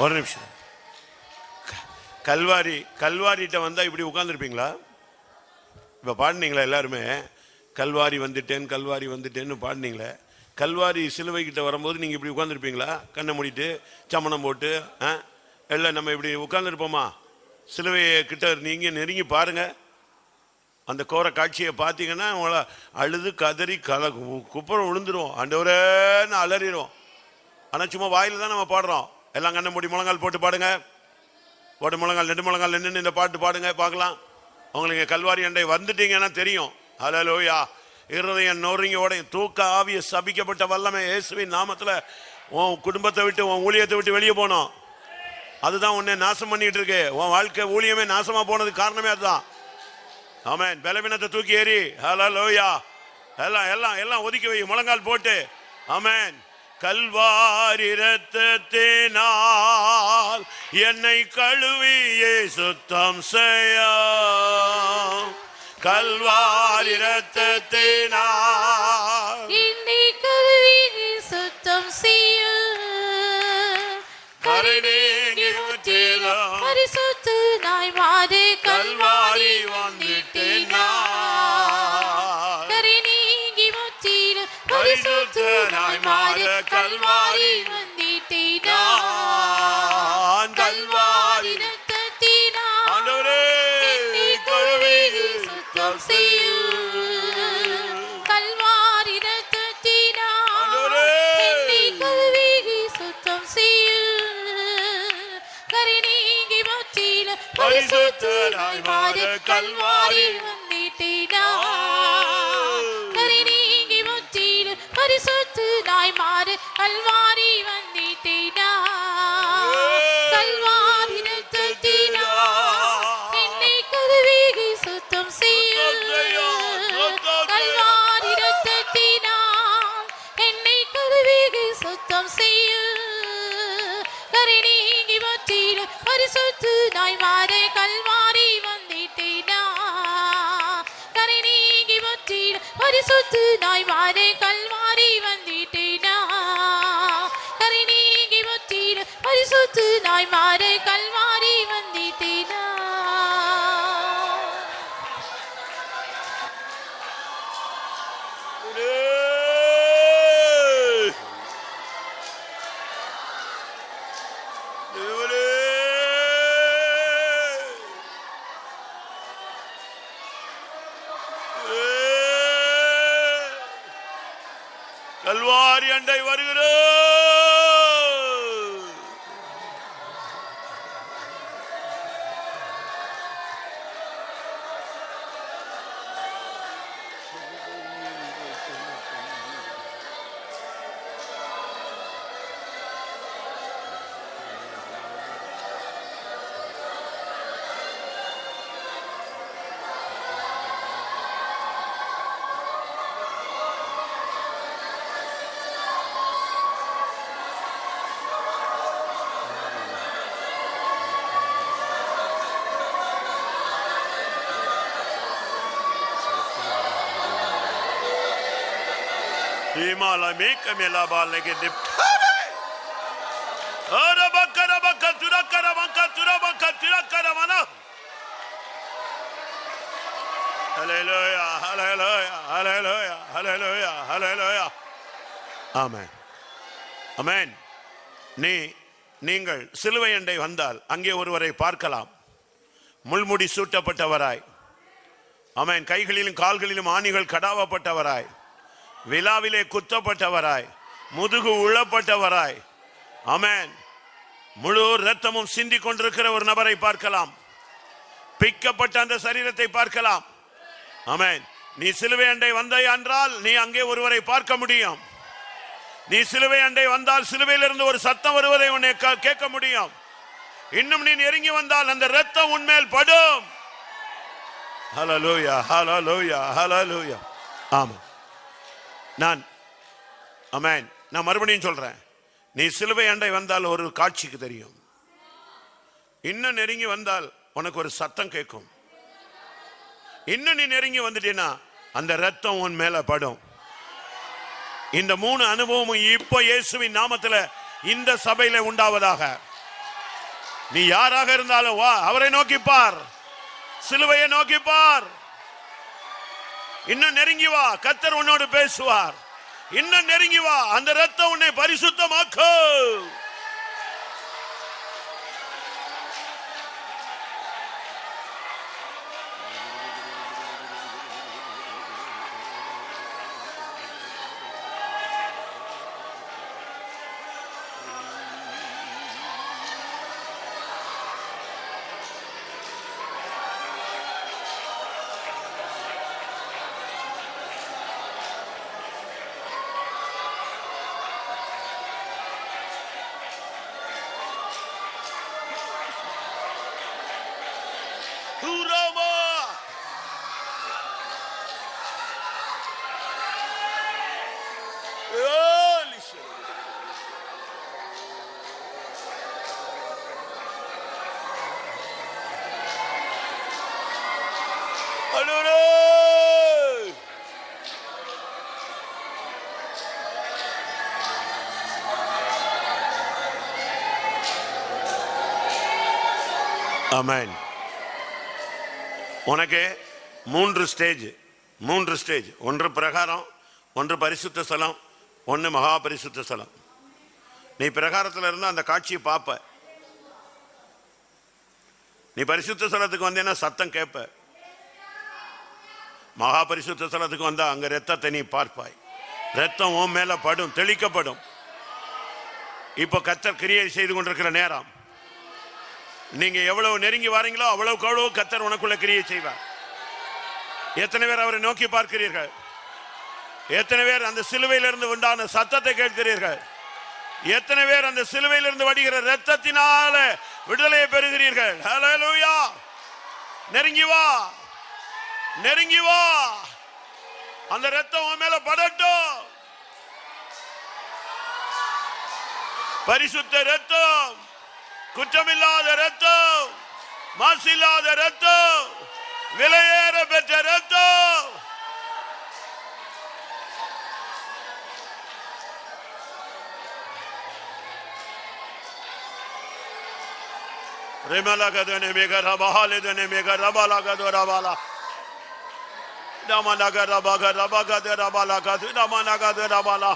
ஒரு நிமிஷம். கல்வாரிட்ட வந்தா இப்படி உட்கார்ந்துருப்பீங்களா? இப்ப பாடினீங்களா எல்லாருமே? கல்வாரி வந்துட்டேன்னு பாடினீங்களே. கல்வாரி சிலுவை கிட்ட வரும்போது நீங்க இப்படி உட்கார்ந்துருப்பீங்களா? கண்ணை மூடிட்டு சமணம் போட்டு எல்லாம் நம்ம இப்படி உட்கார்ந்துருப்போமா? சிலுவையை கிட்ட நீங்க நெருங்கி பாருங்க. அந்த கோர காட்சியை பார்த்தீங்கன்னா உங்களை அழுது கதறி குப்புறம் விழுந்துரும். ஆண்டவரேன்னு அலறிடும். ஆனா சும்மா வாயில தான் நம்ம பாடுறோம். எல்லாம் கண்ணை மூடி முழங்கால் போட்டு பாடுங்க. ஒரு முழங்கால் 2 முழங்கால் நின்று இந்த பாட்டு பாடுங்க பார்க்கலாம். உங்களுக்கு கல்வாரி அண்டை வந்துட்டீங்கன்னா தெரியும். ஹல்லேலூயா. இருதயம் நொறுங்கி உடைய தூக்க ஆவிய சபிக்கப்பட்ட வல்லமை இயேசுவின் நாமத்துல உன் குடும்பத்தை விட்டு உன் ஊழியத்தை விட்டு வெளியே போனோம். அதுதான் உன்னை நாசம் பண்ணிட்டு இருக்கு. உன் வாழ்க்கை ஊழியமே நாசமா போனதுக்கு காரணமே அதுதான். ஆமென். பலவீனத்தை தூக்கி ஏறி ஹல்லேலூயா எல்லாம் எல்லாம் எல்லாம் ஒதுக்கி வை முழங்கால் போட்டு. ஆமென். கல்வாரி இரத்தத்தினால் என்னை கழுவியே சுத்தம் செய்ய. கல்வாரி இரத்தத்தினால் என்னை கழுவியே சுத்தம் செய்ய. கரை நீங்கி முற்றிலும் பரிசுத்தனாய் மாறி கல்வாரி வந்துட்டேன் நான். கரை நீங்கி முற்றிலும் பரிசுத்தனாய் மாறி கல்வாரி வந்துட்டேன் நான். கல்வாரி இரத்தத்தினால் ஆண்டவரே என்னை கழுவியே சுத்தம் செய்ய. கல்வாரி இரத்தத்தினால் என்னை கழுவியே சுத்தம் செய்ய. கரை நீங்கி முற்றிலும் பரிசுத்தனாய் மாறி கல்வாரி வந்துட்டேன் நான். கரை நீங்கி முற்றிலும் பரிசுத்தனாய் மாறி கல்வாரி வந்துட்டேன் நான். கல்வாரி இரத்தத்தினால் என்னை கழுவியே சுத்தம் செய்ய. கல்வாரி இரத்தத்தினால் என்னை கழுவியே சுத்தம் செய்ய. கரை நீங்கி முற்றிலும் பரிசுத்தனாய் மாறி கல்வாரி வந்துட்டேன் நான். கரை நீங்கி முற்றிலும் பரிசுத்தனாய் மாறி கல்வாரி வந்துட்டேன் நான். கரை நீங்கி முற்றிலும் பரிசுத்தனாய் மாறி கல்வாரி வந்துட்டேன் நான். கல்வாரி அண்டை வருகிறோம். Himala meka mela balle ke dip. Ara bakara bakatura kara mana. Hallelujah, hallelujah, hallelujah, hallelujah, hallelujah. Amen. Amen. நீங்கள் சிலுவை அண்டை வந்தால் அங்கே ஒருவரை பார்க்கலாம். முள்முடி சூட்டப்பட்டவராய். ஆமென். கைகளிலும் கால்களிலும் ஆணிகள் கடாவப்பட்டவராய். விலாவிலே குத்தப்பட்டவராய். முதுகு உழப்பட்டவராய். ஆமென். முழு இரத்தமும் சிந்தி கொண்டிருக்கிற ஒரு நபரை பார்க்கலாம். பிக்கப்பட்ட அந்த சரீரத்தை பார்க்கலாம். ஆமென். நீ சிலுவை அண்டை வந்தாய் என்றால் நீ அங்கே ஒருவரை பார்க்க முடியும். நீ சிலுவை அண்டை வந்தால் சிலுவையிலிருந்து ஒரு சத்தம் வருவதை உன்னை கேட்க முடியும். இன்னும் நீ நெருங்கி வந்தால் அந்த இரத்தம் உன்மேல் படும். ஹல்லேலூயா, ஹல்லேலூயா, ஹல்லேலூயா. ஆமா. நான் மறுபடியும் சொல்றேன். நீ சிலுவை அண்டை வந்தால் ஒரு காட்சிக்கு தெரியும். இன்னும் நெருங்கி வந்தால் உனக்கு ஒரு சத்தம் கேட்கும். இன்னும் நீ நெருங்கி வந்துட்டீன்னா அந்த ரத்தம் உன் மேல படும். இந்த 3 அனுபவமும் இப்போ இயேசுவின் நாமத்துல இந்த சபையில உண்டாவதாக. நீ யாராக இருந்தாலும் வா, அவரை நோக்கி பார், சிலுவையை நோக்கி பார். இன்னும் நெருங்கி வா, கர்த்தர் உன்னோடு பேசுவார். இன்னும் நெருங்கி வா, அந்த இரத்தம் உன்னை பரிசுத்தமாக்கும். ஆமென். உனக்கு மூன்று ஸ்டேஜ். ஒன்று பிரகாரம், ஒன்று பரிசுத்த ஸ்தலம், ஒன்று மகா பரிசுத்த ஸ்தலம். நீ பிரகாரத்தில் இருந்து அந்த காட்சியை பார்ப்ப. நீ பரிசுத்த ஸ்தலத்துக்கு வந்தேன்னா சத்தம் கேட்ப. மகா பரிசுத்த ஸ்தலத்துக்கு வந்தா அங்க ரத்தத்தை நீ பார்ப்பாய். ரத்தம் உன் மேல படும், தெளிக்கப்படும். இப்போ கர்த்தர் கிரியை செய்து கொண்டிருக்கிற நேரம். நீங்க எவ்வளவு நெருங்கி வாரீங்களோ அவ்வளவுக்கு அவ்வளவு கர்த்தர் உனக்குள்ள கிரியை செய்வார். எத்தனை பேர் அவரை நோக்கி பார்க்கிறீர்கள்? எத்தனை பேர் அந்த சிலுவையிலிருந்து உண்டான சத்தத்தை கேட்கிறீர்கள்? எத்தனை பேர் அந்த சிலுவையிலிருந்து வடிகிற இரத்தத்தினால விடுதலையை பெறுகிறீர்கள்? ஹல்லேலூயா. நெருங்கி வா, நெருங்கி வா, அந்த இரத்தம் உன் மேல படட்டும். பரிசுத்த இரத்தம், குற்றமில்லாத இரத்தம், மாசில்லாத இரத்தம், விலையேற பெற்ற இரத்தம். ரெமலகதனே மேகரபஹாலதனே மேகரபலகதரபலா நமனகரபகரபகதரபலகது நமனகதரபலா.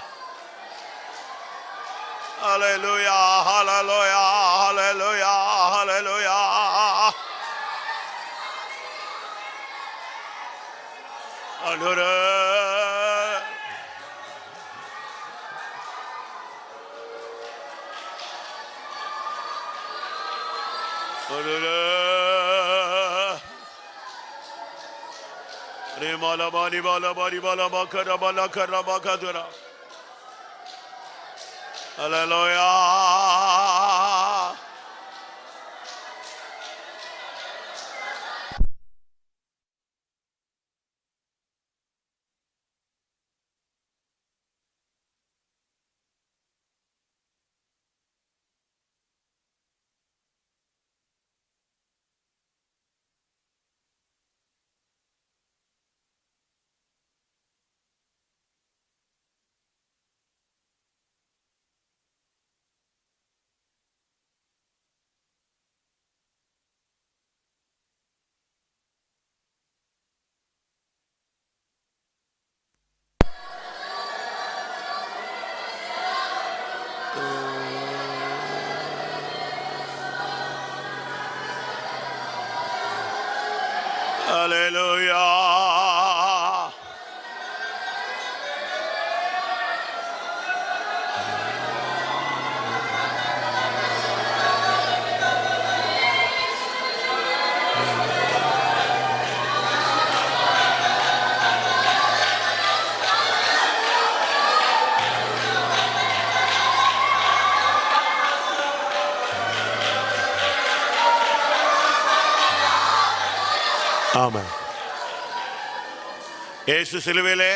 Hallelujah, hallelujah, hallelujah, hallelujah. Hallelujah. Remala bani bala bari bala bakara bala kara bakadura. Hallelujah. Hallelujah. Amen. இயேசு சிலுவையிலே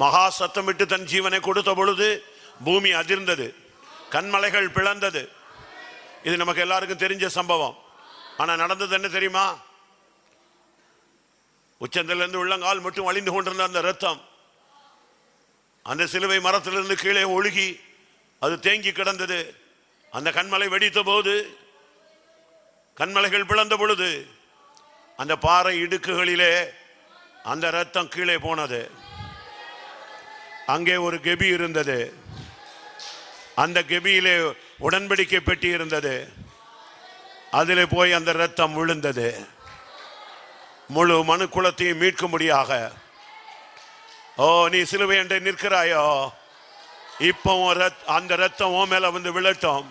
மகா சத்தமிட்டு தன் ஜீவனை கொடுத்த பொழுது பூமி அதிர்ந்தது, கண்மலைகள் பிளந்தது. இது நமக்கு எல்லாருக்கும் தெரிஞ்ச சம்பவம். ஆனா நடந்தது என்ன தெரியுமா? உச்சந்திலிருந்து உள்ளங்கால் மட்டும் வழிந்து கொண்டிருந்த அந்த இரத்தம் அந்த சிலுவை மரத்திலிருந்து கீழே ஒழுகி அது தேங்கி கிடந்தது. அந்த கண்மலை வெடித்த போது கண்மலைகள் பிளந்த பொழுது அந்த பாறை இடுக்குகளிலே அந்த ரத்தம் கீழே போனது. அங்கே ஒரு கெபி இருந்தது. அந்த கெபியிலே உடன்படிக்கை பெட்டி இருந்தது. அதிலே போய் அந்த ரத்தம் விழுந்தது. முழு மனு குலத்தையும் மீட்கும்படியாக. ஓ, நீ சிலுவை என்று நிற்கிறாயோ, இப்போ அந்த ரத்தம் உன் மேல வந்து விழட்டும்.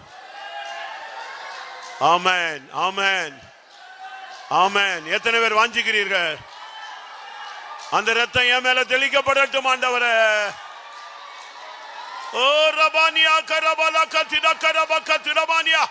ஆமென், ஆமென், ஆமென். எத்தனை பேர் வாஞ்சிக்கிறீர்கள்? அந்த ரத்தம் என் மேல தெளிக்கப்படட்டும் ஆண்டவரே. ஓ ரபானியா கரபலா கத்திட கரப கத்திரபானியா.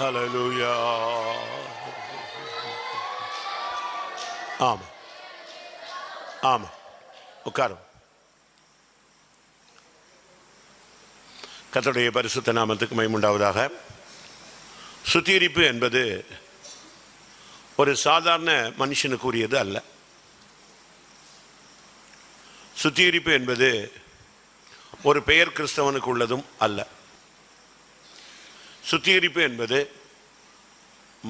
ஹல்லேலூயா. ஆமா, ஆமா. உட்காரும். கர்த்தருடைய பரிசுத்த நாமத்துக்கு மகிமை உண்டாவதாக. சுத்திகரிப்பு என்பது ஒரு சாதாரண மனுஷனுக்குரியது அல்ல. சுத்திகரிப்பு என்பது ஒரு பெயர் கிறிஸ்தவனுக்கு உள்ளதும் அல்ல. சுத்திகரிப்பு என்பது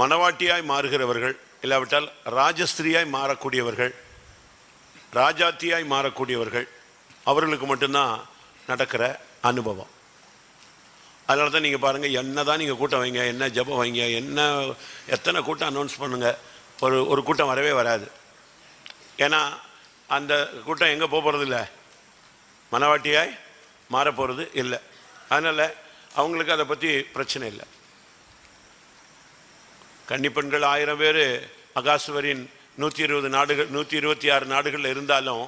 மணவாட்டியாய் மாறுகிறவர்கள், இல்லாவிட்டால் ராஜஸ்திரியாய் மாறக்கூடியவர்கள், ராஜாத்தியாய் மாறக்கூடியவர்கள், அவர்களுக்கு மட்டும்தான் நடக்கிற அனுபவம். அதனால தான் நீங்கள் பாருங்கள், என்ன தான் நீங்கள் கூட்டம் வைங்க, என்ன ஜெபம் வைங்க, என்ன எத்தனை கூட்டம் அனௌன்ஸ் பண்ணுங்கள், ஒரு கூட்டம் வரவே வராது. ஏன்னா அந்த கூட்டம் எங்கே போகிறது இல்லை, மணவாட்டியாய் மாறப்போகிறது இல்லை. அதனால் அவங்களுக்கு அதை பற்றி பிரச்சனை இல்லை. கன்னிப்பெண்கள் 1000 பேர் அகாசுவரின் 120 நாடுகள் 126 நாடுகளில் இருந்தாலும்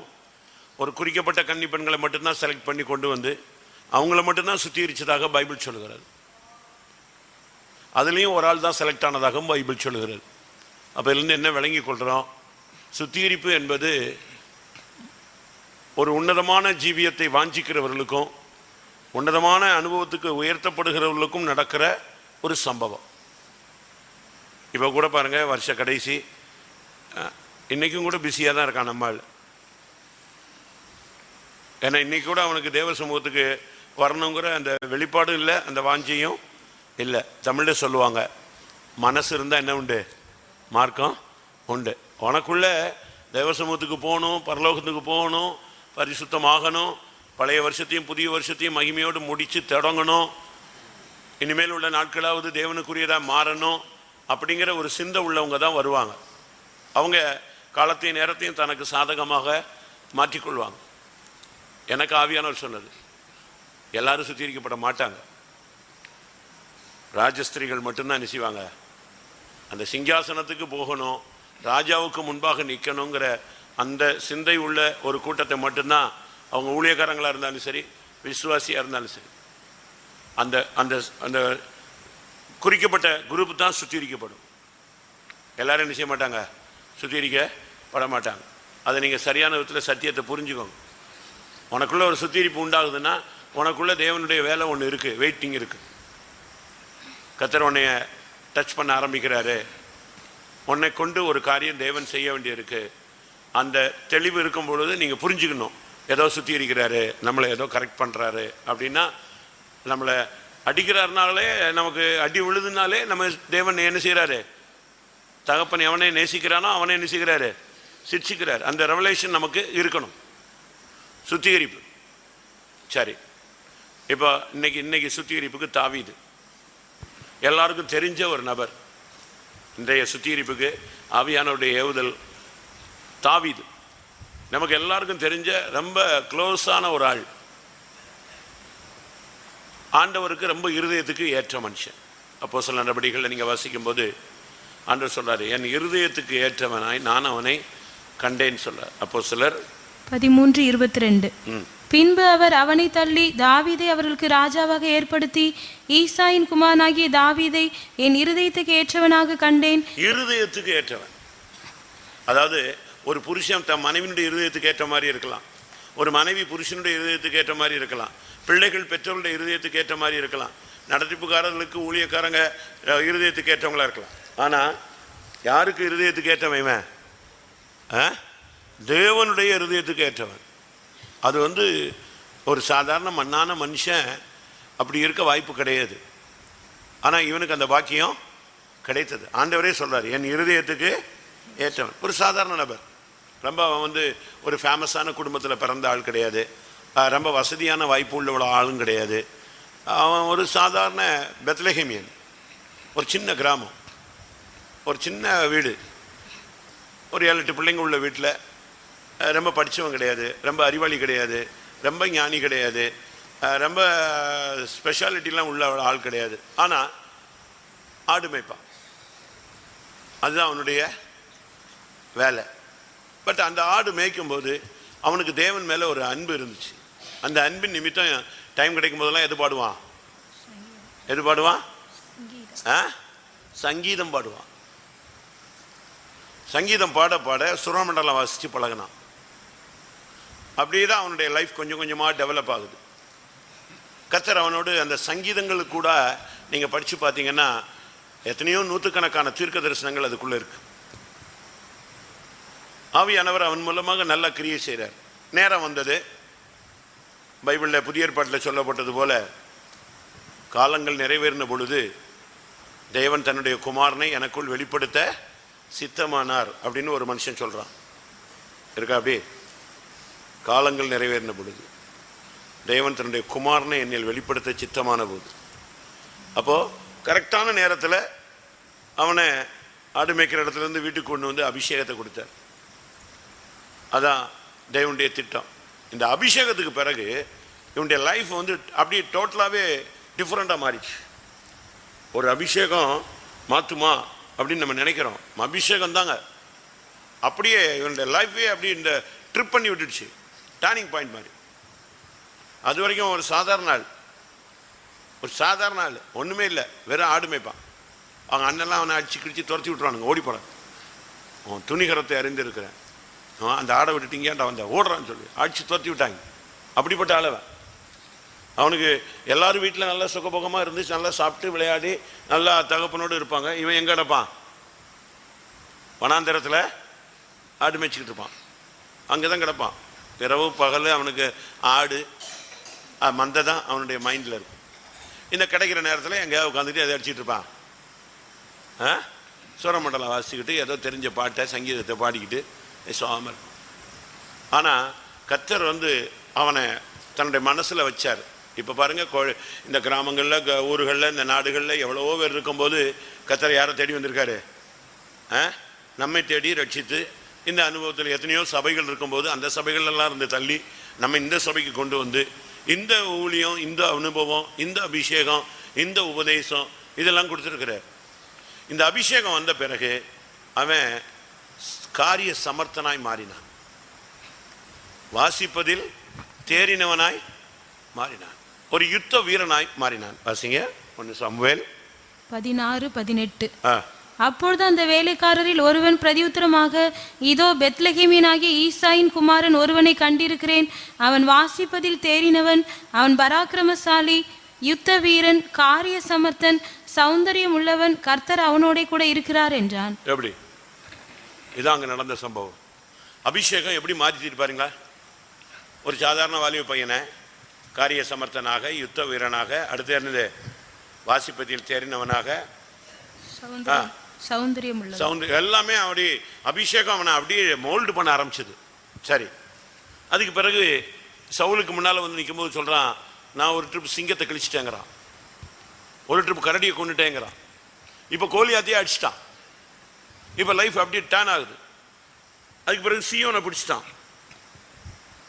ஒரு குறிக்கப்பட்ட கன்னிப்பெண்களை மட்டும்தான் செலக்ட் பண்ணி கொண்டு வந்து அவங்கள மட்டும்தான் சுத்திகரிச்சதாக பைபிள் சொல்லுகிறது. அதுலேயும் ஒரு ஆள் தான் செலக்ட் ஆனதாகவும் பைபிள் சொல்லுகிறது. அப்போ இதுலேருந்து என்ன விளங்கி கொள்கிறோம்? சுத்திகரிப்பு என்பது ஒரு உன்னதமான ஜீவியத்தை வாஞ்சிக்கிறவர்களுக்கும் உன்னதமான அனுபவத்துக்கு உயர்த்தப்படுகிறவர்களுக்கும் நடக்கிற ஒரு சம்பவம். இப்போ கூட பாருங்கள், வருஷ கடைசி, இன்றைக்கும் கூட பிஸியாக தான் இருக்கான் நம்மால். ஏன்னா இன்றைக்கி கூட அவனுக்கு தேவ சமூகத்துக்கு வரணுங்கிற அந்த வெளிப்பாடும் இல்லை, அந்த வாஞ்சியும் இல்லை. தமிழில் சொல்லுவாங்க, மனசு இருந்தால் என்ன உண்டு, மார்க்கம் உண்டு. உனக்குள்ளே தேவ சமூகத்துக்கு போகணும், பரலோகத்துக்கு போகணும், பரிசுத்தமாகணும், பழைய வருஷத்தையும் புதிய வருஷத்தையும் மகிமையோடு முடித்து தொடங்கணும், இனிமேல் உள்ள நாட்களாவது தேவனுக்குரியதாக மாறணும் அப்படிங்கிற ஒரு சிந்தை உள்ளவங்க தான் வருவாங்க. அவங்க காலத்தையும் நேரத்தையும் தனக்கு சாதகமாக மாற்றிக்கொள்வாங்க. எனக்கு ஆவியானவர் சொன்னது, எல்லாரும் சுத்திகரிக்கப்பட மாட்டாங்க. ராஜஸ்திரிகள் மட்டும்தான் என்ன செய்வாங்க, அந்த சிங்காசனத்துக்கு போகணும், ராஜாவுக்கு முன்பாக நிற்கணுங்கிற அந்த சிந்தை உள்ள ஒரு கூட்டத்தை மட்டும்தான், அவங்க ஊழியக்காரங்களாக இருந்தாலும் சரி, விசுவாசியாக இருந்தாலும் சரி, அந்த அந்த அந்த குறிக்கப்பட்ட குரூப் தான் சுத்திகரிக்கப்படும். எல்லாரும் என்ன செய்ய மாட்டாங்க, சுத்திகரிக்கப்பட மாட்டாங்க. அதை நீங்கள் சரியான விதத்தில் சத்தியத்தை புரிஞ்சுக்கோங்க. உனக்குள்ளே ஒரு சுத்திகரிப்பு உண்டாகுதுன்னா உனக்குள்ளே தேவனுடைய வேலை ஒன்று இருக்குது, வெயிட்டிங் இருக்குது. கர்த்தர் உன்னைய டச் பண்ண ஆரம்பிக்கிறாரு, உன்னை கொண்டு ஒரு காரியம் தேவன் செய்ய வேண்டியிருக்கு. அந்த தெளிவு இருக்கும் பொழுது நீங்கள் புரிஞ்சுக்கணும், ஏதோ சுத்திகரிக்கிறாரு, நம்மளை ஏதோ கரெக்ட் பண்ணுறாரு அப்படின்னா. நம்மளை அடிக்கிறாருனாலே, நமக்கு அடி விழுதுனாலே நம்ம தேவன் என்ன செய்கிறாரு, தகப்பன் எவனை நேசிக்கிறானோ அவனை நேசிக்கிறாரு, சிரிச்சுக்கிறார். அந்த ரெவலேஷன் நமக்கு இருக்கணும். சுத்திகரிப்பு சரி. இப்போ இன்னைக்கு சுத்திகரிப்புக்கு தாவீது எல்லாருக்கும் தெரிஞ்ச ஒரு நபர். இன்றைய சுத்திகரிப்புக்கு ஆவியானவருடைய ஏவுதல் தாவீது நமக்கு எல்லாருக்கும் தெரிஞ்ச ரொம்ப க்ளோஸான ஒரு ஆள். ஆண்டவருக்கு ரொம்ப இருதயத்துக்கு ஏற்ற மனுஷன். அப்போஸ்தலர் நடபடிகளில் நீங்கள் வாசிக்கும் போது ஆண்டவர் சொல்றாரு, என் இருதயத்துக்கு ஏற்றவனாய் நான் அவனை கண்டேன்னு சொல்றார். அப்போஸ்தலர் 13:22. பின்பு அவர் அவனை தள்ளி தாவீதை அவர்களுக்கு ராஜாவாக ஏற்படுத்தி ஈசாயின் குமாரனாகிய தாவீதை என் இருதயத்துக்கு ஏற்றவனாக கண்டேன். இருதயத்துக்கு ஏற்றவன், அதாவது ஒரு புருஷன் தன் மனைவியினுடைய இருதயத்துக்கு ஏற்ற மாதிரி இருக்கலாம், ஒரு மனைவி புருஷனுடைய இருதயத்துக்கு ஏற்ற மாதிரி இருக்கலாம், பிள்ளைகள் பெற்றோருடைய இருதயத்துக்கு ஏற்ற மாதிரி இருக்கலாம், நடத்திப்புக்காரர்களுக்கு ஊழியக்காரங்க இருதயத்துக்கு ஏற்றவங்களா இருக்கலாம். ஆனா யாருக்கு இருதயத்துக்கு ஏற்றவன்? தேவனுடைய இருதயத்துக்கு ஏற்றவன். அது ஒரு சாதாரண மண்ணான மனுஷன் அப்படி இருக்க வாய்ப்பு கிடையாது. ஆனா இவனுக்கு அந்த பாக்கியம் கிடைத்தது. ஆண்டவரே சொல்றாரு, என் இருதயத்துக்கு ஏற்றவன். ஒரு சாதாரண நபர், ரொம்ப அவன் ஒரு ஃபேமஸான குடும்பத்தில் பிறந்த ஆள் கிடையாது, ரொம்ப வசதியான வாய்ப்பு உள்ள ஆளும் கிடையாது. அவன் ஒரு சாதாரண பெத்லஹேமியன், ஒரு சின்ன கிராமம், ஒரு சின்ன வீடு, ஒரு 7-8 பிள்ளைங்க உள்ள வீட்டில், ரொம்ப படித்தவன் கிடையாது, ரொம்ப அறிவாளி கிடையாது, ரொம்ப ஞானி கிடையாது, ரொம்ப ஸ்பெஷாலிட்டிலாம் உள்ள ஆள் கிடையாது. ஆனால் ஆடு மேய்ப்பான், அதுதான் அவனுடைய வேலை. பட் அந்த ஆடு மேய்க்கும்போது அவனுக்கு தேவன் மேலே ஒரு அன்பு இருந்துச்சு. அந்த அன்பின் நிமித்தம் டைம் கிடைக்கும் போதெல்லாம் எது பாடுவான்? சங்கீதம் பாடுவான். சங்கீதம் பாட பாட சுரமண்டலம் வாசித்து பழகினான். அப்படியே தான் அவனுடைய லைஃப் கொஞ்சம் கொஞ்சமாக டெவலப் ஆகுது. கர்த்தர் அவனோடு அந்த சங்கீதங்களுக்கு கூட நீங்கள் படித்து பார்த்தீங்கன்னா எத்தனையோ நூற்றுக்கணக்கான தீர்க்க தரிசனங்கள் அதுக்குள்ளே இருக்கு. ஆவியானவர் அவன் மூலமாக நல்ல கிரியை செய்கிறார். நேரம் வந்தது, பைபிளில் புதிய ஏற்பாட்டில் சொல்லப்பட்டது போல காலங்கள் நிறைவேறின பொழுது தேவன் தன்னுடைய குமாரனை எனக்குள் வெளிப்படுத்த சித்தமானார் அப்படின்னு ஒரு மனுஷன் சொல்றான். இருக்கா அப்படி? காலங்கள் நிறைவேறின பொழுது தேவன் தன்னுடைய குமாரனை என்னில் வெளிப்படுத்த சித்தமான போது, அப்போ கரெக்டான நேரத்தில் அவனை ஆடு மேய்க்கிற இடத்துல இருந்து வீட்டுக்கு கொண்டு வந்து அபிஷேகத்தை கொடுத்தார். அதான் தேவனுடைய திட்டம். இந்த அபிஷேகத்துக்கு பிறகு இவனுடைய லைஃப் அப்படியே டோட்டலாகவே டிஃப்ரெண்டாக மாறிச்சு. ஒரு அபிஷேகம் மாற்றுமா அப்படின்னு நம்ம நினைக்கிறோம், அபிஷேகம் தாங்க அப்படியே இவனுடைய லைஃபே அப்படி இந்த ட்ரிப் பண்ணி விட்டுடுச்சு, டர்னிங் பாயிண்ட் மாதிரி. அது வரைக்கும் ஒரு சாதாரண ஆள் ஒன்றுமே இல்லை, வெறும் ஆடு மேய்ப்பான். அவங்க அண்ணெல்லாம் அவனை அடிச்சு கிடிச்சு துரத்தி விட்டுறானுங்க, ஓடி போகிறான். அவன் துணிகரத்தை அறிந்திருக்கிறேன், அந்த ஆடை விட்டுட்டீங்க வந்த ஓடுறான்னு சொல்லி அடிச்சு துரத்தி விட்டாங்க. அப்படிப்பட்ட ஆளவன். அவனுக்கு எல்லாரும் வீட்டில் நல்லா சுகபோகமாக இருந்துச்சு, நல்லா சாப்பிட்டு விளையாடி நல்லா தகப்பனோடு இருப்பாங்க. இவன் எங்கே கிடப்பான்? வனாந்தரத்தில் ஆடு மேய்ச்சிக்கிட்டு இருப்பான், அங்கே தான் கிடப்பான். இரவு பகல் அவனுக்கு ஆடு மந்தை தான் அவனுடைய மைண்டில் இருக்கும். இந்த கிடைக்கிற நேரத்தில் எங்கேயாவது உட்காந்துட்டு எதை அடிச்சுட்டு இருப்பான், சுரமண்டலம் வாசிக்கிட்டு ஏதோ தெரிஞ்ச பாட்டை சங்கீதத்தை பாடிக்கிட்டு சுவாமல். ஆனால் கர்த்தர் அவனை தன்னுடைய மனசில் வச்சார். இப்போ பாருங்கள், இந்த கிராமங்களில் ஊர்களில் இந்த நாடுகளில் எவ்வளவோ பேர் இருக்கும்போது கர்த்தர் யாரை தேடி வந்திருக்காரு? நம்மை தேடி ரட்சித்து இந்த அனுபவத்தில் எத்தனையோ சபைகள் இருக்கும்போது அந்த சபைகளெல்லாம் இருந்து தள்ளி நம்ம இந்த சபைக்கு கொண்டு வந்து இந்த ஊழியம், இந்த அனுபவம், இந்த அபிஷேகம், இந்த உபதேசம் இதெல்லாம் கொடுத்துருக்கிறார். இந்த அபிஷேகம் வந்த பிறகு அவன் காரிய சமர்த்தனாய் மாறினான், வாசிப்பதில் தேறினவனாய் மாறினான், ஒரு யுத்த வீரனாய் மாறினான். வாசிங்க 1 சாமுவேல் 16:18. அப்பொழுது அந்த வேலைக்காரரில் ஒருவன் பிரதியுத்தரமாக, இதோ பெத்லகேமியனாகிய ஈசாயின் குமாரன் ஒருவனை கண்டிருக்கிறேன், அவன் வாசிப்பதில் தேறினவன், அவன் பராக்கிரமசாலி, யுத்த வீரன், காரிய சமர்த்தன், சௌந்தரியம் உள்ளவன், கர்த்தர் அவனோட கூட இருக்கிறார் என்றான். எப்படி? இதான் அங்கே நடந்த சம்பவம். அபிஷேகம் எப்படி மாற்றிட்டு பாருங்களா? ஒரு சாதாரண வாலிப பையனை காரிய சமர்த்தனாக, யுத்த வீரனாக, அடுத்து என்னது வாசிப்பதில் தேறினவனாக, சௌந்தரியம் எல்லாமே அப்படி அபிஷேகம் அவனை அப்படியே மோல்டு பண்ண ஆரம்பிச்சது. சரி, அதுக்கு பிறகு சவுலுக்கு முன்னால் நிற்கும் போது சொல்கிறான், நான் ஒரு ட்ரிப் சிங்கத்தை கிழிச்சிட்டேங்கிறான், ஒரு ட்ரிப் கரடியை கொண்டுட்டேங்கிறான், இப்போ கோலியாத்தையே அடிச்சிட்டான். இப்போ லைஃப் அப்படியே டர்ன் ஆகுது. அதுக்கு பிறகு சீயோனை பிடிச்சிட்டான்.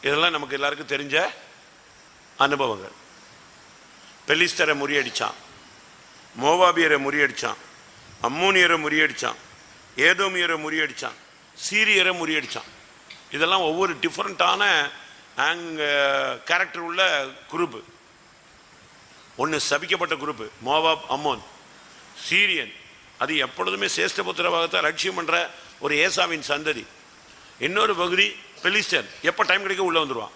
இதெல்லாம் நமக்கு எல்லாருக்கும் தெரிஞ்ச அனுபவங்கள். பெலிஸ்தரை முறியடிச்சான், மோவாபியரை முறியடிச்சான், அம்மோனியரை முறியடிச்சான், ஏதோமியரை முறியடிச்சான், சீரியரை முறியடிச்சான். இதெல்லாம் ஒவ்வொரு டிஃப்ரெண்ட்டான கேரக்டர் உள்ள குரூப்பு. ஒன்று சபிக்கப்பட்ட குரூப்பு மோவாப், அம்மோன். சீரியன் அது எப்பொழுதுமே சேஷ்டபுத்திர பாகத்தை லட்சியம் பண்ற ஒரு ஏசாவின் சந்ததி. இன்னொரு பகுதி பெலிஸ்டர், எப்போ டைம் கிடைக்க உள்ள வந்துடுவான்.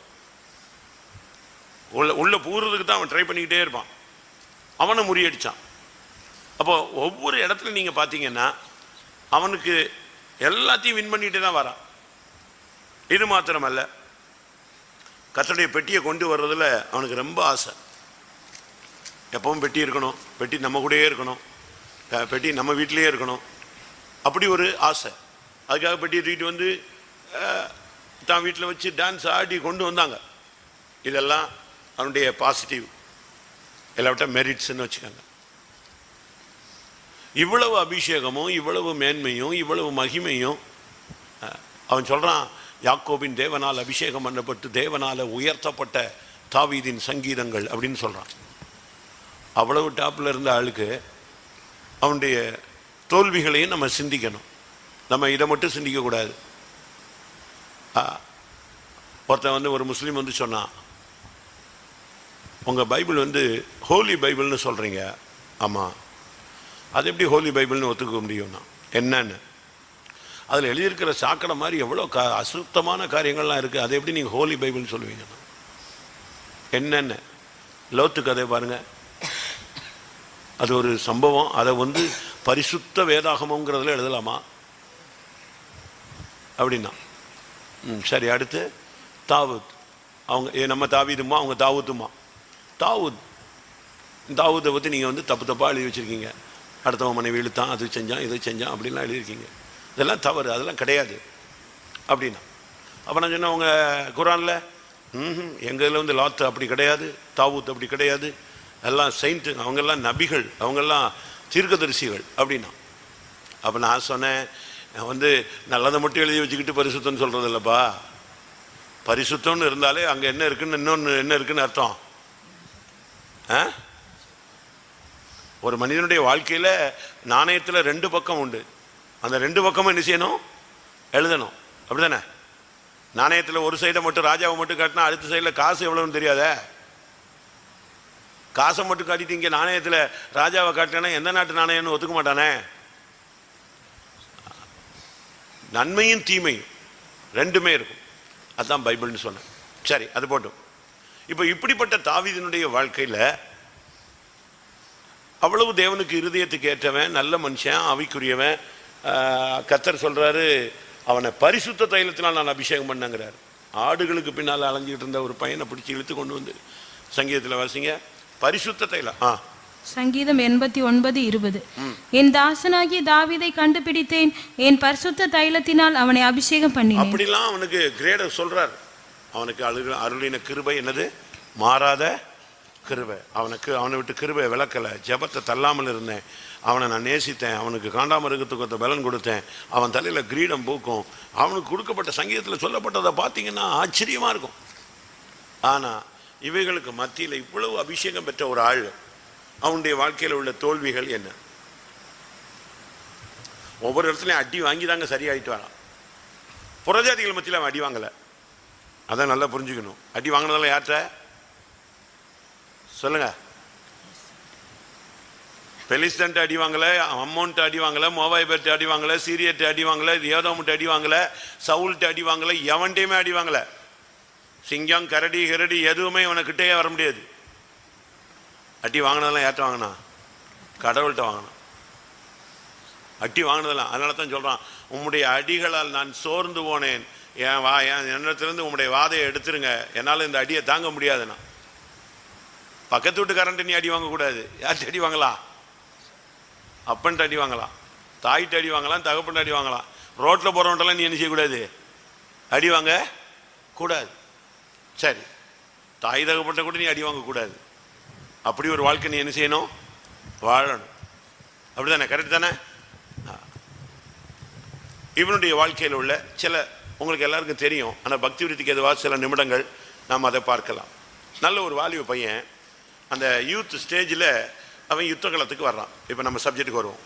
உள்ள பூர்றதுக்கு தான் அவன் ட்ரை பண்ணிக்கிட்டே இருப்பான். அவனை முறியடிச்சான். அப்போ ஒவ்வொரு இடத்துல நீங்க பார்த்தீங்கன்னா அவனுக்கு எல்லாத்தையும் வின் பண்ணிட்டு தான் வரான். இது மாத்திரமல்ல, கர்த்தருடைய பெட்டியை கொண்டு வர்றதுல அவனுக்கு ரொம்ப ஆசை. எப்பவும் பெட்டி இருக்கணும், பெட்டி நம்ம கூடயே இருக்கணும், பெட்டி நம்ம வீட்டிலேயே இருக்கணும், அப்படி ஒரு ஆசை. அதுக்காக பெட்டியை தூக்கிட்டு வந்து தான் வீட்டில் வச்சு டான்ஸ் ஆடி கொண்டு வந்தாங்க. இதெல்லாம் அவனுடைய பாசிட்டிவ், எல்லாவிட்ட மெரிட்ஸ்ன்னு வச்சுக்காங்க. இவ்வளவு அபிஷேகமும் இவ்வளவு மேன்மையும் இவ்வளவு மகிமையும் அவன் சொல்றான், யாக்கோபின் தேவனால் அபிஷேகம் பண்ணப்பட்டு தேவனால உயர்த்தப்பட்ட தாவீதின் சங்கீதங்கள் அப்படின்னு சொல்றான். அவ்வளவு டாப்ல இருந்த ஆளுக்கு அவனுடைய தோல்விகளையும் நம்ம சிந்திக்கணும். நம்ம இதை மட்டும் சிந்திக்க கூடாது. ஒருத்தன் வந்து ஒரு முஸ்லீம் வந்து சொன்னான், உங்க பைபிள் வந்து ஹோலி பைபிள்னு சொல்றீங்க. ஆமா, அது எப்படி ஹோலி பைபிள்னு ஒத்துக்க முடியும்னா என்னன்னு, அதில் எழுதியிருக்கிற சாக்கடை மாதிரி எவ்வளோ அசுத்தமான காரியங்கள்லாம் இருக்குது, அதை எப்படி நீங்கள் ஹோலி பைபிள்னு சொல்லுவீங்கன்னா என்னென்ன. லோத்து கதை பாருங்க, அது ஒரு சம்பவம். அதை வந்து பரிசுத்த வேதாகமங்கிறதுல எழுதலாமா அப்படின்னா சரி. அடுத்து தாவூத், அவங்க நம்ம தாவீதுமா அவங்க தாவூத்துமா. தாவூத்தை பற்றி நீங்கள் வந்து தப்பு தப்பாக எழுதி வச்சுருக்கீங்க. அடுத்தவன் மனைவி இழுத்தான், அது செஞ்சான், இதை செஞ்சான் அப்படின்லாம் எழுதியிருக்கீங்க. இதெல்லாம் தவறு, அதெல்லாம் கிடையாது அப்படின்னா. அப்போ நான் சொன்னேன், அவங்க குரானில் எங்கள் இதில் வந்து லாத்து அப்படி கிடையாது, தாவூத் அப்படி கிடையாது, எல்லாம் செயின்ட்டு, அவங்கெல்லாம் நபிகள், அவங்கெல்லாம் தீர்க்கதரிசிகள் அப்படின்னா. அப்போ நான் சொன்னேன், வந்து நல்லதை மட்டும் எழுதி வச்சுக்கிட்டு பரிசுத்தம்னு சொல்கிறது இல்லைப்பா. பரிசுத்தம்னு இருந்தாலே அங்கே என்ன இருக்குன்னு இன்னொன்று என்ன இருக்குன்னு அர்த்தம். ஒரு மனிதனுடைய வாழ்க்கையில் நாணயத்தில் 2 பக்கம் உண்டு. அந்த 2 பக்கமும் என்ன செய்யணும், எழுதணும். அப்படிதானே? நாணயத்தில் ஒரு சைடை மட்டும் ராஜாவை மட்டும் காட்டினா அடுத்த சைடில் காசு எவ்வளோன்னு தெரியாத. காசை மட்டும் காட்டிட்டு இங்கே நாணயத்தில் ராஜாவை காட்டினா எந்த நாட்டு நாணயம்னு ஒத்துக்க மாட்டானே. நன்மையும் தீமையும் 2மே இருக்கும். அதுதான் பைபிள்னு சொன்னேன். சரி, அது போட்டும். இப்போ இப்படிப்பட்ட தாவீதினுடைய வாழ்க்கையில் அவ்வளவு தேவனுக்கு இருதயத்துக்கு ஏற்றவன், நல்ல மனுஷன், ஆவிக்குரியவன். கர்த்தர் சொல்றாரு, அவனை பரிசுத்த தைலத்தினால் நான் அபிஷேகம் பண்ணங்கிறார். ஆடுகளுக்கு பின்னால் அலைஞ்சிட்டு இருந்த ஒரு பையனை பிடிச்சி இழுத்து கொண்டு வந்து சங்கீதத்தில் வாசிங்க, பரிசுத்த தைலம். சங்கீதம் 89:20. என் தாசனாகிய தாவீதை கண்டுபிடித்தேன், என் பரிசுத்த தைலத்தினால் அவனை அபிஷேகம் பண்ணினேன். அப்படிலாம் அவனுக்கு கிரேட சொல்றார். அவனுக்கு அருளின கிருபை என்னது, மாறாத கிருபை. அவனை விட்டு கிருபை விளக்கலை. ஜெபத்தை தள்ளாமல் இருந்தேன். அவனை நான் நேசித்தேன். அவனுக்கு காண்டாமிருகத்துக்கு பலன் கொடுத்தேன். அவன் தலையில் கிரீடம் பூக்கும். அவனுக்கு கொடுக்கப்பட்ட சங்கீதத்தில் சொல்லப்பட்டதை பார்த்தீங்கன்னா ஆச்சரியமாக இருக்கும். ஆனால் இவைகளுக்கு மத்தியில் இவ்வளவு அபிஷேகம் பெற்ற ஒரு ஆள், அவனுடைய வாழ்க்கையில் உள்ள தோல்விகள் என்ன? ஒவ்வொரு இடத்துலையும் அடி வாங்கி தாங்க சரியாயிட்டு வரான். புறஜாதிகள் மத்தியில் அவன் அடி வாங்கலை. அதான் நல்லா புரிஞ்சுக்கணும். அடி வாங்கினதெல்லாம் யார்கிட்ட சொல்லுங்க? பெலிஸ்டன்ட்டு அடி வாங்கல, அம்மோன்ட்டு அடி வாங்கல, மோவாய்பேர்ட்டு அடி வாங்கல, சீரியட்டு அடி வாங்கல, ஏதோமுட்டு அடி வாங்கல, சவுல்ட்டு அடி வாங்கல, எவன்டையுமே அடி வாங்கல. சிங்கம், கரடி, கிரடி எதுவுமே இவனுக்கிட்டே வர முடியாது. அடி வாங்கினதெல்லாம் யார்கிட்ட வாங்கினா? கடவுள்கிட்ட வாங்கினான். அடி வாங்கினதெல்லாம். அதனால தான் சொல்றான், உம்முடைய அடிகளால் நான் சோர்ந்து போனேன், என் எண்ணத்திலிருந்து உம்முடைய வாதையை எடுத்துருங்க, என்னால் இந்த அடியை தாங்க முடியாதுண்ணா. பக்கத்து வீட்டுக்காரன்ட்டு நீ அடி வாங்கக்கூடாது. யார்கிட்ட அடி வாங்கலாம்? அப்பன்ட்டு அடி வாங்கலாம், தாய்ட்டு அடி வாங்கலாம், தகப்பன்ட்டு அடி வாங்கலாம். ரோட்டில் போகிறவன்ட்டெல்லாம் நீ என்ன செய்யக்கூடாது, அடி வாங்க கூடாது. சரி, தாய் தகப்பன்ட்ட கூட நீ அடி வாங்கக்கூடாது. அப்படி ஒரு வாழ்க்கை நீ என்ன செய்யணும், வாழணும். அப்படி தானே? கரெக்ட் தானே? இவனுடைய வாழ்க்கையில் உள்ள சில, உங்களுக்கு எல்லாருக்கும் தெரியும், ஆனால் பக்தி விருத்திக்கு எதுவாக சில நிமிடங்கள் நாம் அதை பார்க்கலாம். நல்ல ஒரு வாலிப பையன் அந்த யூத் ஸ்டேஜில் அவன் யுத்த காலத்துக்கு வர்றான். இப்போ நம்ம சப்ஜெக்ட்டுக்கு வருவோம்.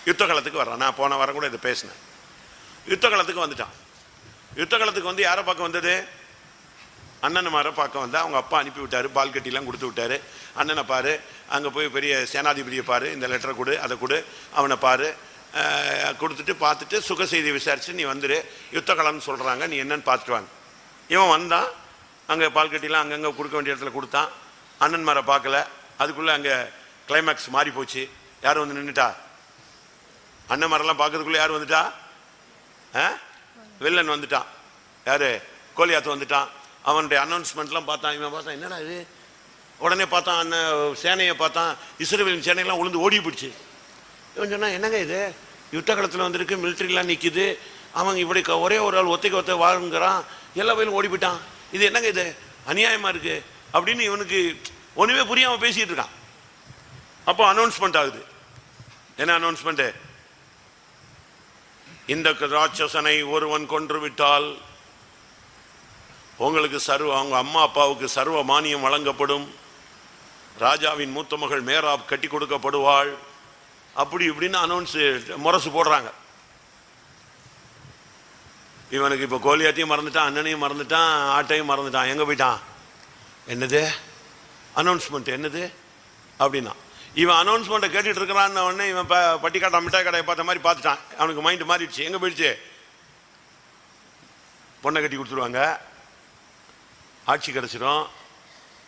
யுத்த காலத்துக்கு வர்றான். நான் போன வாரம் கூட இதை பேசினேன். யுத்த காலத்துக்கு வந்துட்டான். யுத்த காலத்துக்கு வந்து யாரை பார்க்க வந்தது? அண்ணன்மாரை பார்க்க வந்தா. அவங்க அப்பா அனுப்பி விட்டாரு, பால் கட்டிலாம் கொடுத்து விட்டாரு. அண்ணனை பாரு, அங்கே போய் பெரிய சேனாதிபதியை பாரு, இந்த லெட்டரை கொடு, அதை கொடு, அவனை பாரு, கொடுத்துட்டு பார்த்துட்டு சுக செய்தி விசாரிச்சு நீ வந்துடு, யுத்த காலம்னு சொல்கிறாங்க, நீ என்னன்னு பார்த்துட்டு வாங்க. இவன் வந்தான். அங்கே பால் கட்டிலாம் அங்கங்கே கொடுக்க வேண்டிய இடத்துல கொடுத்தான். அண்ணன்மாரை பார்க்கல. அதுக்குள்ளே அங்கே கிளைமேக்ஸ் மாறி போச்சு. யார் வந்து நின்றுட்டா? அண்ணன்மாரெல்லாம் பார்க்கறதுக்குள்ளே யார் வந்துட்டா? வில்லன் வந்துட்டான். யாரு? கோலியாத்து வந்துட்டான். அவனுடைய அனௌன்ஸ்மெண்ட்லாம் பார்த்தான். இவன் பார்த்தான், என்னடா இது? உடனே பார்த்தான், அண்ணன் சேனையை பார்த்தான். இஸ்ரவேலின் சேனையெல்லாம் உளுந்து ஓடி போயிடுச்சு. இவன் சொன்னா, என்னங்க இது? யுத்த காலத்தில் வந்திருக்கு, மிலிட்ரிலாம் நிற்கிது, அவன் இப்படி ஒரே ஒரு ஆள் ஒத்தைக்கு ஒத்த வாங்குறான், எல்லா வயலும் ஓடி போயிட்டான், இது என்னங்க இது? அநியாயமா இருக்கு அப்படின்னு இவனுக்கு ஒன்றுமே புரியாமல் பேசிட்டு இருக்கான். அப்போ அனௌன்ஸ்மெண்ட் ஆகுது. என்ன அனௌன்ஸ்மெண்ட்? இந்த ராட்சசனை ஒருவன் கொன்று விட்டால் உங்களுக்கு அவங்க அம்மா அப்பாவுக்கு சர்வ மானியம் வழங்கப்படும், ராஜாவின் மூத்த மகள் மேராப் கட்டி கொடுக்கப்படுவாள், அப்படி இப்படின்னு அனௌன்ஸ் முரசு போடுறாங்க. இவனுக்கு இப்போ கோலியாத்தையும் மறந்துட்டான், அண்ணனையும் மறந்துட்டான், ஆட்டையும் மறந்துட்டான். எங்கே போயிட்டான்? என்னது அனௌன்ஸ்மெண்ட்? என்னது அப்படின்னா இவன் அனௌன்ஸ்மெண்ட்டை கேட்டுட்டு இருக்கிறான்னு உடனே இவன் பட்டிக்காட்டா மிட்டாய் கடையை பார்த்த மாதிரி பார்த்துட்டான். அவனுக்கு மைண்டு மாறிடுச்சு. எங்கே போயிடுச்சு? பொண்ணை கட்டி கொடுத்துருவாங்க, ஆட்சி கிடச்சிரும்,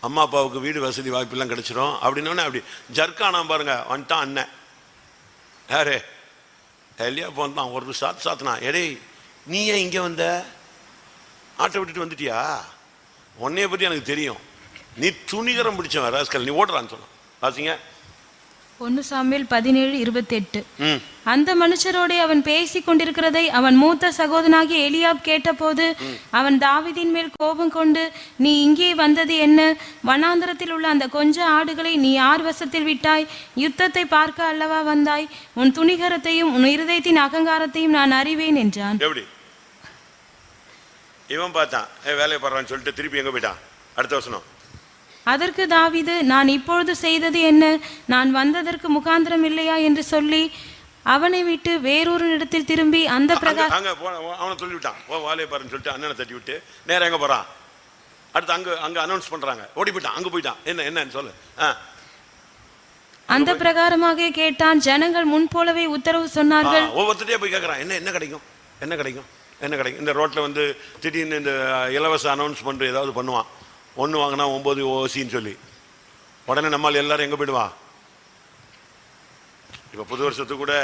அம்மா அப்பாவுக்கு வீடு வசதி வாய்ப்பெல்லாம் கிடச்சிரும் அப்படின்னோடனே அப்படி ஜர்க்கானா பாருங்க. வந்துட்டான் அண்ணன். யாரு? எல்லையா போந்தான். ஒரு சாத்தினா, எடே நீ ஏன் இங்கே வந்த? ஆட்டை விட்டுட்டு வந்துட்டியா? உன்னைய பற்றி எனக்கு தெரியும், நீ துணிகரம் பிடிச்சவன் ராஸ்கல், நீ ஓடுறான்னு சொன்னான். வாசிங்க 1 சாமுவேல் 17:28. அந்த மனுஷரோட அவன் பேசி கொண்டிருக்கிறதை அவன் மூத்த சகோதரனாகிய எலியாப் கேட்டபோது அவன் தாவீதின் மேல் கோபம் கொண்டு, நீ இங்கே வந்தது என்ன? வனாந்தரத்தில் உள்ள அந்த கொஞ்ச ஆடுகளை நீ யார் வசத்தில் விட்டாய்? யுத்தத்தை பார்க்க அல்லவா வந்தாய்? உன் துணிகரத்தையும் உன் இருதயத்தின் அகங்காரத்தையும் நான் அறிவேன் என்றான். எப்படி இவன் பார்த்தான், வேலையை பாடுறான்னு சொல்லிட்டு திருப்பி எங்க போயிட்டான்? அடுத்த வசனம். அதற்கு தாவீது, நான் இப்பொழுது செய்தது என்ன? நான் வந்ததற்கு முகாந்திரம் இல்லையா என்று சொல்லி அவனை விட்டு வேறொரு இடத்தில் திரும்பி அந்த பிரகாரம் அவனை சொல்லிவிட்டான். வேலையை பாருன்னு சொல்லிட்டு அண்ணனை தட்டி விட்டு நேரம் எங்க போறான்? அடுத்து அங்க அனௌன்ஸ் பண்றாங்க, ஓடி போயிட்டான். அங்க போயிட்டான். என்னன்னு சொல்லு. அந்த பிரகாரமாக கேட்டான். ஜனங்கள் முன் போலவே உத்தரவு சொன்னார்கள். ஒவ்வொருத்தரையே போய் கேட்கறான், என்ன கிடைக்கும், என்ன கிடைக்கும், என்ன கிடைக்கும்? இந்த ரோட்ல வந்து திடீர்னு இந்த இலவச அனௌன்ஸ்மெண்ட் ஏதாவது பண்ணுவான். 1 வாங்கினா 9 ஓசின்னு சொல்லி உடனே நம்மால் எல்லாரும் எங்கே போயிடுவான்? இப்போ புது வருஷத்துக்கு கூட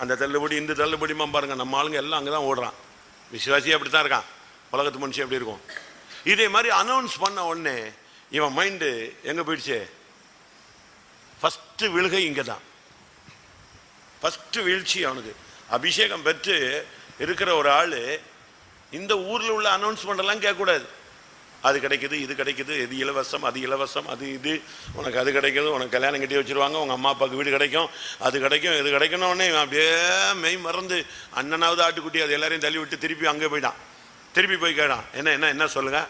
அந்த தள்ளுபடி இந்த தள்ளுபடிமா பாருங்க, நம்ம ஆளுங்க எல்லாம் அங்கே தான் ஓடுறான். விசுவாசி அப்படி தான் இருக்கான். உலகத்து மனுஷன் எப்படி இருக்கும்? இதே மாதிரி அனௌன்ஸ் பண்ண உடனே இவன் மைண்டு எங்கே போயிடுச்சு? ஃபஸ்ட்டு விழுகை இங்கே தான். ஃபஸ்ட்டு வீழ்ச்சி அவனுக்கு. அபிஷேகம் பெற்று இருக்கிற ஒரு ஆள் இந்த ஊரில் உள்ள அனௌன்ஸ்மெண்ட் எல்லாம் கேட்கக்கூடாது. அது கிடைக்குது, இது கிடைக்குது, இது இலவசம், அது இலவசம், அது இது உனக்கு அது கிடைக்குது, உனக்கு கல்யாணம் கட்டி வச்சிருவாங்க, உங்கள் அம்மா அப்பாவுக்கு வீடு கிடைக்கும், அது கிடைக்கும், இது கிடைக்கணுன்னே அப்படியே மெய் மறந்து அண்ணனாவது ஆட்டுக்குட்டி அது எல்லாரையும் தள்ளி விட்டு திருப்பி அங்கே போயிட்டான். திருப்பி போய் கேட்டான், என்ன சொல்லுங்க.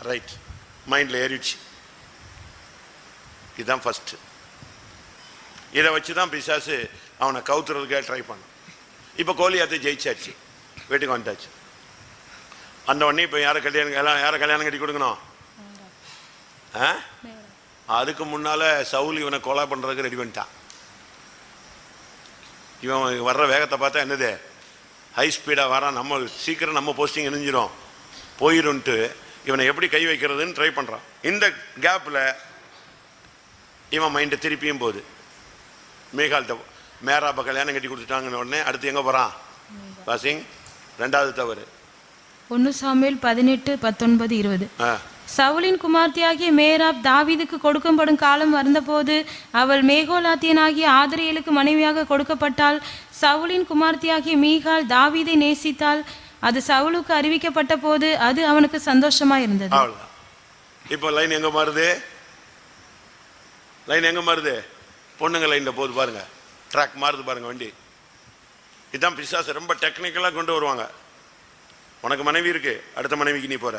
ரைட், மைண்டில் ஏறிடுச்சு. இதுதான் ஃபஸ்ட்டு. இதை வச்சு தான் பிசாசு அவனை கவுத்துறதுக்காக ட்ரை பண்ணான். இப்போ கோலியாத்தை ஜெயிச்சாச்சு, வீட்டுக்கு வந்துட்டாச்சு. அந்த உடனே இப்போ யாரை கல்யாணம் கட்டி கொடுக்கணும்? அதுக்கு முன்னால சவுல் இவனை கொலை பண்றதுக்கு ரெடி பண்ணிட்டான். இவன் வர்ற வேகத்தை பார்த்தா என்னது, ஹை ஸ்பீடா வரான், நம்ம சீக்கிரம் நம்ம போஸ்டிங் இணைஞ்சிரும் போயிரும்ட்டு இவனை எப்படி கை வைக்கிறதுன்னு ட்ரை பண்றான். இந்த கேப்ல இவன் மைண்ட் திருப்பியும் போகுது. மேகால்கிட்ட மேராப்ப கல்யாணம் கட்டி கொடுத்துட்டாங்கன்னு உடனே அடுத்து எங்க போறான்? வாசிங் 2வது தவறு. 1 சாமுவேல் 18:19-20. சவுலின் குமார்த்தியாகிய மேராப் தாவீதுக்கு கொடுக்கப்படும் காலம் வந்தபோது அவள் மேகோலாத்தியனாகிய ஆதரியலுக்கு மனைவியாக கொடுக்கப்பட்டாள். சவுலின் குமார்த்தியாகிய மீகால் தாவீதை நேசித்தாள். அது சவுலுக்கு அறிவிக்கப்பட்ட போது அது அவனுக்கு சந்தோஷமா இருந்தது. இப்போ லைன் எங்க மாறுது? பொண்ணுங்க லைன்ல போகுது பாருங்க, ட்ராக் மாறுது பாருங்க வண்டி. இதுதான் பிசாசு ரொம்ப டெக்னிக்கலா கொண்டு வருவாங்க. உனக்கு மனைவி இருக்கு, அடுத்த மனைவிக்கு நீ போற.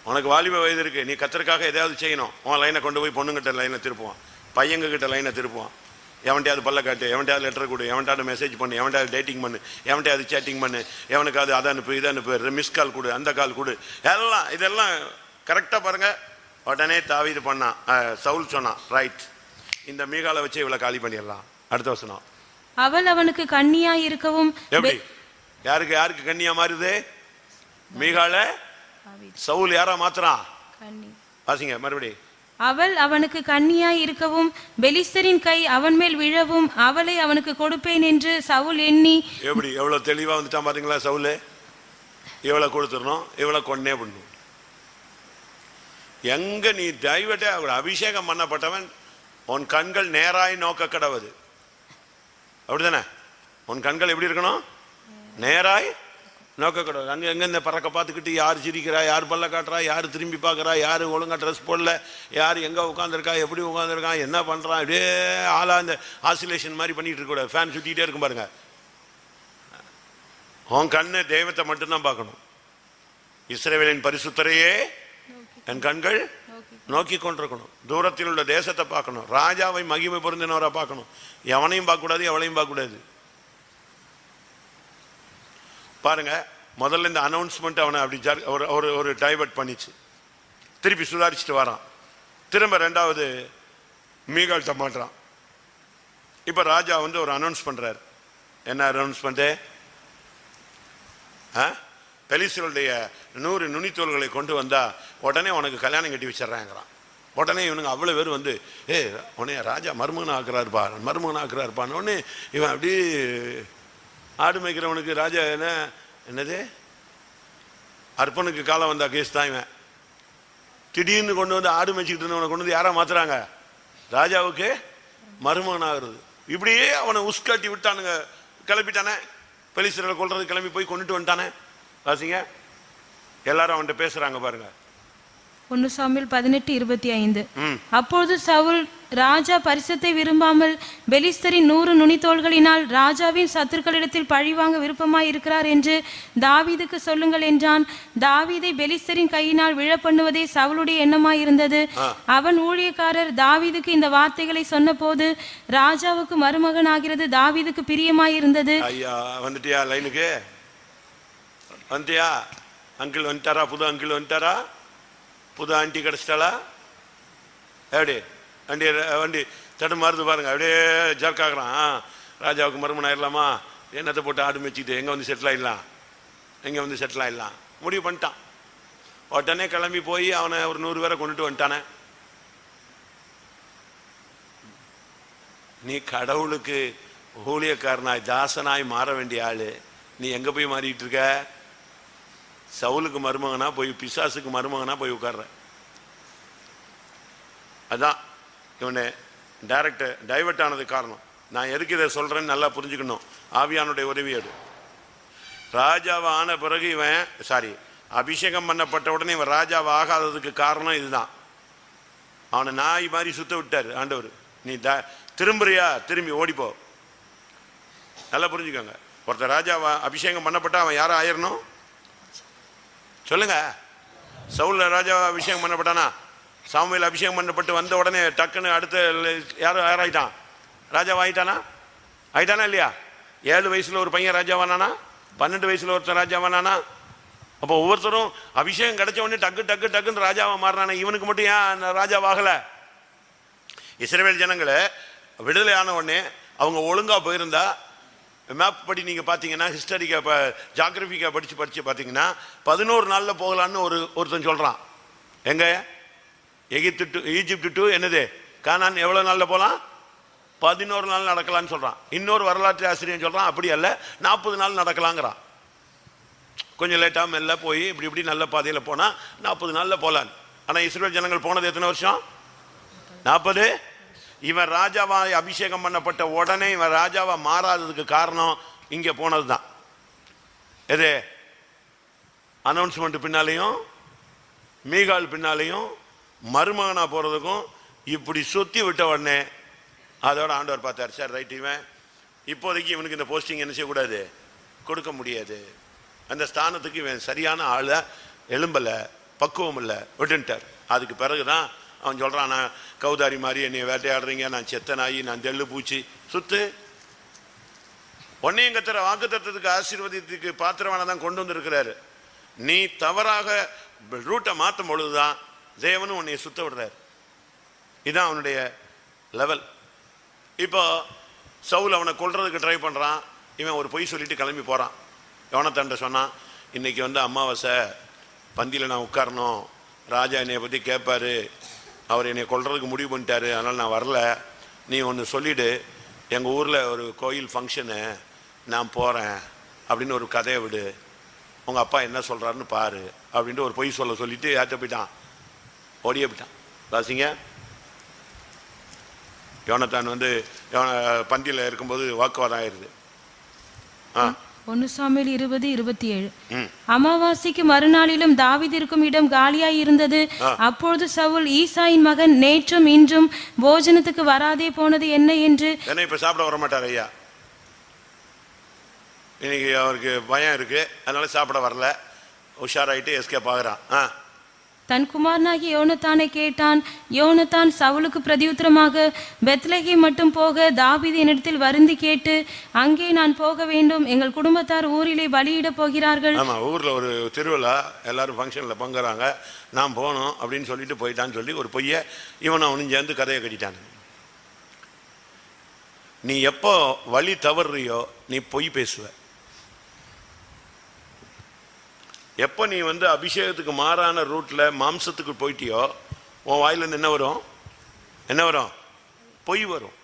உனக்கு வாலிப வயது இருக்கு, நீ கத்தருக்காக எதையாவது செய்யணும், உன் லைனை கொண்டு போய் பொண்ணுங்கிட்ட லைனை திருப்புவான். பையங்க கிட்ட லைனை திருப்புவான். எவன்ட்டையாவது பல்ல காட்டு, எவன்ட்டையாவது லெட்டர் கொடு, எவன்ட்டாவது மெசேஜ் பண்ணு, எவன்ட்டையாவது டேட்டிங் பண்ணு, எவன்ட்டையாவது சேட்டிங் பண்ணு, எவனுக்காவது அதை அனுப்பு இதை அனுப்பு, மிஸ் கால் கொடு, அந்த கால் கொடு, எல்லாம் இதெல்லாம் கரெக்டாக பாருங்க. உடனே தாவீது பண்ணான், சவுல் சொன்னான், ரைட், இந்த மீகாலை வச்சு இவளை காலி பண்ணிடலாம். அடுத்த வசனம், அவள் அவனுக்கு கன்னியாய் இருக்கவும். எப்படி யாருக்கு யாருக்கு கன்னியா மாறுது? மீகால சவுல் யாரா மாத்துறான்? வாசிங்க மறுபடி. அவள் அவனுக்கு கன்னியாய் இருக்கவும் பெலிஸ்தரின் கை அவன் மேல் விழவும் அவளை அவனுக்கு கொடுப்பேன் என்று சவுல் எண்ணி. எப்படி எவ்வளவு தெளிவா வந்துட்டான் பாத்தீங்களா? சவுல் இவளை கொடுத்துடணும், இவளை கொன்னே பண்ணும். எங்க நீ டைவர்ட்டே அபிஷேகம் பண்ணப்பட்டவன், உன் கண்கள் நேராய் நோக்க கடவுது. அப்படிதானே? உன் கண்கள் எப்படி இருக்கணும்? நேராய் நோக்க கூடாது. அங்கே எங்கே இந்த பறக்க பார்த்துக்கிட்டு யார் சிரிக்கிறா, யார் பல்ல காட்டுறா, யார் திரும்பி பார்க்குறா, யார் ஒழுங்காக ட்ரெஸ் போடல, யார் எங்கே உட்காந்துருக்கா, எப்படி உட்காந்துருக்கான், என்ன பண்ணுறான், அப்படியே ஆளாக இந்த ஆசிலேஷன் மாதிரி பண்ணிகிட்டு இருக்கக்கூடாது. ஃபேன் சுற்றிக்கிட்டே இருக்கும் பாருங்க. உன் கண்ணு தெய்வத்தை மட்டும்தான் பார்க்கணும். இஸ்ரவேலின் பரிசுத்தரையே என் கண்கள் நோக்கி கொண்டிருக்கணும். தூரத்தில் உள்ள தேசத்தை பார்க்கணும், ராஜாவை மகிமை பொருந்தினவரை பார்க்கணும். எவனையும் பார்க்கக்கூடாது, எவளையும் பார்க்கக்கூடாது. பாருங்க, முதல்ல இந்த அனௌன்ஸ்மெண்ட் அவனை அப்படி ஒரு டைவர்ட் பண்ணிச்சு, திருப்பி சுதாரிச்சுட்டு வரான். திரும்ப ரெண்டாவது மீகால்ட்ட மாட்டுறான். இப்ப ராஜா வந்து ஒரு அனௌன்ஸ் பண்றாரு. என்ன அனௌன்ஸ்மெண்ட்? பெலிஸ்தருடைய 100 நுனித்தோள்களை கொண்டு வந்தா உடனே உனக்கு கல்யாணம் கட்டி வச்சிடறாங்கிறான். உடனே இவனுங்க அவ்வளவு பேர் வந்து, உடனே ராஜா மருமகன் ஆக்குறாருப்பா, மருமகன் ஆக்குறாருப்பான்னு உடனே இவன் அப்படி ஆடு மேய்க்கிறவனுக்கு ராஜா என்னது அர்ப்பனுக்கு காலம் வந்தா கேஸ் தான். இவன் திடீர்னு கொண்டு வந்து ஆடு மேய்ச்சிக்கிட்டு இருந்தவனை கொண்டு வந்து யாரா மாத்துறாங்க? ராஜாவுக்கு மருமகன் ஆகுறது. இப்படியே அவனை உஸ்காட்டி விட்டானுங்க, கிளப்பிட்டானே, பெலிஸ்தரை கொல்றது கிளம்பி போய் கொண்டுட்டு வந்துட்டானே. வாசிங்க, எல்லாரும் அவன்கிட்ட பேசுறாங்க பாருங்க. 1 சாமுவேல் 18:25. அப்பொழுது சவுல், ராஜா பரிசத்தை விரும்பாமல் பெலிஸ்தரின் 100 நுனித்தோள்களினால் ராஜாவின் சத்துருக்களிடத்தில் பழிவாங்க விருப்பமாய் இருக்கிறார் என்று தாவீதுக்கு சொல்லுங்கள் என்றான். தாவீதை பெலிஸ்தரின் கையினால் விழ பண்ணுவதே சவுலுடைய எண்ணமாயிருந்தது. அவன் ஊழியக்காரர் தாவீதுக்கு இந்த வார்த்தைகளை சொன்ன போது ராஜாவுக்கு மருமகன் ஆகிறது தாவீதுக்கு பிரியமாயிருந்தது. ஐயா வந்துட்டியா? லைனுக்கு வந்துட்டியா? அங்கிள் வந்துட்டாரா? புது அங்கிள் வந்துட்டாரா? புது ஆண்டி கிடைச்சிட்டாளா? எப்படி வண்டி வண்டி தடுமாறுது பாருங்க. அப்படியே ஜர்க்காகிறான். ராஜாவுக்கு மருமன் ஆயிடலாமா? என்னத்தை போட்டு ஆடு மேய்ச்சிக்கிட்டு எங்கே வந்து செட்டில் ஆகிடலாம், எங்கே வந்து செட்டில் ஆகிடலாம் முடிவு பண்ணிட்டான். உடனே கிளம்பி போய் அவனை ஒரு 100 பேரை கொண்டுட்டு வந்துட்டானே. நீ கடவுளுக்கு ஊழியக்காரனாய் தாசனாய் மாற வேண்டிய ஆளு, நீ எங்கே போய் மாறிட்டு இருக்க? சவுலுக்கு மருமகனா போய் பிசாசுக்கு மருமகனா போய் உட்கார்ற. அதான் இவனை டைவர்ட் ஆனது காரணம். நான் எதுக்கு இதை சொல்றேன்னு நல்லா புரிஞ்சுக்கணும். ஆவியானுடைய உதவியோடு ராஜாவை ஆன பிறகு இவன் அபிஷேகம் பண்ணப்பட்ட உடனே இவன் ராஜாவை ஆகாததுக்கு காரணம் இதுதான். அவனை நாய் மாதிரி சுத்த விட்டாரு ஆண்டவர். நீ திரும்புறியா? திரும்பி ஓடிப்போ. நல்லா புரிஞ்சுக்கோங்க. ஒருத்தர் ராஜாவை அபிஷேகம் பண்ணப்பட்டா அவன் யாரும் ஆயிரணும் சொல்லுங்க. சவுல் ராஜா அபிஷேகம் பண்ணப்பட்டானா? சாமுவேல் அபிஷேகம் பண்ணப்பட்டு வந்த உடனே டக்குன்னு அடுத்த யாராயிட்டான்? ராஜாவா ஆயிட்டானா? ஆயிட்டானா இல்லையா? 7 வயசுல ஒரு பையன் ராஜாவானானா? 12 வயசுல ஒருத்தன் ராஜாவானானா? அப்போ ஒவ்வொருத்தரும் அபிஷேகம் கிடைச்ச உடனே டக்கு டக்கு டக்குன்னு ராஜாவா மாறினானே. இவனுக்கு மட்டும் ஏன் ராஜாவாகல? இஸ்ரவேல் ஜனங்களை விடுதலை ஆன உடனே அவங்க ஒழுங்கா போயிருந்தா, மேப் படி நீங்க பாத்தீங்கன்னா, ஹிஸ்டாரிக்கா ஜாகிரபிக்கா படிச்சு பாத்தீங்கன்னா 11 நாள்ல போகலான்னு ஒருத்தன் சொல்றான். எங்க ஈஜிப்ட் டு என்னது கானான் எவ்வளவு நாள்ல போலாம்? 11 நாள் நடக்கலாம்னு சொல்றான். இன்னொரு வரலாற்று ஆசிரியர் சொல்றான் அப்படி அல்ல, 40 நாள் நடக்கலாங்கிறான். கொஞ்சம் லேட்டா மெல்ல போய் இப்படி இப்படி நல்ல பாதையில போனா 40 நாள்ல போலான்னு. ஆனா இஸ்ரவேல் ஜனங்கள் போனது எத்தனை வருஷம்? 40. இவன் ராஜாவா அபிஷேகம் பண்ணப்பட்ட உடனே இவன் ராஜாவா மாறாததுக்கு காரணம் இங்க போனதுதான். எது? அனௌன்ஸ்மெண்ட் பின்னாலையும் மீகால் பின்னாலையும் மருமகனா போறதுக்கும் இப்படி சுத்தி விட்ட உடனே அதோட ஆண்டவர் பார்த்தார், சார் ரைட், இவன் இப்போதைக்கு இவனுக்கு இந்த போஸ்டிங் என்ன செய்யக்கூடாது, கொடுக்க முடியாது. அந்த ஸ்தானத்துக்கு இவன் சரியான ஆள எலும்பல, பக்குவம் இல்லை, விட்டுட்டார். அதுக்கு பிறகுதான் அவன் சொல்கிறான், நான் கௌதாரி மாதிரி என்னை வேட்டையாடுறீங்க, நான் செத்த நாயி, நான் தெள்ளு பூச்சி, சுத்து. உன்னையும் கத்துற வாக்கு தத்துவத்துக்கு ஆசீர்வாதத்துக்கு பாத்திரவான தான் கொண்டு வந்திருக்கிறாரு. நீ தவறாக ரூட்டை மாற்றும் பொழுதுதான் தேவனும் உன்னை சுத்த விடுறாரு. இதுதான் அவனுடைய லெவல். இப்போ சவுல் அவனை கொல்றதுக்கு ட்ரை பண்ணுறான். இவன் ஒரு பொய் சொல்லிட்டு கிளம்பி போகிறான். யோனத்தான்ட்ட சொன்னான், இன்னைக்கு அமாவாசை, பந்தியில் நான் உட்காரணும், ராஜா என்னை பற்றி கேட்பாரு, அவர் என்னை கொல்றதுக்கு முடிவு பண்ணிட்டாரு, அதனால் நான் வரல. நீ ஒன்று சொல்லிவிடு, எங்கள் ஊரில் ஒரு கோயில் ஃபங்க்ஷனு, நான் போகிறேன் அப்படின்னு ஒரு கதையை விடு, உங்கள் அப்பா என்ன சொல்கிறாருன்னு பாரு அப்படின்ட்டு ஒரு பொய் சொல்லிட்டு யார்கிட்ட போயிட்டான், ஓடியே போயிட்டான். வாசிங்க. யோனத்தான் பந்தியில் இருக்கும்போது வாக்குவாதம் ஆயிடுது. 1 சாமுவேல் 20:27. அமாவாசைக்கு மறுநாளிலும் தாவீது இருக்கும் இடம் காலியாய் இருந்தது. அப்பொழுது சவுல், ஈசாயின் மகன் நேற்றும் இன்றும் போஜனத்துக்கு வராதே போனது என்ன என்று. இப்ப சாப்பிட வர மாட்டார் ஐயா, இன்னைக்கு அவருக்கு பயம் இருக்கு, அதனால சாப்பிட வரல, உஷாராயிட்டு எஸ்கேப் ஆகுறான். தன் குமாரனாகிய யோனத்தானை கேட்டான். யோனத்தான் சவுலுக்கு பிரதியுத்தரமாக, பெத்லகேம் மட்டும் போக தாவீது என்னிடத்தில் வருந்தி கேட்டு, அங்கே நான் போக வேண்டும், எங்கள் குடும்பத்தார் ஊரிலே பலியிட போகிறார்கள். ஆமா, ஊர்ல ஒரு திருவிழா, எல்லாரும் ஃபங்க்ஷன்ல பங்குறாங்க, நான் போகணும் அப்படின்னு சொல்லிட்டு போயிட்டான்னு சொல்லி ஒரு பொய்ய இவன் அவனும் சேர்ந்து கதையை கட்டிட்டான். நீ எப்போ வழி தவறுறியோ நீ பொய் பேசுவ. எப்போ நீ அபிஷேகத்துக்கு மாறான ரூட்ல மாம்சத்துக்கு போயிட்டியோ உன் வாயிலிருந்து என்ன வரும்? பொய் வரும்.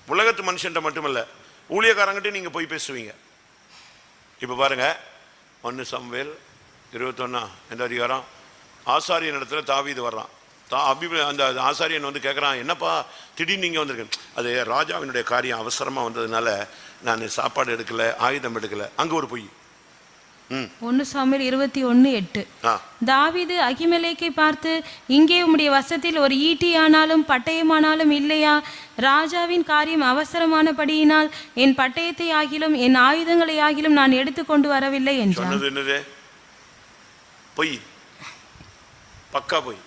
உலகத்து மனுஷன்ட்ட மட்டுமல்ல, ஊழியக்காரங்கிட்ட நீங்க பொய் பேசுவீங்க. இப்ப பாருங்க, 1 சாமுவேல் 21 என்ற அதிகாரம், ஆசாரியன் இடத்துல தாவீது வர்றான். அந்த ஆசாரியன் கேட்குறான், என்னப்பா திடீர்னு நீங்கள் வந்திருக்கேன். அது ராஜாவினுடைய காரியம் அவசரமாக வந்ததுனால நான் சாப்பாடு எடுக்கல, ஆயுதம் எடுக்கல. அங்கே ஒரு பொய். 1 சாமுவேல் 21:8. தாவீது அகிமெலேக்கை பார்த்து, இங்கே உம்முடைய வசத்தில் ஒரு ஈட்டி ஆனாலும் பட்டயமானாலும் இல்லையா? ராஜாவின் காரியம் அவசரமானபடியினால் என் பட்டயத்தை ஆகிலும் என் ஆயுதங்களை ஆகிலும் நான் எடுத்துக்கொண்டு வரவில்லை என்றான். என்னது? பொய், பக்கா பொய்.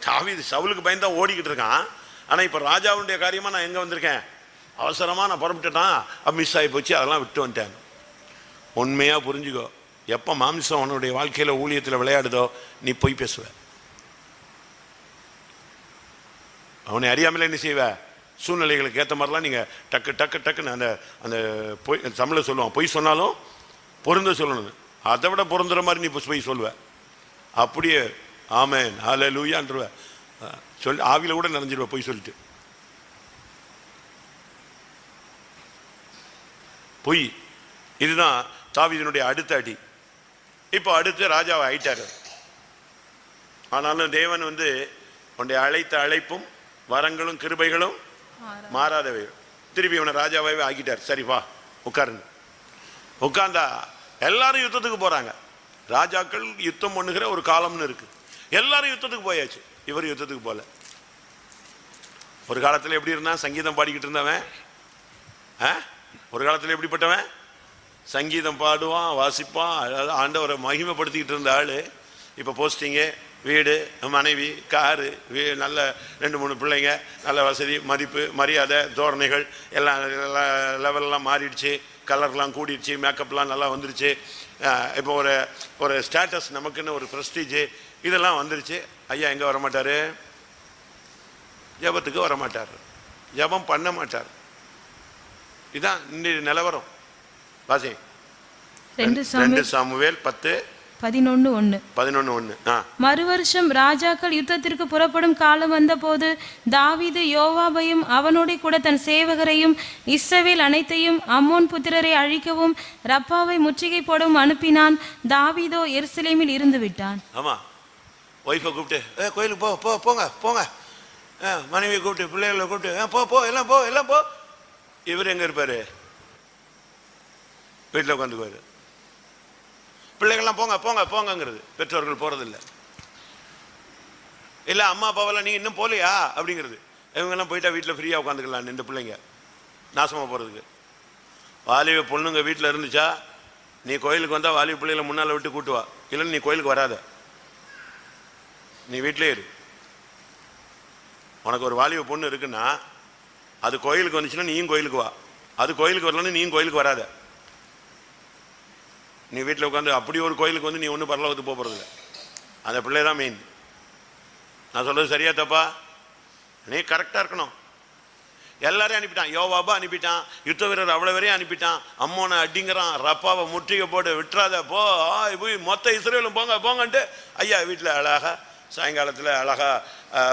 தாவீது சவுலுக்கு பயந்தா ஓடிக்கிட்டு இருக்கான். ஆனா இப்ப ராஜாவுடைய காரியமா நான் எங்க வந்திருக்கேன், அவசரமா நான் புறப்பட்டுட்டான், மிஸ் ஆகி போச்சு, அதெல்லாம் விட்டு வந்துட்டேன். உண்மையா புரிஞ்சுக்கோ, எப்ப மாம்சம் அவனுடைய வாழ்க்கையில ஊழியத்தில் விளையாடுதோ நீ பொய் பேசுவ. அவனை அறியாமலே என்ன செய்வ, சூழ்நிலைகளுக்கு ஏற்ற மாதிரிலாம் நீங்க டக்கு டக்கு டக்குன்னு அந்த அந்த பொய் தமிழ சொல்லுவான், பொய் சொன்னாலும் பொருந்த சொல்லணும், அதை விட பொருந்துற மாதிரி நீ பொய் சொல்லுவ. அப்படியே ஆமென் ஹல்லேலூயான்றவ சொல்லி ஆவியில கூட நனைஞ்சிருவ பொய் சொல்லிட்டு. பொய். இதுதான் தாவீதினுடைய அடுத்த அடி. இப்போ அடுத்து ராஜாவை ஆயிட்டாரு. ஆனாலும் தேவன் உன்னுடைய அழைத்த அழைப்பும் வரங்களும் கிருபைகளும் மாறாதவை. திருப்பி இவனை ராஜாவே ஆக்கிட்டார். சரி வா உட்காருங்க. உட்கார்ந்தா எல்லாரும் யுத்தத்துக்கு போறாங்க. ராஜாக்கள் யுத்தம் பண்ணுகிற ஒரு காலம்னு இருக்கு. எல்லாரும் யுத்தத்துக்கு போயாச்சு, இவர் யுத்தத்துக்கு போல. ஒரு காலத்துல எப்படி இருந்தான், சங்கீதம் பாடிக்கிட்டு இருந்தவன். ஒரு காலத்துல எப்படிப்பட்டவன், சங்கீதம் பாடுவான், வாசிப்பான், அதாவது ஆண்டவரை மகிமைப்படுத்திக்கிட்டு இருந்த ஆளு. இப்போ போஸ்டிங்கு, வீடு, மனைவி, காரு, நல்ல 2-3 பிள்ளைங்க, நல்ல வசதி, மதிப்பு, மரியாதை, தோரணைகள் எல்லாம் லெவல்லாம் மாறிடுச்சு, கலர்லாம் கூடிடுச்சு, மேக்கப்லாம் நல்லா வந்துருச்சு. இப்போ ஒரு ஸ்டேட்டஸ், நமக்குன்னு ஒரு ப்ரெஸ்டீஜு, இதெல்லாம் வந்துருச்சு. ஐயா எங்கே வரமாட்டார், ஜபத்துக்கு வரமாட்டார், ஜபம் பண்ண மாட்டார். இதுதான் இன்னைக்கு நிலவரம். வாசி 2 சாமுவேல் 10:11. மறுவருஷம் ராஜாக்கள் யுத்தத்திற்கு புறப்படும் காலம் வந்த போது தாவீது யோவாபையும் அவனோட கூட தன் சேவகரையும் இஸ்ரவேல் அனைத்தையும் அம்மோன் புத்திரரை அழிக்கவும் ரப்பாவை முற்றுகை போடவும் அனுப்பினான். தாவீதோ எருசலேமில் இருந்து விட்டான். ஆமா, ஒய்ஃபை கூப்பிட்டு கோயிலுக்கு போங்க போங்க, மனைவியை கூப்பிட்டு பிள்ளைகளை கூப்பிட்டு எல்லாம் போ. இவர் எங்க இருப்பாரு, வீட்டில் உட்காந்துக்குவாரு. பிள்ளைகள்லாம் போங்கிறது, பெற்றோர்கள் போறதில்லை. இல்லை அம்மா அப்பாவெல்லாம் நீ இன்னும் போலையா அப்படிங்கிறது. இவங்கெல்லாம் போயிட்டா வீட்டில் ஃப்ரீயாக உட்காந்துக்கலாம். இந்த பிள்ளைங்க நாசமாக போகிறதுக்கு. வாலிப பொண்ணுங்க வீட்டில் இருந்துச்சா, நீ கோயிலுக்கு வந்தால் வாலிப பிள்ளைகளை முன்னால் விட்டு கூட்டுவா, இல்லைன்னு நீ கோயிலுக்கு வராத. நீ வீட்டிலே இரு. உனக்கு ஒரு வாலிப பொண்ணு இருக்குன்னா அது கோயிலுக்கு வந்துச்சுன்னா நீயும் கோயிலுக்கு வா. அது கோயிலுக்கு வரலன்னு நீயும் கோயிலுக்கு வராத. நீ வீட்டில் உட்காந்து அப்படி ஒரு கோயிலுக்கு வந்து நீ ஒன்றும் பரலோகத்துக்கு போக போகிறதில்ல. அந்த பிள்ளை தான் மெயின். நான் சொல்றது சரியா தப்பா? நீ கரெக்டாக இருக்கணும். எல்லாரையும் அனுப்பிட்டான். யோவாபா அனுப்பிட்டான், யுத்த வீரர் அவ்வளோ வரையும் அனுப்பிட்டான். அம்மோனை அடிங்கிறான், ரப்பாவை முற்றுகை போட்டு விட்டுறாத போ, போய் மொத்த இஸ்ரேலும் போங்க போங்கன்ட்டு ஐயா வீட்டில் அழகா சாயங்காலத்தில் அழகா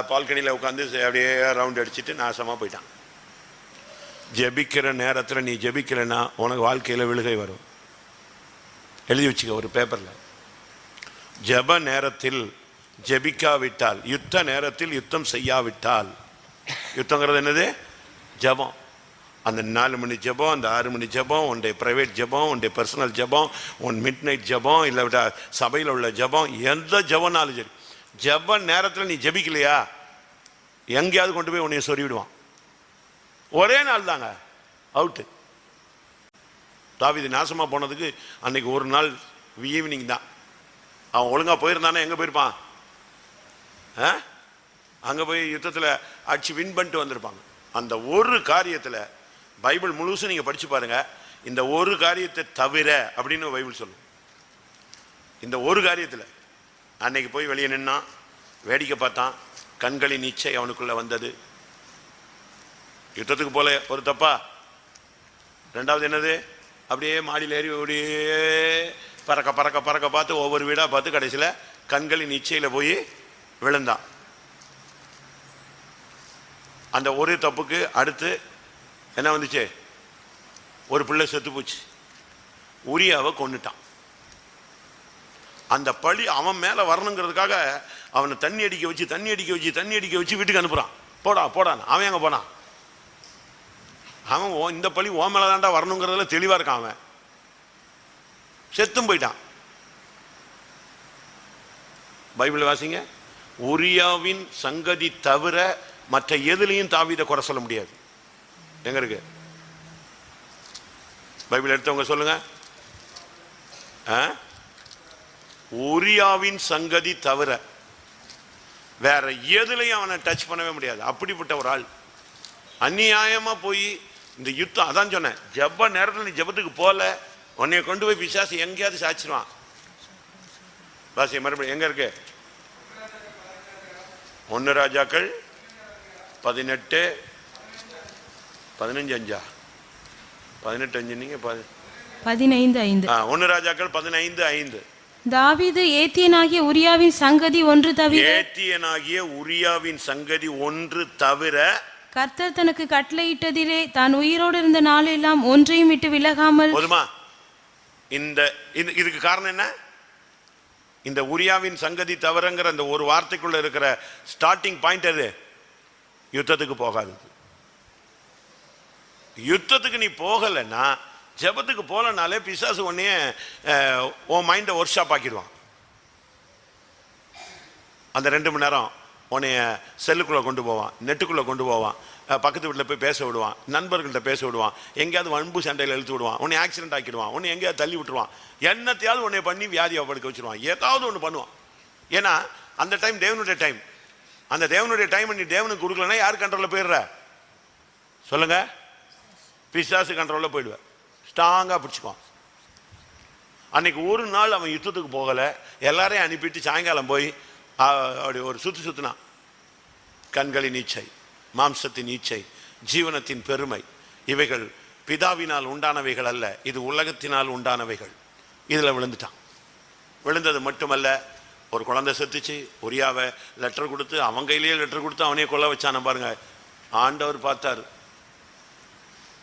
பால்கனியில் உட்காந்து அப்படியே ரவுண்ட் அடிச்சுட்டு நாசமாக போயிட்டான். ஜெபிக்கிற நேரத்தில் நீ ஜெபிக்கலைன்னா உனக்கு வாழ்க்கையில் விழுகை வரும். எழுதி வச்சுக்க ஒரு பேப்பரில். ஜெப நேரத்தில் ஜெபிக்காவிட்டால், யுத்த நேரத்தில் யுத்தம் செய்யாவிட்டால், யுத்தங்கிறது என்னது? ஜபம். அந்த 4 மணி ஜபம், அந்த 6 மணி ஜபம், உன்னுடைய பிரைவேட் ஜபம், உன்னுடைய பர்சனல் ஜபம், உன் மிட் நைட் ஜபம், இல்லை சபையில் உள்ள ஜபம், எந்த ஜபம்னாலும் சரி, ஜப நேரத்தில் நீ ஜபிக்கலையா எங்கேயாவது கொண்டு போய் உன்னைய சொருவிடுவான். ஒரே நாள் தாங்க அவுட்டு. தாவீது நாசமா போனதுக்கு அன்னைக்கு ஒரு நாள் ஈவினிங் தான். அவன் ஒழுங்கா போயிருந்தானே எங்க போயிருப்பான்? அங்க போய் யுத்தத்தில் அடிச்சு வின் பண்ணிட்டு வந்திருப்பாங்க. அந்த ஒரு காரியத்தில் பைபிள் முழுசும் நீங்க படிச்சு பாருங்க, இந்த ஒரு காரியத்தை தவிர அப்படின்னு பைபிள் சொல்லும். இந்த ஒரு காரியத்தில் அன்னைக்கு போய் வெளியே நின்னான், வேடிக்கை பார்த்தான், கண்களின் இச்சை அவனுக்குள்ள வந்தது. யுத்தத்துக்கு போல ஒரு தப்பா? ரெண்டாவது என்னது? அப்படியே மாடியில் ஏறி அப்படியே பறக்க பறக்க பறக்க பார்த்து ஒவ்வொரு வீடாக பார்த்து கடைசியில் கண்களின் இச்சையில் போய் விழுந்தான். அந்த ஒரு தப்புக்கு அடுத்து என்ன வந்துச்சு? ஒரு பிள்ளை செத்து போச்சு. உரியாவை கொன்னுட்டான். அந்த பழி அவன் மேலே வரணுங்கிறதுக்காக அவனை தண்ணி அடிக்க வச்சு வீட்டுக்கு அனுப்புகிறான். போடா போடான். அவன் எங்கே போனான்? அவன் இந்த பழி ஓ மேலே தாண்டா வரணுங்கிறதுல தெளிவாக இருக்கான். அவன் செத்தும் போயிட்டான். பைபிள் வாசிங்க. உரியாவின் சங்கதி தவிர மற்ற எதுலையும் தாவீதை குறை சொல்ல முடியாது. எங்க இருக்கு? பைபிள் எடுத்தவங்க சொல்லுங்க. உரியாவின் சங்கதி தவிர வேற எதுலையும் அவனை டச் பண்ணவே முடியாது. அப்படிப்பட்ட ஒரு ஆள். அநியாயமா போய் இந்த யுத்தம், அதான் சொன்னேன், ஜெப நேரத்தில் நீ ஜெபத்துக்கு போல உன்னைய கொண்டு போய் பிசாசு எங்கேயாவது சாச்சிருவான். வாசி மறுபடியும் எங்க இருக்கு? 1 ராஜாக்கள் 18 15 18 நீங்க 15:5. 1 ராஜாக்கள் 15:5. தாவீது ஏத்தியனாகிய உரியாவின் சங்கதி ஒன்று தவிர, ஏத்தியனாகிய உரியாவின் சங்கதி ஒன்று தவிர கர்த்தர் தனக்கு கட்டளையிட்டதிலே தான் உயிரோடு இருந்த நாளெல்லாம் ஒன்றையும் விட்டு விலகாமல். போதுமா? இதுக்கு காரணம் என்ன? இந்த உரியாவின் சங்கதி தவிரங்கிற அந்த ஒரு வார்த்தைக்குள்ள இருக்கிற ஸ்டார்டிங் பாயிண்ட் அது யுத்தத்துக்கு போகாது. யுத்தத்துக்கு நீ போகலைன்னா, ஜெபத்துக்கு போலனாலே பிசாசு உன்னைய உன் மைண்டை ஒர்க் ஷாப் ஆக்கிடுவான். அந்த 2 மணி நேரம் உன்னைய செல்லுக்குள்ளே கொண்டு போவான், நெட்டுக்குள்ளே கொண்டு போவான், பக்கத்து வீட்டில் போய் பேச விடுவான், நண்பர்கள்ட்ட பேச விடுவான், எங்கேயாவது வன்பு சண்டையில் இழுத்து விடுவான், உன்னை ஆக்சிடென்ட் ஆக்கிடுவான், உன்னை எங்கேயாவது தள்ளி விட்டுருவான், என்னத்தையாவது உன்னை பண்ணி வியாதியை படுக்க வச்சுருவான், ஏதாவது ஒன்று பண்ணுவான். ஏன்னா அந்த டைம் தேவனுடைய டைம். அந்த தேவனுடைய டைம் நீ தேவனுக்கு கொடுக்கலன்னா யார் கண்ட்ரோலில் போயிடுற? சொல்லுங்க. பிசாசு கண்ட்ரோலில் போயிடுவேன். ஸ்ட்ராங்காக பிடிச்சிக்குவான். அன்னைக்கு ஒரு நாள் அவன் யுத்தத்துக்கு போகலை, எல்லாரையும் அனுப்பிட்டு சாயங்காலம் போய் அப்படி ஒரு சுற்றினான். கண்களின் இச்சை, மாம்சத்தின் இச்சை, ஜீவனத்தின் பெருமை, இவைகள் பிதாவினால் உண்டானவைகள் அல்ல, இது உலகத்தினால் உண்டானவைகள். இதில் விழுந்துட்டான். விழுந்தது மட்டுமல்ல, ஒரு குழந்தை செத்துச்சு. உரியாவை லெட்டர் கொடுத்து, அவன் கையிலேயே லெட்டர் கொடுத்து அவனையே கொல்ல வச்சான பாருங்க. ஆண்டவர் பார்த்தார்,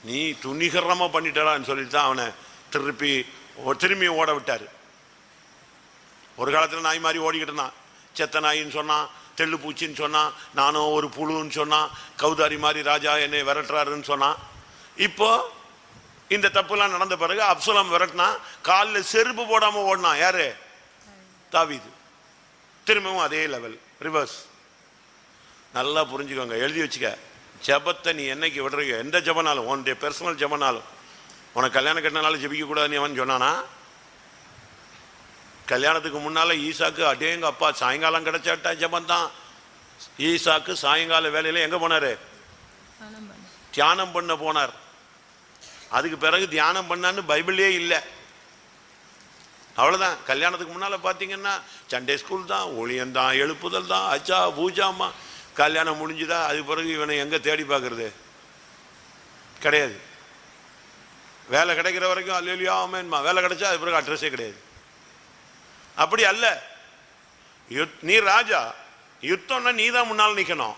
நீ துணிகரமாக பண்ணிட்டான்னு சொல்லிட்டு தான் அவனை திரும்பி ஓட விட்டார். ஒரு காலத்தில் நாய் மாதிரி ஓடிக்கிட்டு இருந்தான். செத்த நாயின்னு சொன்னான், தெள்ளு பூச்சின்னு சொன்னான், நானும் ஒரு புழுன்னு சொன்னான், கௌதாரி மாதிரி ராஜா என்னை விரட்டுறாருன்னு சொன்னான். இப்போ இந்த தப்புலாம் நடந்த பிறகு அப்சலோம் விரட்டினா, காலில் செருப்பு போடாமல் ஓடினான். யாரு? தாவீது. திரும்பவும் அதே லெவல், ரிவர்ஸ். நல்லா புரிஞ்சுக்கோங்க, எழுதி வச்சுக்க. ஜபத்தை நீ என்னைக்கு விடுறீங்க, எந்த ஜபனாலும், உன்னுடைய பர்சனல் ஜபனாலும், உனக்கு கல்யாணம் கட்டினாலும் ஜபிக்க கூடாதுன்னு அவன் சொன்னானா? கல்யாணத்துக்கு முன்னால ஈசாக்கு அடேங்க அப்பா சாயங்காலம் கிடைச்சாட்டா ஜபந்தான். ஈசாக்கு சாயங்கால வேலையில எங்க போனாரு? தியானம் பண்ண போனார். அதுக்கு பிறகு தியானம் பண்ணான்னு பைபிளே இல்லை. அவ்வளவுதான். கல்யாணத்துக்கு முன்னால பாத்தீங்கன்னா சண்டே ஸ்கூல் தான், ஊழியம் தான், எழுப்புதல் தான், அச்சா பூஜாமா. கல்யாணம் முடிஞ்சுதா அதுக்கு பிறகு இவனை எங்க தேடி பார்க்கறது? கிடையாது. வேலை கிடைக்கிற வரைக்கும் அல்லேலூயா ஆமென்மா, வேலை கிடைச்சா அது பிறகு அட்ரஸே கிடையாது. அப்படி அல்ல. நீ ராஜா, யுத்தம்னா நீ தான் முன்னால் நிற்கணும்.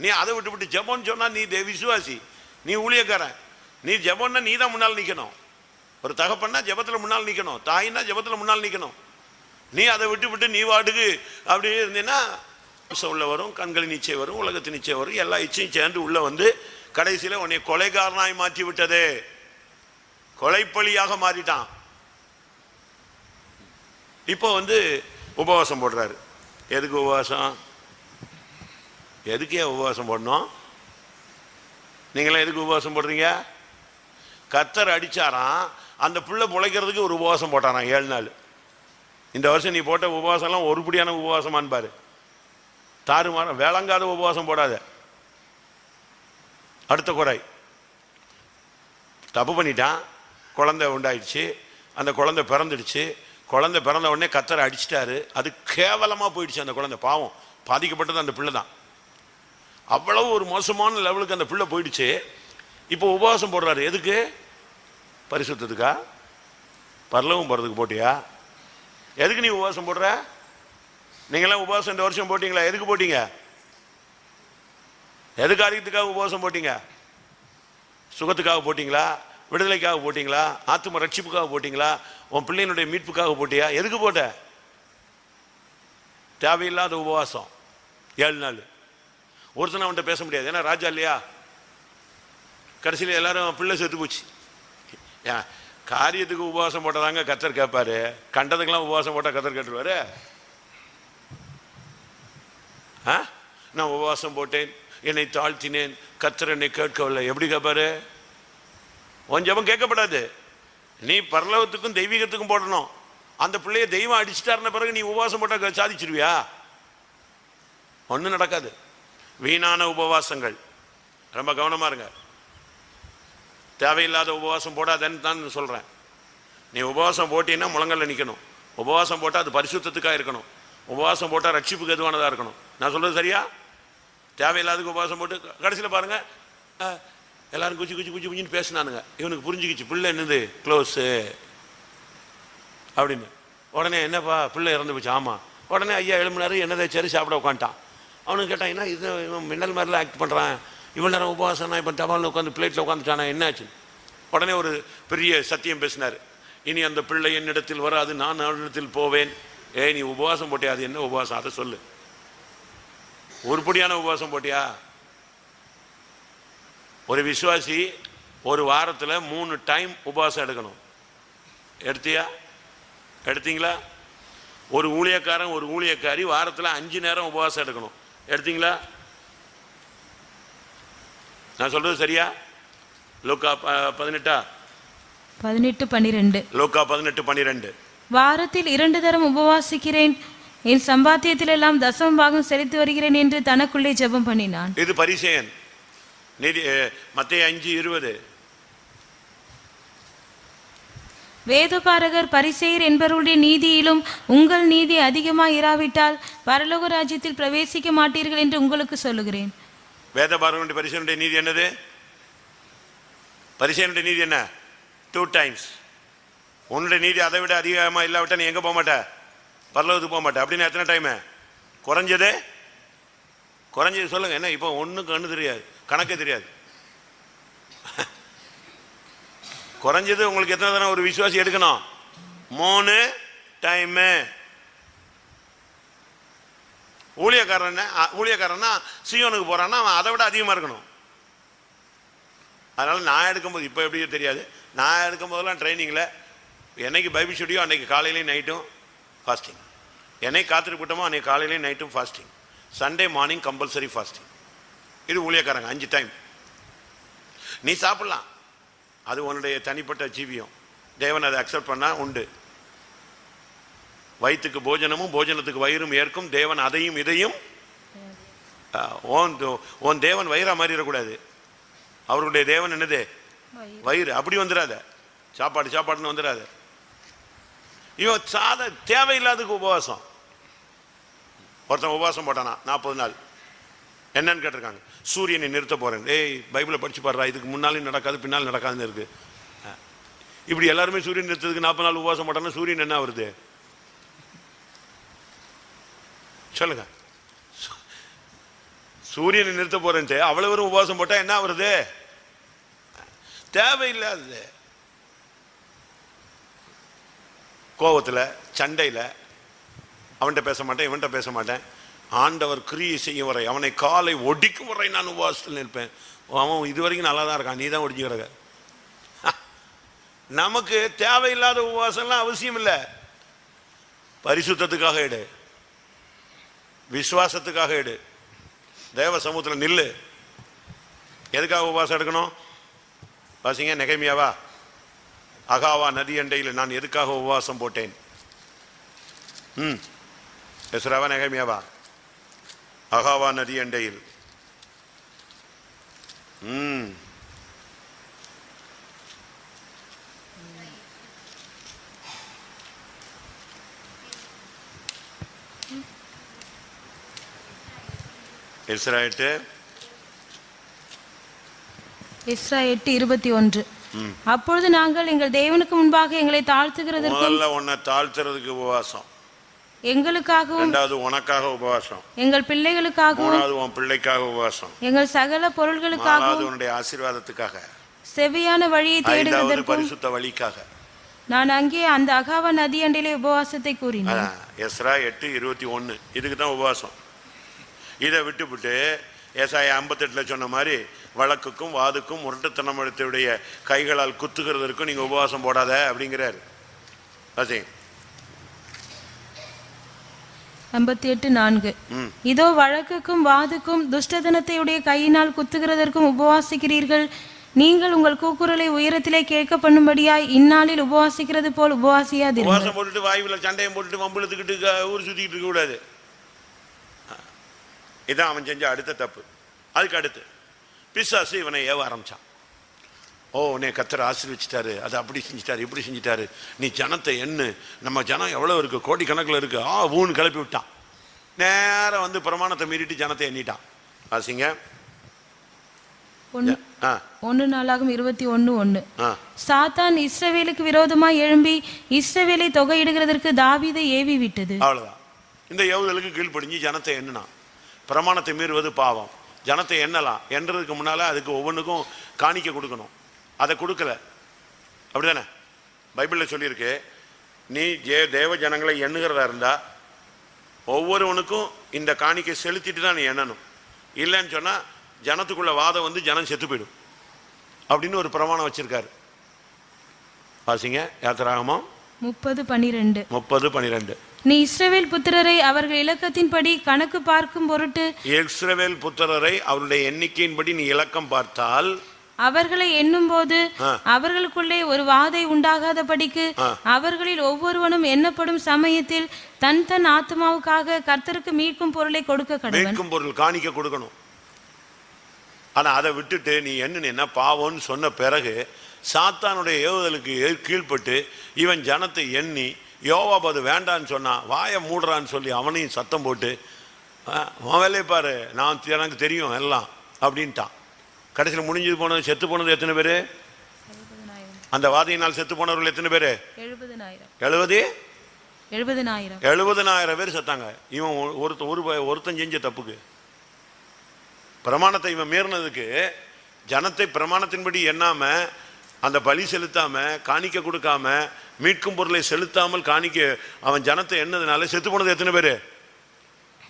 நீ அதை விட்டு விட்டு ஜெபம்னு சொன்னா நீ விசுவாசி, நீ ஊழியக்காரன். நீ ஜெபம்னா நீ தான் முன்னால் நிற்கணும். ஒரு தகப்பன்னா ஜெபத்தில் முன்னால் நிற்கணும், தாயின்னா ஜெபத்தில் முன்னால் நிற்கணும். நீ அதை விட்டு விட்டு நீ வாடுக்கு அப்படியே இருந்தீன்னா உள்ள வரும், கண்களின் நிச்சயம் வரும், உலகத்தின் நிச்சயம் வரும், எல்லா இச்சையும் சேர்ந்து உள்ள வந்து கடைசியில் உன்னை கொலைகாரனாய் மாற்றி விட்டது. கொலைப்பலியாக மாறிட்டான். இப்போ உபவாசம் போடுறாரு. எதுக்கு உபவாசம்? எதுக்கே உபவாசம் போடணும்? நீங்களாம் எதுக்கு உபவாசம் போடுறீங்க? கர்த்தர் அடிச்சாராம், அந்த பிள்ளை பிழைக்கிறதுக்கு ஒரு உபவாசம் போட்டாராம் 7 நாள். இந்த வருஷம் நீ போட்ட உபவாசம்லாம் ஒருபடியான உபவாசமான்னு பாரு. தாறுமாறம் வேளங்காத உபவாசம் போடாத. அடுத்த குறை, தப்பு பண்ணிட்டான், குழந்தை உண்டாயிடுச்சு, அந்த குழந்தை பிறந்துடுச்சு. குழந்தை பிறந்த உடனே கர்த்தரை அடிச்சிட்டாரு. அது கேவலமாக போயிடுச்சு. அந்த குழந்தை பாவம், பாதிக்கப்பட்டது அந்த பிள்ளை தான். அவ்வளவு ஒரு மோசமான லெவலுக்கு அந்த பிள்ளை போயிடுச்சு. இப்போ உபவாசம் போடுறாரு. எதுக்கு? பரிசுத்தத்துக்கா? பரலோகம் போகிறதுக்கு போட்டியா? எதுக்கு நீ உபவாசம் போடுற? நீங்களாம் உபவாசம் இந்த வருஷம் போட்டீங்களா? எதுக்கு போட்டீங்க? எது காரியத்துக்காக உபவாசம் போட்டீங்க? சுகத்துக்காக போட்டீங்களா? விடுதலைக்காக போட்டீங்களா? ஆத்தும ரட்சிப்புக்காக போட்டீங்களா? உன் பிள்ளையினுடைய மீட்புக்காக போட்டியா? எதுக்கு போட்ட? தேவையில்லாத உபவாசம் 7 நாள். ஒருத்தனை அவன்கிட்ட பேச முடியாது, ஏன்னா ராஜா இல்லையா. கடைசியில் எல்லாரும் பிள்ளை செத்து போச்சு. காரியத்துக்கு உபவாசம் போட்டதாங்க கர்த்தர் கேட்பாரு. கண்டதுக்கெல்லாம் உபவாசம் போட்டால் கர்த்தர் கேட்டுருவாரு. நான் உபவாசம் போட்டேன், என்னை தாழ்த்தினேன், கர்த்தர் என்னை கேட்கவில்லை. எப்படி கேட்பாரு? உன் ஜெபம் கேட்கப்படாது. நீ பரலோகத்துக்கும் தெய்வீகத்துக்கும் போடணும். அந்த பிள்ளைய தெய்வம் அடிச்சுட்டாருன பிறகு நீ உபவாசம் போட்டா சாதிச்சிருவியா? ஒன்றும் நடக்காது. வீணான உபவாசங்கள். ரொம்ப கவனமா இருங்க. தேவையில்லாத உபவாசம் போடாதன்னு தான் சொல்றேன். நீ உபவாசம் போட்டீங்கன்னா முழங்கல்ல நிற்கணும். உபவாசம் போட்டால் அது பரிசுத்தத்துக்காக இருக்கணும். உபவாசம் போட்டால் ரட்சிப்புக்கு எதுவானதாக இருக்கணும். நான் சொல்றது சரியா? தேவையில்லாத உபவாசம் போட்டு கடைசியில் பாருங்க, எல்லாரும் குச்சி குச்சி குச்சி குச்சின்னு பேசினானுங்க. இவனுக்கு புரிஞ்சுக்கிச்சு பிள்ளை என்னது க்ளோஸு அப்படின்னு. உடனே என்னப்பா பிள்ளை இறந்து போச்சு? ஆமாம். உடனே ஐயா எழுப்பினாரு, என்னதை சரி சாப்பிட உட்காந்துட்டான். அவனுக்கு கேட்டான், என்ன இது இவன் மின்னல் மாதிரிலாம் ஆக்ட் பண்ணுறான், இவ்வளோ நேரம் உபவாசம்னா இப்போ டபாலில் உட்காந்து பிளேட்டில் உட்காந்துட்டானா என்னாச்சு? உடனே ஒரு பெரிய சத்தியம் பேசினார். இனி அந்த பிள்ளை என்னிடத்தில் வராது, நான் அவனிடத்தில் போவேன். நீ உபவாசம் போட்டியா? அது என்ன உபவாசம்? அதை சொல்லு. உருப்படியான உபவாசம் போட்டியா? ஒரு விசுவாசி ஒரு வாரத்தில் 3 டைம் உபவாசம் எடுக்கணும். எடுத்தியா? எடுத்தீங்களா? ஒரு ஊழியக்காரன் ஒரு ஊழியக்காரி வாரத்தில் 5 நேரம் உபவாசம் எடுக்கணும். எடுத்தீங்களா? நான் சொல்றது சரியா? லூக்கா 18:12. லூக்கா 18:12. வாரத்தில் 2 தரம் உபவாசிக்கிறேன், என் சம்பாத்தியத்தில் எல்லாம் தசம பாகம் செலுத்தி வருகிறேன் என்று தனக்குள்ளே ஜெபம் பண்ணினான். இது பரிசேயன். நீதி மத்தேயு 5:20. வேதபாரகர் பரிசேயர் என்பவருடைய நீதியிலும் உங்கள் நீதி அதிகமாக இராவிட்டால் பரலோக ராஜ்யத்தில் பிரவேசிக்க மாட்டீர்கள் என்று உங்களுக்கு சொல்லுகிறேன். வேதபாரகனுடைய பரிசேயனுடைய நீதி என்னது? பரிசேயனுடைய நீதி என்ன? 2 டைம்ஸ். உன்னுடைய நீதி அதை விட அதிகமா இல்லாவிட்டா நீ எங்க போக மாட்ட? பரலோகத்துக்கு போக மாட்டேன். அப்படின்னு எத்தனை டைம்? குறைஞ்சது சொல்லுங்க. என்ன இப்போ ஒன்றும் கண்ணு தெரியாது, கணக்கே தெரியாது. குறைஞ்சது உங்களுக்கு எத்தனை தடவை ஒரு விசுவாசி எடுக்கணும்? 3 டைம். ஊழியக்காரன்னா சியோனுக்கு போறான்னா அவன் அதை விட அதிகமாக இருக்கணும். அதனால நான் எடுக்கும்போது இப்போ எப்படியோ தெரியாது, நான் எடுக்கும் போதெல்லாம் ட்ரைனிங்கில் என்னைக்கு பைபிள் ஸ்டுடியோ அன்னைக்கு காலையிலையும் நைட்டும் ஃபாஸ்டிங். என்னைக்கு காத்திரு கூட்டமோ அன்னைக்கு காலையிலையும் நைட்டும் fasting. Sunday morning compulsory fasting. இது ஊழியக்காரங்க 5 டைம். நீ சாப்பிடலாம், அது உன்னுடைய தனிப்பட்ட ஜீவியம். தேவன் அதை அக்செப்ட் பண்ணா உண்டு. வயிற்றுக்கு போஜனமும் போஜனத்துக்கு வயிறும் ஏற்கும் தேவன் அதையும் இதையும். உன் தேவன் வயிறா மாறிடக்கூடாது. அவருடைய தேவன் என்னது? வயிறு. அப்படி வந்துடாத, சாப்பாடு சாப்பாடுன்னு வந்துடாத. இவன் தேவையில்லாததுக்கு உபவாசம். ஒருத்தன் உபவாசம் போட்டானா 40 நாள். என்னன்னு கேட்டிருக்காங்க. சூரியனை நிறுத்த போறேன். பைபிளை படிச்சு பாடுறா, இதுக்கு முன்னாலும் நடக்காது பின்னாலும் நடக்காதுன்னு இருக்கு. இப்படி எல்லாருமே சூரியன் நிறுத்ததுக்கு 40 நாள் உபவாசம் போட்டானா சூரியன் என்ன வருது சொல்லுங்க? சூரியனை நிறுத்த போறேன்ட்டு அவ்வளவு ஒரு உபவாசம் போட்டா என்ன வருது? தேவையில்லாதது. கோபத்துல சண்டையில அவன்கிட்ட பேச மாட்டேன், இவன்கிட்ட பேச மாட்டேன். ஆண்டவர் கிரியை செய்ய வரை, அவனை காலை ஒடிக்கும் வரை நான் உபவாசத்தில் நிற்பேன். அவன் இது வரைக்கும் நல்லா தான் இருக்கான், நீ தான் ஒடிச்சு கிடக்க. நமக்கு தேவையில்லாத உபவாசம்லாம் அவசியம் இல்லை. பரிசுத்தத்துக்காக எடு, விசுவாசத்துக்காக எடு, தேவ சமூகத்தில் நில்லு. எதுக்காக உபவாசம் எடுக்கணும்? வாசிங்க நெகேமியாவா. அகாவா நதி அண்டையில் நான் எதுக்காக உபவாசம் போட்டேன்? எஸ்ராவா நெகேமியாவா? அகாவா நதி அண்டையில். எஸ்ரா 8:21. அப்பொழுது நாங்கள் எங்கள் தேவனுக்கு முன்பாக எங்களை தாழ்த்துகிறதற்கு, முதல்ல உன்னை தாழ்த்துறதுக்கு உபவாசம், எங்களுக்காகவும், இரண்டாவது உனக்காக உபவாசம், எங்கள் பிள்ளைகளுக்காகவும், மூணாவது உன் பிள்ளைக்காக உபவாசம், எங்கள் சகல பொருள்களுக்காகவும், உன்னுடைய ஆசீர்வாதத்துக்காக, செவியான வழியை தேடுவதற்கும், பரிசுத்த வழிக்காக. நான் அங்கே அந்த அகாவா நதி அண்டையிலே உபவாசத்தை கூறினேன். எஸ்ரா 8:21. இதுக்கு தான் உபவாசம். இதை விட்டுவிட்டு ஏசாயா 58 சொன்ன மாதிரி வழக்குக்கும் வாதுக்கும் முரட்டுத்தனமுடைய கைகளால் குத்துகிறதற்கும் நீங்க உபவாசம் போடாத அப்படிங்கிறார். 58:4. இதோ வழக்குக்கும் வாதுக்கும் துஷ்டதனத்தையுடைய கையினால் குத்துகிறதற்கும் உபவாசிக்கிறீர்கள். நீங்கள் உங்கள் கூக்குரலை உயரத்திலே கேட்க பண்ணும்படியாய் இந்நாளில் உபவாசிக்கிறது போல் உபவாசியாதீர்கள். உபவாசம் போட்டுட்டு வாயுல சண்டையம் போட்டுட்டு வம்புழுத்துக்கிட்டு ஊர் சுத்திக்கிட்டு இருக்க கூடாது. இதான் அவன் செஞ்ச அடுத்த தப்பு. அதுக்கு அடுத்து பிசாசு இவனை ஏவ ஆரம்பிச்சான். உன்னை கர்த்தர் ஆசீர்வதிச்சிட்டாரு, அதை அப்படி செஞ்சிட்டாரு, இப்படி செஞ்சிட்டாரு, நீ ஜனத்தை எண்ணு, நம்ம ஜனம் எவ்வளவு இருக்கு, கோடிக்கணக்கில் இருக்கு, ஊன்னு கிளப்பி விட்டான். நேரம் வந்து பிரமாணத்தை மீறிட்டு ஜனத்தை எண்ணிட்டான். ஆசிங்க 1 நாளாகும் 21:1. சாத்தான் இஸ்ரவேலுக்கு விரோதமாய் எழும்பி இஸ்ரவேலை தொகையிடுகிறதற்கு தாவீதை ஏவி விட்டது. அவ்வளவுதான். இந்த ஏவுதலுக்கு கீழ்ப்படிஞ்சு ஜனத்தை எண்ணினான். பிரமாணத்தை மீறுவது பாவம். ஜனத்தை எண்ணலாம், எண்றதுக்கு முன்னால அதுக்கு ஒவ்வொன்றுக்கும் காணிக்க கொடுக்கணும். அதை கொடுக்கல. அப்படிதானே பைபிளில் சொல்லியிருக்கு. நீ தேவ ஜனங்களை எண்ணுகிறதா இருந்தா ஒவ்வொருவனுக்கும் இந்த காணிக்கை செலுத்திட்டு தான் நீ எண்ணணும். இல்லைன்னு சொன்னா ஜனத்துக்குள்ள வாதம் வந்து ஜனம் செத்து போயிடும் அப்படின்னு ஒரு பிரமாணம் வச்சிருக்காரு. வாசிங்க யாத்திராகமம் 30:12. நீ இஸ்ரவேல் புத்திரரை அவர்கள் இலக்கத்தின்படி கணக்கு பார்க்கும் பொருட்டு, இஸ்ரவேல் புத்திரரை அவருடைய எண்ணிக்கையின்படி நீ இலக்கம் பார்த்தால், அவர்களை எண்ணும் போது அவர்களுக்குள்ளே ஒரு வாதை உண்டாகாதபடிக்கு அவர்களில் ஒவ்வொருவனும் எண்ணப்படும் சமயத்தில் தன் தன் ஆத்மாவுக்காக கர்த்தருக்கு மீட்கும் பொருளை கொடுக்க கடவன். மீட்கும் பொருள் காணிக்க கொடுக்கணும். ஆனா அதை விட்டுட்டு நீ என்ன பாவம்னு சொன்ன பிறகு சாத்தானுடைய ஏவுதலுக்கு கீழ்பட்டு இவன் ஜனத்தை எண்ணி யோவாப் அது வேண்டான்னு சொன்னான், வாயை மூடுறான்னு சொல்லி அவனையும் சத்தம் போட்டு அவன் வேலையை பாரு, நான் எனக்கு தெரியும் எல்லாம் அப்படின்ட்டான். கடைசியில் முடிஞ்சது போனது, செத்து போனது எத்தனை பேரு? அந்த வாதையினால் செத்து போனவர்கள் எத்தனை பேரு? 70,000 பேர் செத்தாங்க. இவன் ஒருத்தன் செஞ்ச தப்புக்கு, பிரமாணத்தை இவன் மீறினதுக்கு, ஜனத்தை பிரமாணத்தின்படி எண்ணாம, அந்த பலி செலுத்தாம, காணிக்க கொடுக்காம, மீட்கும் பொருளை செலுத்தாமல் காணிக்க அவன் ஜனத்தை எண்ணதுனால செத்து போனது எத்தனை பேரு?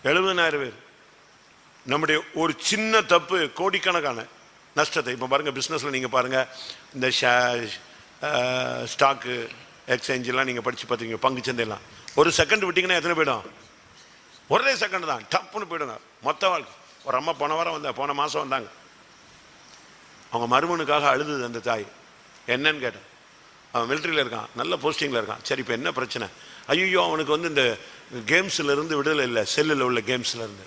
70,000 பேர். நம்முடைய ஒரு சின்ன தப்பு கோடிக்கணக்கான நஷ்டத்தை. இப்போ பாருங்க, பிஸ்னஸ்ல நீங்க பாருங்க, இந்த ஸ்டாக்கு எக்ஸ்சேஞ்செல்லாம் நீங்க படிச்சு பார்த்தீங்க, பங்கு சந்தையெல்லாம் ஒரு செகண்ட் விட்டீங்கன்னா எத்தனை போயிடும்? ஒரே செகண்ட் தான், டப்புன்னு போயிடுங்க மொத்த வாழ்க்கை. ஒரு அம்மா போன மாசம் வந்தாங்க. அவங்க மருமனுக்காக அழுதுது அந்த தாய். என்னன்னு கேட்டேன். அவன் மிலிட்ரியில் இருக்கான், நல்ல போஸ்டிங்கில் இருக்கான். சரி, இப்போ என்ன பிரச்சனை? ஐயோ, அவனுக்கு வந்து இந்த கேம்ஸ்லேருந்து விடுதலை இல்லை, செல்லில் உள்ள கேம்ஸ்லேருந்து.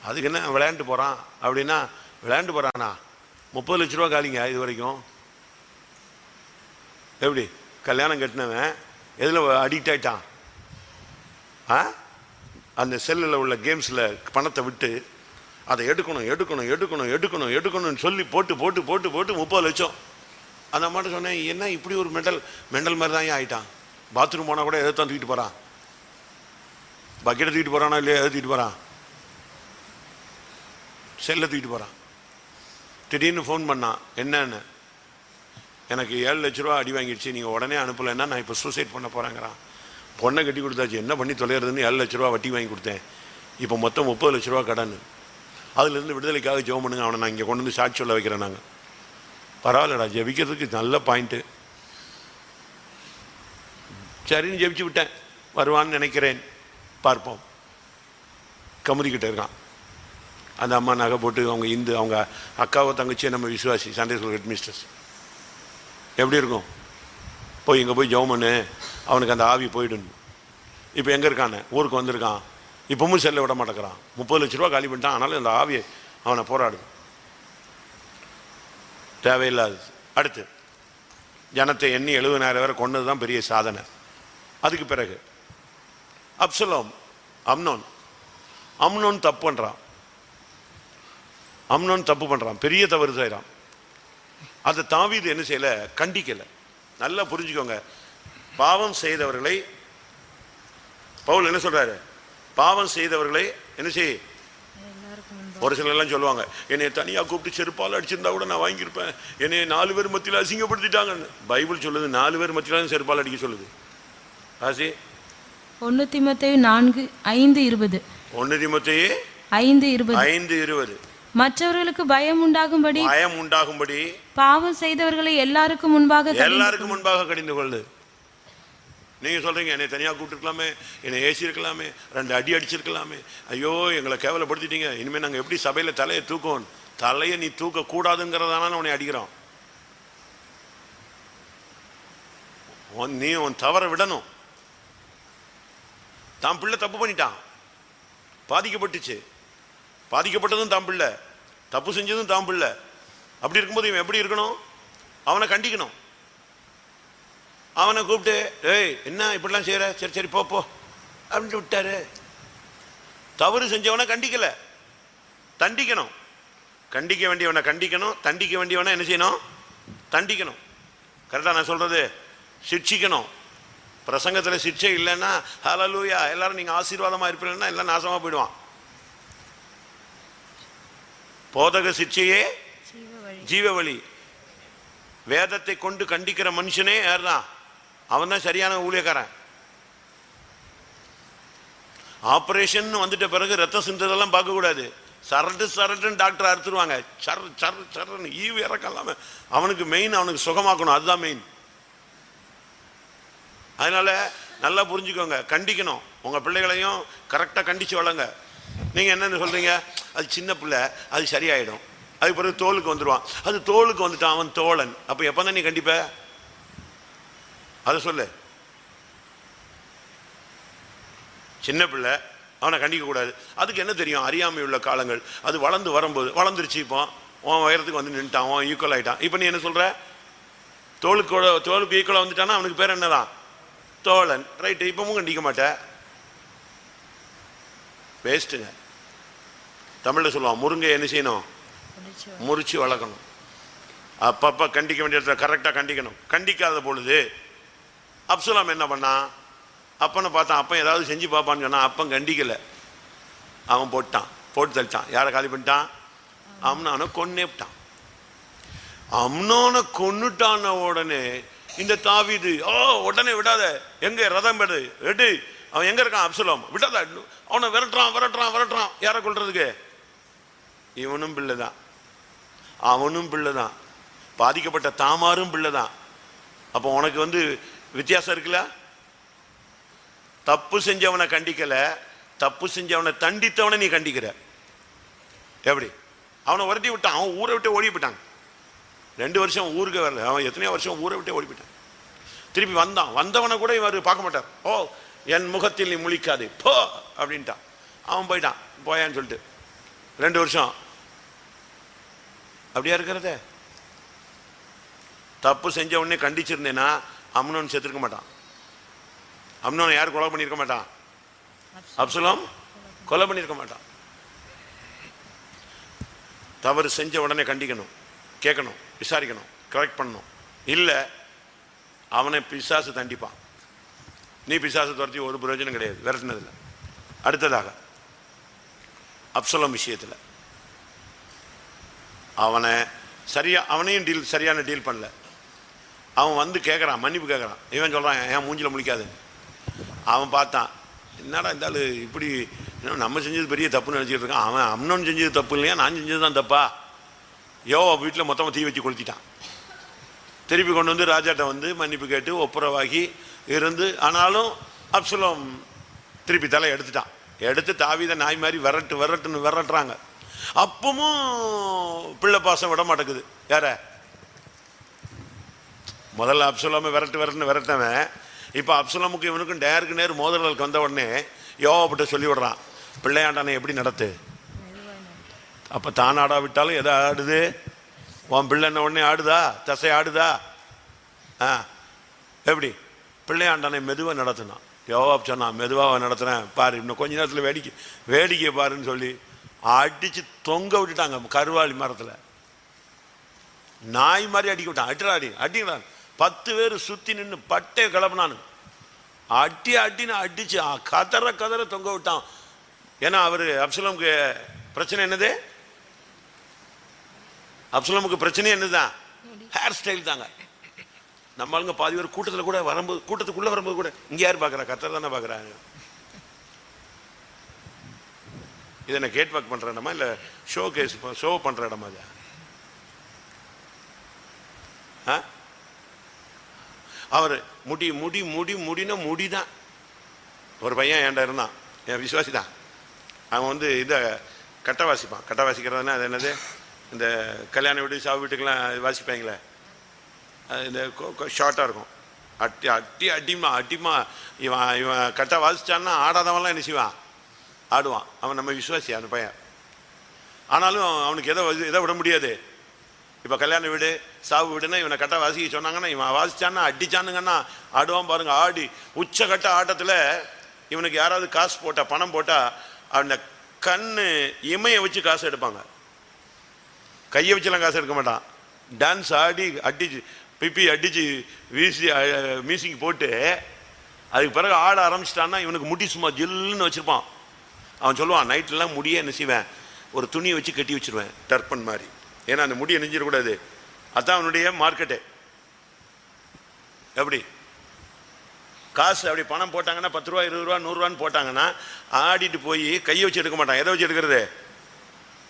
அதுக்கு என்ன விளையாண்டு போகிறான் அப்படின்னா, விளையாண்டு போகிறானா? 30 லட்ச ரூபா காலிங்க இது வரைக்கும். எப்படி கல்யாணம் கட்டினவன் எதில் அடிக்ட் ஆகிட்டான்? அந்த செல்லில் உள்ள கேம்ஸில் பணத்தை விட்டு அதை எடுக்கணும் எடுக்கணும் எடுக்கணும் எடுக்கணும் எடுக்கணும்னு சொல்லி போட்டு போட்டு போட்டு போட்டு 30 லட்சம். அந்த அம்மாட்ட சொன்னேன், என்ன இப்படி ஒரு மெண்டல் மாதிரி தான் ஆகிட்டான். பாத்ரூம் போனால் கூட எதை தான் தூக்கிட்டு போகிறான்? பக்கெட்டை தூக்கிட்டு போகிறானா இல்லையா? எதை தூக்கிட்டு போகிறான்? செல்லை தூக்கிட்டு போகிறான். திடீர்னு ஃபோன் பண்ணான், என்னன்னு, எனக்கு 7 லட்ச ரூபா அடி வாங்கிடுச்சு, நீங்கள் உடனே அனுப்பலைன்னா நான் இப்போ சூசைட் பண்ண போகிறேங்கிறான். பொண்ணை கட்டி கொடுத்தாச்சு, என்ன பண்ணி தொலைகிறதுன்னு 7 லட்ச ரூபா வட்டி வாங்கி கொடுத்தேன். இப்போ மொத்தம் 30 லட்ச ரூபா கடன். அதுலேருந்து விடுதலைக்காக ஜெபம் பண்ணுங்க, அவனை நான் இங்கே கொண்டு வந்து சாட்சி சொல்ல வைக்கிறேன். நாங்கள் பரவாயில்லடா, ஜெபிக்கிறதுக்கு நல்ல பாயிண்ட்டு. சரின்னு ஜெபிச்சு விட்டேன். வருவான்னு நினைக்கிறேன், பார்ப்போம். கமுதிக்கிட்ட இருக்கான். அந்த அம்மா நகை போட்டு, அவங்க இந்து, அவங்க அக்காவோ தங்கச்சியை நம்ம விசுவாசி, சண்டே ஸ்கூல் ஹெட் மிஸ்டர்ஸ். எப்படி இருக்கும்? போய் இங்கே போய் ஜெபம் பண்ணு, அவனுக்கு அந்த ஆவி போயிடணும். இப்போ எங்கே இருக்கானே? ஊருக்கு வந்திருக்கான். இப்பவும் செல்ல விட மாட்டேங்கிறான். 30 லட்ச ரூபா காலி பண்ணிட்டான். ஆனாலும் அந்த ஆவியை அவனை போராடுது. தேவையில்லாது. அடுத்து ஜனத்தை எண்ணி 70,000 பேரை கொண்டது தான் பெரிய சாதனை. அதுக்கு பிறகு அப்சலோம், அம்னோன் தப்பு பண்ணுறான். அம்னோன் தப்பு பண்ணுறான், பெரிய தவறு செய்கிறான். அதை தாவீது என்ன செய்யலை? கண்டிக்கலை. நல்லா புரிஞ்சுக்கோங்க. பாவம் செய்தவர்களை பவுல் என்ன சொல்றாரு? பாவம் செய்தவர்களை என்ன செய்? ஒரு சிலர் எல்லாம் சொல்லுவாங்க, என்னை தனியா கூப்பிட்டு செருப்பால் அடிச்சிருந்தா கூட நான் வாங்கியிருப்பேன், என்னை 4 பேர் மத்தியில் அசிங்கப்படுத்திட்டாங்கன்னு. பைபிள் சொல்லுது 4 பேர் மத்தியில செருப்பால் அடிக்க சொல்லுது. ஆசி 1 தீமோத்தேயு 4:5-20. 1 தீமோத்தேயு 5:20. மற்றவர்களுக்கு பயம் உண்டாகும்படி பாவம் செய்தவர்களை எல்லாருக்கும் முன்பாக கடிந்து கொள்ளு. நீங்க சொல்றீங்க, என்னை தனியா கூப்பிட்டுருக்கலாமே, என்னை ஏசி இருக்கலாமே, 2 அடி அடிச்சிருக்கலாமே, ஐயோ எங்களை கேவலப்படுத்திட்டீங்க, இனிமே நாங்க எப்படி சபையில தலையை தூக்கும்? தலையை நீ தூக்க கூடாதுங்கிறதான உன்னை அடிக்கிறோம். நீ உன் தவற விடணும். தான் பிள்ளை தப்பு பண்ணிட்டான், பாதிக்கப்பட்டதும் தான் பிள்ளை, தப்பு செஞ்சதும் தான் பிள்ளை. அப்படி இருக்கும்போது இவன் எப்படி இருக்கணும்? அவனை கண்டிக்கணும். அவனை கூப்பிட்டு, ஏய் என்ன இப்படிலாம் செய்யற, சரி சரி போ அப்படின்னு விட்டாரு. தவறு செஞ்சவனை கண்டிக்கல, தண்டிக்கணும். கண்டிக்க வேண்டியவனை கண்டிக்கணும், தண்டிக்க வேண்டியவனை என்ன செய்யணும்? தண்டிக்கணும். கரெக்டா நான் சொல்றது? சிட்சிக்கணும். பிரசங்கத்தில் சிட்சை இல்லைன்னா ஹல்லேலூயா எல்லாரும் நீங்க ஆசீர்வாதமா இருப்பீங்கன்னா எல்லாம் நாசமா போயிடுவான். போதக சிட்சையே ஜீவ வழி. வேதத்தை கொண்டு கண்டிக்கிற மனுஷனே யார்தான்? அவன் தான் சரியான ஊழியக்காரன். ஆபரேஷன் வந்துட்ட பிறகு ரத்தம் சிந்ததெல்லாம் பார்க்க கூடாது. சரட்டுன்னு டாக்டர் அறுத்துருவாங்க. சர்ன்னு ஈவு இறக்கலாம். அவனுக்கு மெயின், அவனுக்கு சுகமாக்கணும், அதுதான் மெயின். அதனால நல்லா புரிஞ்சுக்கோங்க, கண்டிக்கணும். உங்க பிள்ளைகளையும் கரெக்டா கண்டிச்சு வளங்க. நீங்க என்னன்னு சொல்றீங்க? அது சின்ன பிள்ளை, அது சரியாயிடும், அதுக்கு பிறகு தோலுக்கு வந்துடுவான். அது தோலுக்கு வந்துட்டான், அவன் தோழன். அப்ப எப்பதான் நீ கண்டிப்ப? அதை சொல்லு. சின்ன பிள்ளை, அவனை கண்டிக்க கூடாது. அதுக்கு என்ன தெரியும்? அறியாமை உள்ள காலங்கள். அது வளர்ந்து வரும்போது வளர்ந்துருச்சு. இப்போ உன் உயரத்துக்கு வந்து நின்ட்டான், அவன் ஈக்குவல் ஆயிட்டான். இப்போ நீ என்ன சொல்ற? தோலுக்கு ஈக்குவலா வந்துட்டான்னா அவனுக்கு பேர் என்னதான்? தோழன். ரைட்டு. இப்பவும் கண்டிக்க மாட்டேன், வேஸ்ட்டுங்க. தமிழ்ல சொல்லுவான், முருங்கை என்ன செய்யணும்? முறிச்சு வளர்க்கணும். அப்பப்ப கண்டிக்க வேண்டிய இடத்துல கரெக்டா கண்டிக்கணும். கண்டிக்காத பொழுது அப்சலோம் என்ன பண்ணான்? அப்பனை பார்த்தான். அப்பன் ஏதாவது செஞ்சு பார்ப்பான்னு சொன்னா, அப்பன் கண்டிக்கல, அவன் போட்டு தள்ளிட்டான். யாரை காலி பண்ணிட்டான்? அம்னோனை கொன்னேட்டான். அம்னோனை கொன்னுட்டான உடனே இந்த தாவீது, உடனே விடாத, எங்க ரதம் எடு, அவன் எங்க இருக்கான்? அப்சலோம், விடாத, அவனை விரட்டுறான். யாரை கொல்றதுக்கு? இவனும் பிள்ளைதான், அவனும் பிள்ளைதான், பாதிக்கப்பட்ட தாமாரும் பிள்ளைதான். அப்போ உனக்கு வந்து வித்தியாசம் இருக்குல்ல? தப்பு செஞ்சவனை கண்டிக்கல, தப்பு செஞ்சவனை தண்டித்தவனை நீ கண்டிக்கிற. எப்படி? அவனை விரட்டி விட்டான், அவன் ஊரை விட்டு ஓடி போயிட்டான். 2 வருஷம் ஊருக்கு வரல, அவன் எத்தனையோ வருஷம் ஊரை விட்டு ஓடி போயிட்டான். திருப்பி வந்தவனை கூட இவர் பார்க்க மாட்டார். ஓ என் முகத்தில் நீ முழிக்காது போ அப்படின்ட்டான். அவன் போயிட்டான். போயான்னு சொல்லிட்டு 2 வருஷம் அப்படியா இருக்கிறத? தப்பு செஞ்ச உடனே கண்டிச்சிருந்தேன்னா அம்னோன் செத்துருக்க மாட்டான். அம்னோனை யார் கொலை பண்ணியிருக்க மாட்டான்? அப்சலோம் கொலை பண்ணியிருக்க மாட்டான். தவறு செஞ்ச உடனே கண்டிக்கணும், கேட்கணும், விசாரிக்கணும், கரெக்ட் பண்ணணும். இல்லை அவனை பிசாசு தண்டிப்பான். நீ பிசாசு துரத்தி ஒரு பிரயோஜனம் கிடையாது விரட்டினதில்லை. அடுத்ததாக அப்சலோம் விஷயத்தில் அவனையும் சரியான டீல் பண்ணல. அவன் வந்து கேட்குறான், மன்னிப்பு கேட்குறான். இவன் சொல்கிறான் என் மூஞ்சில் முழிக்காதுன்னு. அவன் பார்த்தான், என்னடா இருந்தாலும் இப்படி நம்ம செஞ்சது பெரிய தப்புன்னு நினச்சிக்கிட்டு இருக்கான். அவன் அம்னோன் செஞ்சது தப்பு இல்லையா, நான் செஞ்சது தான் தப்பா? வீட்டில் மொத்தமாக தீ வச்சு கொளுத்திட்டான். திருப்பி கொண்டு வந்து ராஜாட்ட வந்து மன்னிப்பு கேட்டு ஒப்புரவாகி இருந்து, ஆனாலும் அப்சலோம் திருப்பி தலை எடுத்துட்டான். எடுத்து தாவீதை நாய் மாதிரி விரட்டுன்னு விரட்டுறாங்க. அப்பவும் பிள்ளை பாசம் விட மாட்டேங்குது. யார முதல்ல அப்சலோமை விரட்டவன் இப்போ அப்சலோமுக்கு இவனுக்கும் நேருக்கு நேர் மோதல்களுக்கு வந்த உடனே யோவாப்பட்ட சொல்லி விடுறான், பிள்ளையாண்டானை எப்படி நடத்து. அப்போ தான் ஆடா விட்டாலும் எதை ஆடுது? உன் பிள்ளைன்ன உடனே ஆடுதா? தசை ஆடுதா? எப்படி? பிள்ளையாண்டானை மெதுவாக நடத்தினான். யோவாப் சொன்னான், மெதுவாக நடத்துகிறேன் பாரு, இன்னும் கொஞ்ச நேரத்தில் வேடிக்கை பாருன்னு சொல்லி அடித்து தொங்க விட்டுட்டாங்க. கருவாளி மரத்தில் நாய் மாதிரி அடிக்க விட்டான். அடிக்கிறான் 10 பேர் சுற்றி நின்று பட்டே கிளப்புனானு. அடின்னு அடிச்சு கதற தொங்க விட்டான். ஏன்னா அவர் அப்சலோமுக்கு பிரச்சனை என்னது? அப்சலோமுக்கு பிரச்சனை என்னதான்? ஹேர் ஸ்டைல் தாங்க. நம்ம ஆளுங்க பாதி பேர் கூட்டத்தில் கூட வரும்போது, கூட்டத்துக்குள்ள வரும்போது கூட இங்க யார் பார்க்குறா? கத்தர் தானே பார்க்குறாங்க. இதை நான் கேட் வாக் பண்ற இடமா இல்லை ஷோ பண்ற இடமா? அது அவர் முடினா முடிதான். ஒரு பையன் ஏன்டா இருந்தான், என் விசுவாசி தான். அவன் வந்து இதை கட்டை வாசிப்பான். கட்டை வாசிக்கிறதுனா அது என்னது? இந்த கல்யாண வீடு சாவு வீட்டுக்கெல்லாம் வாசிப்பாங்களே, இந்த ஷார்ட்டாக இருக்கும். அடிமா இவன் கட்டை வாசிச்சான்னா ஆடாதவன்லாம் என்ன செய்வான்? ஆடுவான். அவன் நம்ம விசுவாசி அந்த பையன். ஆனாலும் அவனுக்கு எதை விட முடியாது. இப்போ கல்யாண வீடு சாவு வீடுன்னா இவனை கட்டை வாசிக்க சொன்னாங்கன்னா இவன் வாசிச்சான்னா அடிச்சானுங்கன்னா ஆடுவான் பாருங்க. ஆடி உச்சகட்ட ஆட்டத்தில் இவனுக்கு யாராவது காசு போட்டா, பணம் போட்டா, அந்த கண்ணு இமையை வச்சு காசு எடுப்பாங்க. கையை வச்சுலாம் காசு எடுக்க மாட்டான். டான்ஸ் ஆடி அடிச்சு பிப்பி அடிச்சு வீசி மியூசிக் போட்டு அதுக்கு பிறகு ஆட ஆரம்பிச்சிட்டான்னா இவனுக்கு முடி சும்மா ஜில்லுன்னு வச்சிருப்பான். அவன் சொல்லுவான், நைட்லாம் முடியே என்ன செய்வேன், ஒரு துணியை வச்சு கட்டி வச்சிருவேன் டர்பன் மாதிரி. ஏன்னா அந்த முடியை நெஞ்சிடக்கூடாது. அதுதான் அவனுடைய மார்க்கெட்டு. எப்படி காசு அப்படி பணம் போட்டாங்கன்னா 10 ரூபா 20 ரூபா 100 ரூபான்னு போட்டாங்கன்னா ஆடிட்டு போய் கையை வச்சு எடுக்க மாட்டான். எதை வச்சு எடுக்கிறது?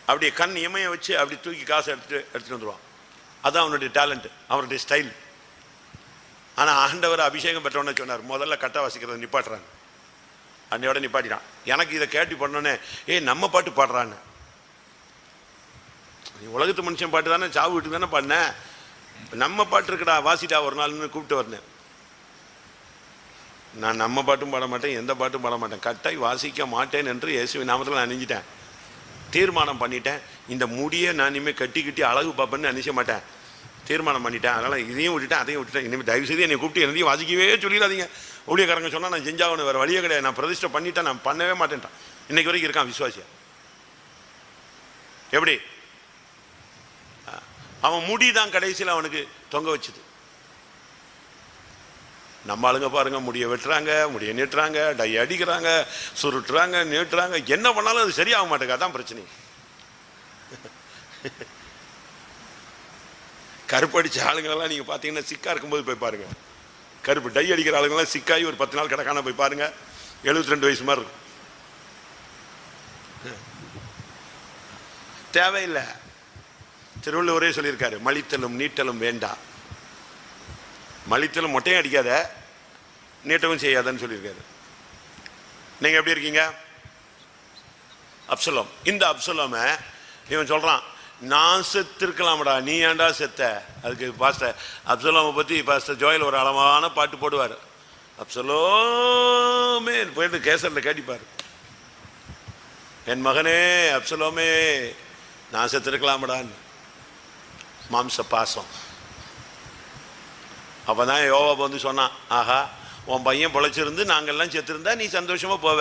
அப்படியே கண் இமையை வச்சு அப்படி தூக்கி காசை எடுத்துட்டு வந்துடுவான். அதுதான் அவனுடைய டேலண்ட், அவனுடைய ஸ்டைல். ஆனால் ஆண்டவர் அபிஷேகம் பெற்றவன சொன்னார், முதல்ல கட்டை வாசிக்கிறத நிப்பாட்டுறான்னு. அன்னையோட நிப்பாட்டிட்டான். எனக்கு இதை கேட்டு பண்ணோன்னே நம்ம பாட்டு பாடுறான்னு. நீ உலகத்து மனுஷன் பாட்டு தானே, சாவு வீட்டுக்கு தானே பாடினேன், நம்ம பாட்டு இருக்குடா வாசிட்டா ஒரு நாள்னு கூப்பிட்டு வரேன். நான் நம்ம பாட்டும் பாட மாட்டேன், எந்த பாட்டும் பாட மாட்டேன், கட்டாய் வாசிக்க மாட்டேன் என்று இயேசுவின் நாமத்தில் நான் நெஞ்சிட்டேன். தீர்மானம் பண்ணிட்டேன். இந்த முடியை நான் இனிமேல் கட்டி அழகு பார்ப்பேன்னு நினைச்ச மாட்டேன். தீர்மானம் பண்ணிட்டேன். அதனால் இதையும் விட்டுட்டேன், அதையும் விட்டுட்டேன். இனிமேல் தயவு செய்து என்னை கூப்பிட்டு என்னையும் வாசிக்கவே சொல்லிடாதீங்க. ஊழியக்காரங்க சொன்னால் நான் செஞ்சாகணும், வேறு வழியே கிடையாது. நான் பிரதிஷ்டை பண்ணிட்டேன், நான் பண்ணவே மாட்டேன்ட்டான். இன்னைக்கு வரைக்கும் இருக்கான் விசுவாசியா. எப்படி அவன் முடிதான் கடைசியில் அவனுக்கு தொங்க வச்சுது. நம்ம ஆளுங்க பாருங்க, முடிய வெட்டுறாங்க, முடிய நீட்டுறாங்க, டை அடிக்கிறாங்க, சுருட்டுறாங்க, நீட்டுறாங்க, என்ன பண்ணாலும் அது சரியாக மாட்டேங்க. அதான் பிரச்சனை. கருப்பு அடிச்ச ஆளுங்களெல்லாம் நீங்க பாத்தீங்கன்னா சிக்கா இருக்கும்போது போய் பாருங்க. கருப்பு டை அடிக்கிற ஆளுங்கெல்லாம் சிக்காயி ஒரு 10 நாள் கிடக்கான போய் பாருங்க, 72 வயசு மாதிரி இருக்கும். தேவையில்லை. திருவள்ளுவரே சொல்லியிருக்காரு, மலித்தலும் நீட்டலும் வேண்டாம். மலித்தலும் மொட்டையும் அடிக்காத, நீட்டவும் செய்யாதன்னு சொல்லியிருக்காரு. நீங்க எப்படி இருக்கீங்க? அப்சலோம். இந்த அப்சலோம இவன் சொல்றான், நான் செத்துருக்கலாம்டா, நீ ஏன்டா செத்த. அதுக்கு பாஸ்டர் அப்சலோமை பற்றி பாஸ்டர் ஜோயல் ஒரு அளவான பாட்டு போடுவார். அப்சலோமே போயிட்டு கேசரில் கேட்டிப்பார், என் மகனே அப்சலோமே நான் செத்துருக்கலாம்டான்னு. மாம்ச பாசம். அப்போதான் யோவாப் வந்து சொன்னான், ஆஹா உன் பையன் பொழைச்சிருந்து நாங்கள்லாம் செத்துருந்தா நீ சந்தோஷமாக போவ,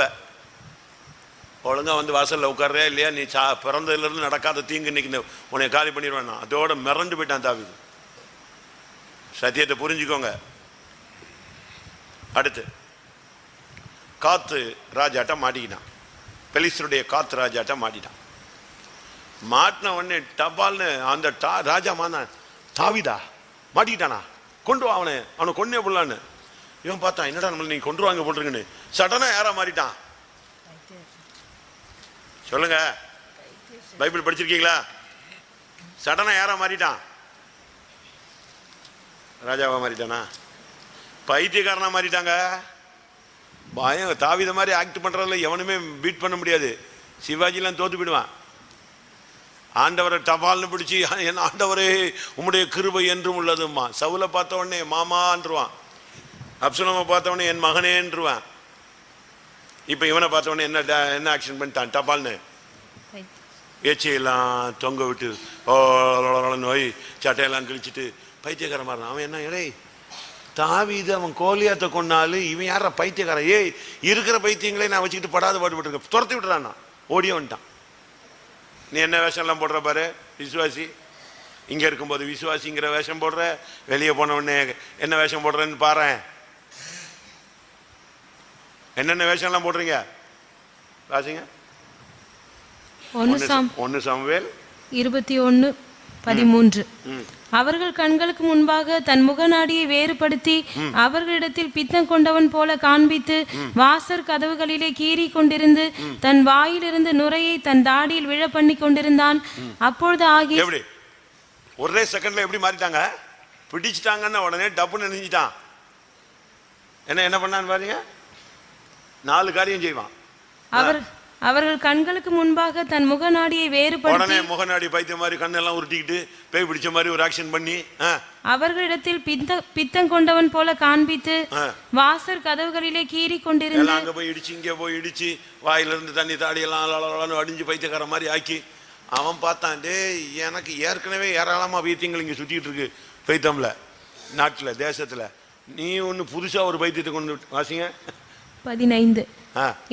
ஒழுங்காக வந்து வாசலில் உட்கார்றே இல்லையா, நீ பிறந்ததுலேருந்து நடக்காத தீங்கு இன்னைக்கு உன்னை காலி பண்ணிடுவேன். அதோட மிரண்டு போயிட்டான் தாவீது. சத்தியத்தை புரிஞ்சுக்கோங்க. அடுத்து காத்து ராஜாட்ட மாட்டிக்கிட்டான். பெலிஸ்தருடைய காத்து ராஜாட்ட மாட்டிட்டான். மாட்டின உடனே டபால்னு அந்த ராஜா மாந்தான், தாவீதா மாட்டிக்கிட்டானா, கொண்டு வா அவனை கொன்னே போடலான்னு. இவன் பார்த்தான், என்னடா நம்மள நீ கொண்டு வாங்க போட்டுருங்கன்னு. சடனா யாரா மாறிட்டான் சொல்லுங்க, பைபிள் படிச்சிருக்கீங்களா? சடனா யாரா மாறிட்டான்? ராஜாவா மாறிட்டானா? பைத்தியக்காரனா மாறிட்டாங்க. பயம். தாவீத மாதிரி ஆக்ட் பண்றதுல எவனுமே பீட் பண்ண முடியாது. சிவாஜிலாம் தோத்து போயிடுவான். ஆண்டவரை டபால்னு பிடிச்சி, என் ஆண்டவரே உம்முடைய கிருபை என்றும் உள்ளதும்மா. சவுலை பார்த்த உடனே மாமான்றுவான், அப்சலோமை பார்த்த உடனே என் மகனேன்றுவான். இப்போ இவனை பார்த்த உடனே என்ன ஆக்ஷன் பண்ணிட்டான்? டபால்னு ஏச்சியெல்லாம் தொங்க விட்டு நோய் சட்டையெல்லாம் கிழிச்சிட்டு பைத்தியக்காரன் மாறினான். அவன் என்ன, இடே தாவீது அவன் கோலியாத்தை கொண்டாலும் இவன் யார பைத்தியக்காரன், ஏய் இருக்கிற பைத்தியங்களே நான் வச்சுக்கிட்டு படாத பாடுபட்டுருக்கேன், துரத்தி விட்டுறான். ஓடியே வந்துட்டான். நீ என்ன வேஷம்லாம் போடுற பாரு, விசுவாசி. இங்கே இருக்கும்போது விசுவாசிங்கிற வேஷம் போடுற, வெளியே போன உடனே என்ன வேஷம் போடுறேன்னு பாரு. என்னென்ன வேஷம்லாம் போடுறீங்க வாசிங்க. 1 சாமுவேல் 21:13. அவர்கள் கண்களுக்கு முன்பாக தன் முகநாடியை வேறுபடுத்தி அவர்களிடத்தில் பித்தம் கொண்டவன் போல காண்பித்து வாசற் கதவுகளிலே கீறி கொண்டிருந்து தன் வாயிலிருந்து நுரையை தன் தாடியில் விழ பண்ணி கொண்டிருந்தான். அப்பொழுது ஆகி ஒரே செகண்ட்ல எப்படி மாறிட்டாங்க, பிடிச்சிட்டாங்கன்னு உடனே டப்புன்னு நினைஞ்சிட்டான். என்ன பண்ணான்னு பாருங்க, 4 காரியம் செய்வான். அவர்கள் கண்களுக்கு முன்பாக தன் முகநாடியை வேறுபடுத்தி, உடனே முகநாடி பைத்திய மாதிரி கண்ணெல்லாம் உருட்டிக்கிட்டு பேய் பிடிச்ச மாதிரி ஒரு ஆக்ஷன் பண்ணி அவர்களிடத்தில் பித்தம் கொண்டவன் போல காண்பித்து வாசற் கதவுகளிலே கீறி கொண்டிருந்து அங்க போய் இடிச்சு இங்கே போய் இடிச்சு வாயிலிருந்து தண்ணி தாடியெல்லாம் அடிஞ்சு பைத்தியக்கார மாதிரி ஆக்கி அவன் பார்த்தான், டே எனக்கு ஏற்கனவே ஏராளமா பைத்தியங்கள் இங்க சுத்திட்டு இருக்கு பைத்தம்ல, நாட்டுல தேசத்துல, நீ ஒண்ணு புதுசா ஒரு பைத்தியத்தை கொண்டு வாசிங்க. 15.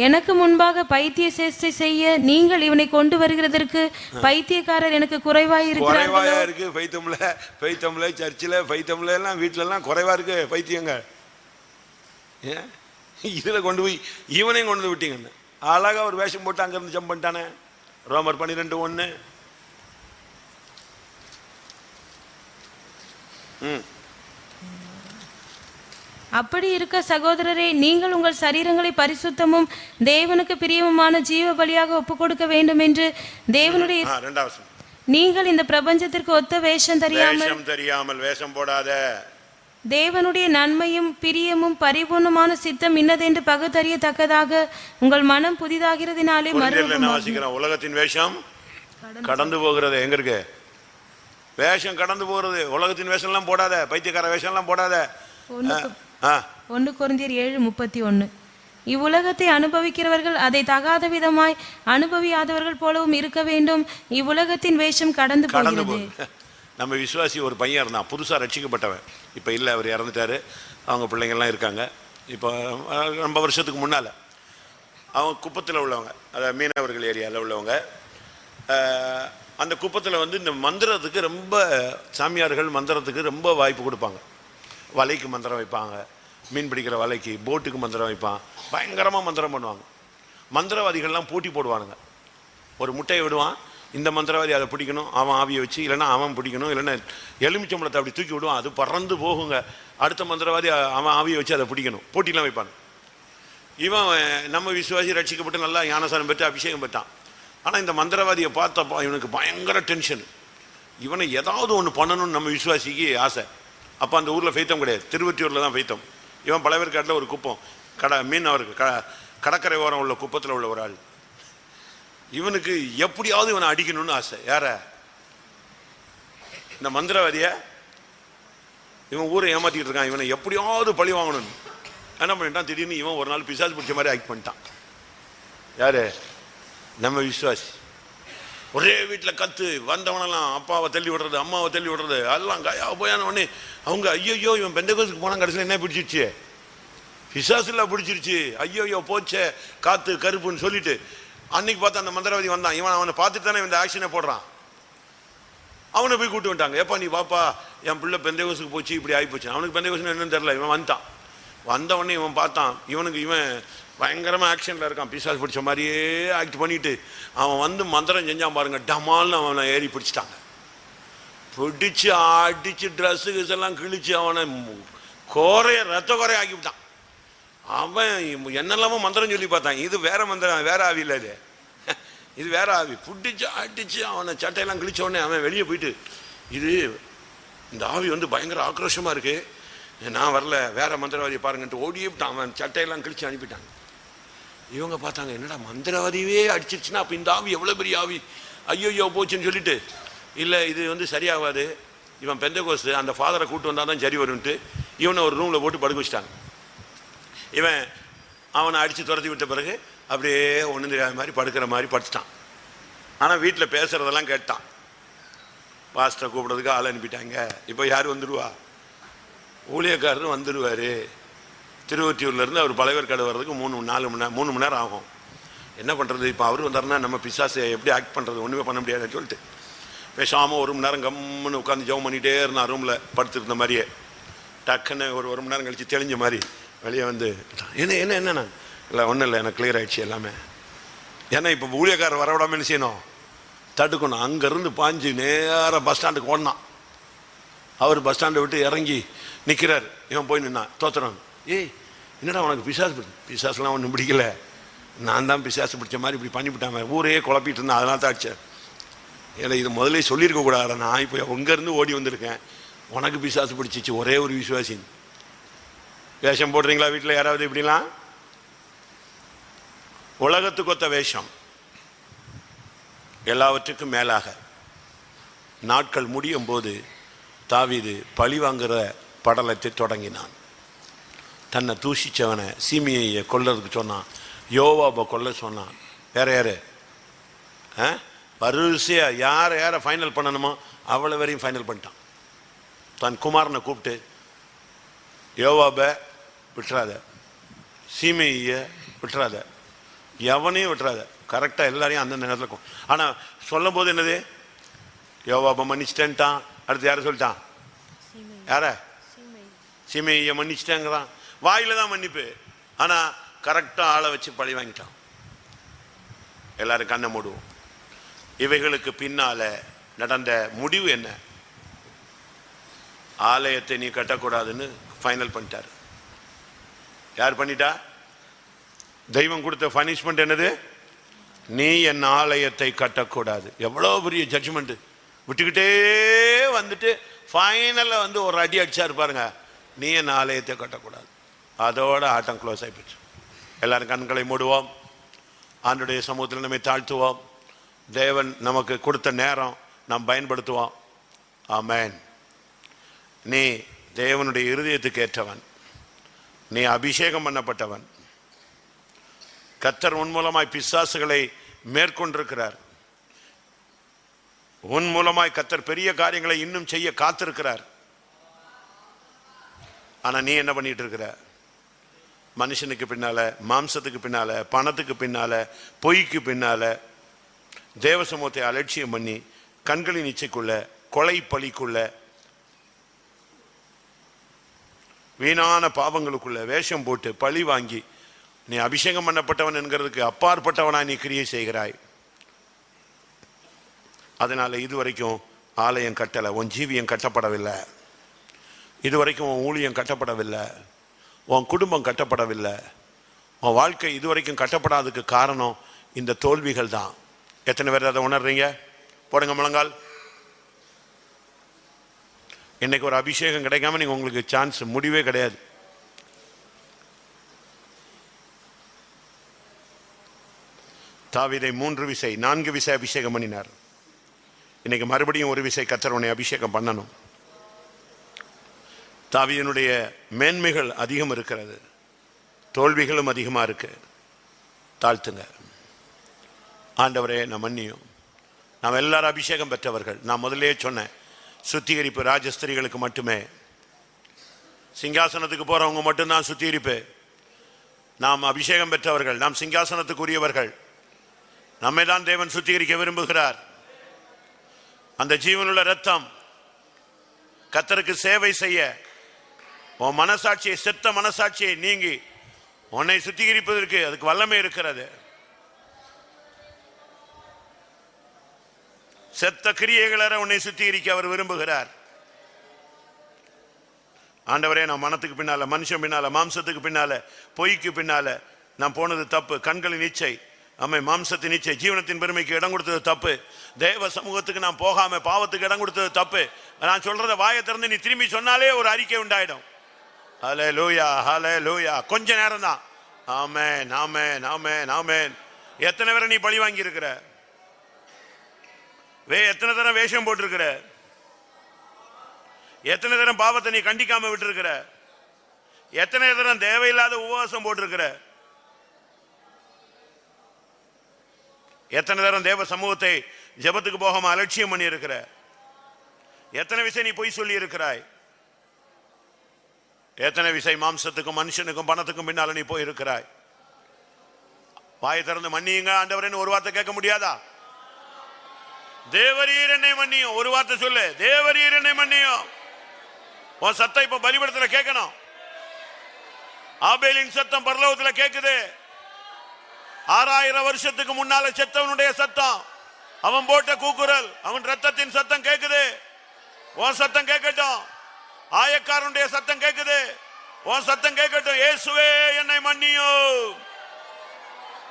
எனக்கு முன்பாக பைத்திய சேஷ்டை செய்ய நீங்கள் இவனை கொண்டு வருகிறதற்கு பைத்தியக்காரர் எனக்கு குறைவாய் இருக்கு. பைத்தம்ல சர்ச்சில் பைத்தம்ல எல்லாம் வீட்டுல எல்லாம் குறைவா இருக்கு பைத்தியங்க. இதுல கொண்டு போய் இவனையும் கொண்டு விட்டீங்கன்னு அழகா ஒரு வேஷம் போட்டு அங்க இருந்து ஜம்ப் பண்ணிட்டானே. ரோமர் 12:1. அப்படி இருக்க சகோதரரே, நீங்கள் உங்கள் சரீரங்களை பரிசுத்தமும் தேவனுக்கு பிரியமுமான ஜீவ பலியாக ஒப்புக் கொடுக்க வேண்டும் என்று தேவனுடைய நீங்கள் இந்த பிரபஞ்சத்திற்கு ஒத்த வேஷம் தெரியாமல் வேஷம் போடாத, தேவனுடைய நன்மையும் பிரியமும் பரிபூர்ணமான சித்தம் இன்னதென்று பகுத்தறியத்தக்கதாக உங்கள் மனம் புதிதாகிறதினாலே மறுபடியும். உலகத்தின் வேஷம் கடந்து போகிறது. எங்க இருக்கு வேஷம் கடந்து போகிறது? உலகத்தின் வேஷம் எல்லாம் போடாத, பைத்தியக்கார வேஷம் எல்லாம் போடாத. 1 கொரிந்தியர் 7:31. இவ்வுலகத்தை அனுபவிக்கிறவர்கள் அதை தகாத விதமாய் அனுபவியாதவர்கள் போலவும் இருக்க வேண்டும். இவ்வுலகத்தின் வேஷம் கடந்து போகிறது. நம்ம விசுவாசி ஒரு பையன் இருந்தான், புதுசா ரட்சிக்கப்பட்டவன். இப்ப இல்ல, அவர் இறந்துட்டாரு. அவங்க பிள்ளைங்கள்லாம் இருக்காங்க. இப்போ ரொம்ப வருஷத்துக்கு முன்னால அவங்க குப்பத்தில் உள்ளவங்க, அதாவது மீனவர்கள் ஏரியாவில் உள்ளவங்க. அந்த குப்பத்தில் வந்து இந்த மந்திரத்துக்கு ரொம்ப சாமியார்கள் மந்திரத்துக்கு ரொம்ப வாய்ப்பு கொடுப்பாங்க. வலைக்கு மந்திரம் வைப்பாங்க, மீன் பிடிக்கிற வலைக்கு, போட்டுக்கு மந்திரம் வைப்பான், பயங்கரமாக மந்திரம் பண்ணுவாங்க. மந்திரவாதிகள்லாம் போட்டி போடுவானுங்க. ஒரு முட்டையை விடுவான், இந்த மந்திரவாதி அதை பிடிக்கணும், அவன் ஆவியை வச்சு, இல்லைன்னா அவன் பிடிக்கணும், இல்லைன்னா எலுமிச்சம்பளத்தை அப்படி தூக்கி விடுவான், அது பறந்து போகுங்க. அடுத்த மந்திரவாதி அவன் ஆவியை வச்சு அதை பிடிக்கணும், போட்டிலாம் வைப்பான். இவன் நம்ம விசுவாசி ரட்சிக்கப்பட்டு நல்லா ஞானசாரம் பெற்று அபிஷேகம் பெற்றான். ஆனால் இந்த மந்திரவாதியை பார்த்தப்போ இவனுக்கு பயங்கர டென்ஷன். இவனை ஏதாவது ஒன்று பண்ணணும்னு நம்ம விசுவாசிக்கு ஆசை. அப்போ அந்த ஊரில் ஃபெய்த்தம் கிடையாது, திருவொற்றியூரில் தான் ஃபெய்த்தம். இவன் பழவேற்காட்டில் ஒரு குப்பம் மீன் அவருக்கு கடற்கரை ஓரம் உள்ள குப்பத்தில் உள்ள ஒரு ஆள். இவனுக்கு எப்படியாவது இவனை அடிக்கணும்னு ஆசை. யார? இந்த மந்திரவாதிய இவன் ஊரை ஏமாத்திட்டு இருக்கான், இவனை எப்படியாவது பழி வாங்கணும். என்ன பண்ணிட்டான், திடீர்னு இவன் ஒரு நாள் பிசாசு பிடிச்ச மாதிரி ஆக்ட் பண்ணிட்டான். யாரு? நம்ம விசுவாசி. ஒரே வீட்டில் கத்து, வந்தவனெல்லாம் அப்பாவை தள்ளி விடுறது, அம்மாவை தள்ளி விடுறது, அதெல்லாம் கயா போயான உடனே அவங்க ஐயோ இவன் பெந்தகோஸ்துக்கு போனான், கடைசியில் என்ன பிடிச்சிருச்சு? பிசாசுல பிடிச்சிருச்சு. ஐயோ போச்சே காத்து கருப்புன்னு சொல்லிட்டு அன்னைக்கு பார்த்தா அந்த மந்திரவாதி வந்தான். இவன் அவனை பார்த்துட்டு தானே இந்த ஆக்ஷனை போடுறான். அவனை போய் கூட்டு வந்துட்டாங்க. ஏப்பா நீ பாப்பா, என் பிள்ளை பெந்தகோஸ்துக்கு போச்சு, இப்படி ஆகி போச்சு. அவனுக்கு பெந்தகோஸ்துன்னு என்னன்னு தெரியல. இவன் வந்துட்டான். வந்த உடனே இவன் பார்த்தான், இவன் பயங்கரமாக ஆக்ஷனில் இருக்கான், பிசாசு பிடிச்ச மாதிரியே ஆக்ட் பண்ணிட்டு அவன் வந்து மந்திரம் செஞ்சான் பாருங்க, டமால்னு அவனை ஏறி பிடிச்சிட்டாங்க. பிடிச்சு அடிச்சு ட்ரெஸ்ஸு கிஸ்ஸெல்லாம் கிழிச்சு அவனை ரத்த குறைய ஆக்கிவிட்டான். அவன் என்னெல்லாமோ மந்திரம் சொல்லி பார்த்தான். இது வேற மந்திரம், வேற ஆவி இல்லை, இது வேற ஆவி. பிடிச்சு அடிச்சு அவனை சட்டையெல்லாம் கிழிச்ச உடனே அவன் வெளியே போயிட்டு, இது இந்த ஆவி வந்து பயங்கர ஆக்ரோஷமாக இருக்கு, நான் வரல, வேற மந்திரவாதியை பாருங்கன்ட்டு ஓடியே விட்டான். அவன் சட்டையெல்லாம் கிழிச்சு அனுப்பிட்டாங்க. இவங்க பார்த்தாங்க, என்னடா மந்திரவாதியே அடிச்சிருச்சுன்னா அப்போ இந்த ஆவி எவ்வளோ பெரிய ஆவி, ஐயோ போச்சுன்னு சொல்லிட்டு, இல்லை இது வந்து சரியாகாது, இவன் பெந்தகோஸ்து, அந்த ஃபாதரை கூட்டு வந்தால் தான் சரி வரும்ன்ட்டு இவனை ஒரு ரூமில் போட்டு படுக்க வச்சிட்டாங்க. இவன் அவனை அடித்து துரத்தி விட்ட பிறகு அப்படியே ஒன்றும் தெரியாத மாதிரி படுக்கிற மாதிரி படுத்துட்டான். ஆனால் வீட்டில் பேசுகிறதெல்லாம் கேட்டான். பாஸ்டரை கூப்பிட்றதுக்கு ஆள் அனுப்பிட்டாங்க. இப்போ யார் வந்துடுவா? ஊழியக்காரர் வந்துடுவார். திருவொற்றியூர்லேருந்து அவர் பழையவேற்காடு வர்றதுக்கு 3 மணி நேரம் ஆகும். என்ன பண்ணுறது? இப்போ அவர் வந்தாருன்னா நம்ம பிசாசை எப்படி ஆக்ட் பண்ணுறது? ஒன்றுமே பண்ண முடியாதுன்னு சொல்லிட்டு பேசாமல் 1 மணி நேரம் கம்முன்னு உட்காந்து ஜெபம் பண்ணிகிட்டே இருந்தான். ரூமில் படுத்துருந்த மாதிரியே. டக்குன்னு ஒரு 1 மணி நேரம் கழித்து தெளிஞ்ச மாதிரி வெளியே வந்து, என்னண்ணா இல்லை ஒன்றும் இல்லை, எனக்கு கிளியர் ஆகிடுச்சு எல்லாமே. ஏன்னா இப்போ ஊழியக்காரர் வரவிடாமல் என்ன செய்யணும்? தடுக்கணும். அங்கேருந்து பாஞ்சு நேராக பஸ் ஸ்டாண்டுக்கு ஓடினான். அவர் பஸ் ஸ்டாண்டை விட்டு இறங்கி நிற்கிறார். இவன் போய் நின்னான். தோத்துறான். ஏய் என்னடா உனக்கு பிசாசுலாம் ஒன்றும் பிடிக்கல, நான் தான் பிசாசு பிடிச்ச மாதிரி இப்படி பண்ணிவிட்டாங்க, ஊரே குழப்பிட்டு இருந்தேன், அதனால தான் அடித்தேன். ஏன்னா இது முதல்ல சொல்லியிருக்க கூடாது, நான் இப்போ உங்கேருந்து ஓடி வந்திருக்கேன், உனக்கு பிசாசு பிடிச்சிச்சு, ஒரே ஒரு விசுவாசின். வேஷம் போடுறீங்களா வீட்டில் யாராவது இப்படிலாம்? உலகத்துக்கு ஒத்த வேஷம். எல்லாவற்றுக்கும் மேலாக நாட்கள் முடியும் போது தாவீது பழி வாங்குற படலத்தை தொடங்கினான். தன்னை தூஷிச்சவனை சீமையை கொல்றதுக்கு சொன்னான், யோவாபை கொல்ல சொன்னான். வேற யாரு? வரிசையா யாரை ஃபைனல் பண்ணணுமோ அவ்வளோ வரையும் ஃபைனல் பண்ணிட்டான். தன் குமாரனை கூப்பிட்டு, யோவாபை விட்டுறாத, சீமையை விட்டுறாத, எவனையும் விட்டுறாத, கரெக்டாக எல்லாரையும் அந்தந்த நேரத்தில். ஆனால் சொல்லும் போது என்னது? யோவாபை மன்னிச்சிட்டேன்ட்டான். அடுத்து யாரை சொல்லிட்டான்? யார? சீமையை மன்னிச்சிட்டேங்கிறான். வாயில தான் மன்னிப்பு, ஆனால் கரெக்டாக ஆளை வச்சு பழி வாங்கிட்டான். எல்லாரும் கண்ணை மூடுவோம். இவைகளுக்கு பின்னால நடந்த முடிவு என்ன? ஆலயத்தை நீ கட்டக்கூடாதுன்னு ஃபைனல் பண்ணிட்டார். யார் பண்ணிட்டா? தெய்வம் கொடுத்த பனிஷ்மெண்ட் என்னது? நீ என் ஆலயத்தை கட்டக்கூடாது. எவ்வளோ பெரிய ஜட்ஜ்மெண்ட். விட்டுக்கிட்டே வந்துட்டு ஃபைனலில் வந்து ஒரு அடி அடிச்சாரு பாருங்க, நீ என் ஆலயத்தை கட்டக்கூடாது. அதோட ஆட்டம் க்ளோஸ் ஆகிப்போச்சு. எல்லாரும் கண்களை மூடுவோம். ஆண்டுடைய சமூகத்தில் நம்மை தாழ்த்துவோம். தேவன் நமக்கு கொடுத்த நேரம் நாம் பயன்படுத்துவோம். ஆமென். நீ தேவனுடைய இருதயத்துக்கு ஏற்றவன், நீ அபிஷேகம் பண்ணப்பட்டவன். கர்த்தர் உன் மூலமாய் பிசாசுகளை மேற்கொண்டிருக்கிறார். உன் மூலமாய் கர்த்தர் பெரிய காரியங்களை இன்னும் செய்ய காத்திருக்கிறார். ஆனா நீ என்ன பண்ணிட்டு இருக்கிற? மனுஷனுக்கு பின்னால, மாம்சத்துக்கு பின்னால, பணத்துக்கு பின்னால, பொய்க்கு பின்னால, தேவ சமூகத்தை அலட்சியம் பண்ணி கண்களின் இச்சைக்குள்ள, கொலை பழிக்குள்ள, வீணான பாவங்களுக்குள்ள வேஷம் போட்டு பழி வாங்கி நீ அபிஷேகம் பண்ணப்பட்டவன் என்கிறதுக்கு அப்பாற்பட்டவனாய் நீ கிரியை செய்கிறாய். அதனால இதுவரைக்கும் ஆலயம் கட்டலை, உன் ஜீவியம் கட்டப்படவில்லை, இதுவரைக்கும் உன் ஊழியம் கட்டப்படவில்லை, உன் குடும்பம் கட்டப்படவில்லை, உன் வாழ்க்கை இதுவரைக்கும் கட்டப்படாததுக்கு காரணம் இந்த தோல்விகள் தான். எத்தனை பேர் அதை உணர்றீங்க? போடுங்க முழங்கால். இன்னைக்கு ஒரு அபிஷேகம் கிடைக்காம நீங்க உங்களுக்கு சான்ஸ் முடிவே கிடையாது. தாவீதை 3 விசை 4 விசை அபிஷேகம் பண்ணினார். இன்னைக்கு மறுபடியும் ஒரு விசை கர்த்தர் உன்னை அபிஷேகம் பண்ணணும். தாவீதினுடைய மேன்மைகள் அதிகம் இருக்கிறது, தோல்விகளும் அதிகமாக இருக்கு. தாழ்த்துங்க. ஆண்டவரே நான் மன்னியும். நாம் எல்லாரும் அபிஷேகம் பெற்றவர்கள். நான் முதலே சொன்னேன், சுத்திகரிப்பு ராஜஸ்திரிகளுக்கு மட்டுமே. சிங்காசனத்துக்கு போறவங்க மட்டும்தான் சுத்திகரிப்பு. நாம் அபிஷேகம் பெற்றவர்கள், நாம் சிங்காசனத்துக்குரியவர்கள். நம்மை தான் தேவன் சுத்திகரிக்க விரும்புகிறார். அந்த ஜீவனுள்ள ரத்தம் கர்த்தருக்கு சேவை செய்ய உன் மனசாட்சியை, செத்த மனசாட்சியை நீங்கி உன்னை சுத்திகரிப்பதற்கு அதுக்கு வல்லமை இருக்கிறது. செத்த கிரியைகள உன்னை சுத்திகரிக்க அவர் விரும்புகிறார். ஆண்டவரே, நான் மனத்துக்கு பின்னால, மனுஷன் பின்னால, மாம்சத்துக்கு பின்னால, பொய்க்கு பின்னால நான் போனது தப்பு. கண்களின் இச்சை, அம்மை மாம்சத்தின் இச்சை, ஜீவனத்தின் பெருமைக்கு இடம் கொடுத்தது தப்பு. தேவ சமூகத்துக்கு நான் போகாம பாவத்துக்கு இடம் கொடுத்தது தப்பு. நான் சொல்றத வாயை திறந்து நீ திரும்பி சொன்னாலே ஒரு அறிக்கை உண்டாயிடும். ஹல்லேலூயா, ஹல்லேலூயா. கொஞ்ச நேரம் தான். ஆமென், ஆமென், ஆமென், ஆமென். எத்தனை பேரை நீ பழி வாங்கி இருக்கிற? எத்தனை தரம் வேஷம் போட்டிருக்கிற? எத்தனை தரம் பாவத்தை நீ கண்டிக்காம விட்டு இருக்கிற? எத்தனை தரம் தேவையில்லாத உபவாசம் போட்டிருக்கிற? எத்தனை தரம் தேவ சமூகத்தை ஜெபத்துக்கு போகாம அலட்சியம் பண்ணி இருக்கிற? எத்தனை விஷயம் நீ பொய் சொல்லி இருக்கிறாய்? எத்தனை விஷயம் மாம்சத்துக்கும் மனுஷனுக்கும் பணத்துக்கும் பின்னால நீ போய் இருக்கிறாய்? வாயை திறந்து மன்னியுங்க ஆண்டவரேன்னு ஒரு வார்த்தை கேட்க முடியாதா? தேவரீர் என்னை மன்னியும் ஒரு வார்த்தை சொல்லு. தேவரீர் என்னை மன்னியும். உன் சத்தம் இப்ப பலிபீடத்துல கேட்கணும். ஆபேலின் சத்தம் பரலோகத்துல கேக்குது. 6000 வருஷத்துக்கு முன்னால செத்தவனுடைய சத்தம், அவன் போட்ட கூக்குரல், அவன் ரத்தத்தின் சத்தம் கேக்குது. உன் சத்தம் கேட்கட்டும். ஆயக்காரனுடைய சத்தம் கேக்குது. உன் சத்தம் கேட்கட்டும். இயேசுவே என்னை மன்னியும்,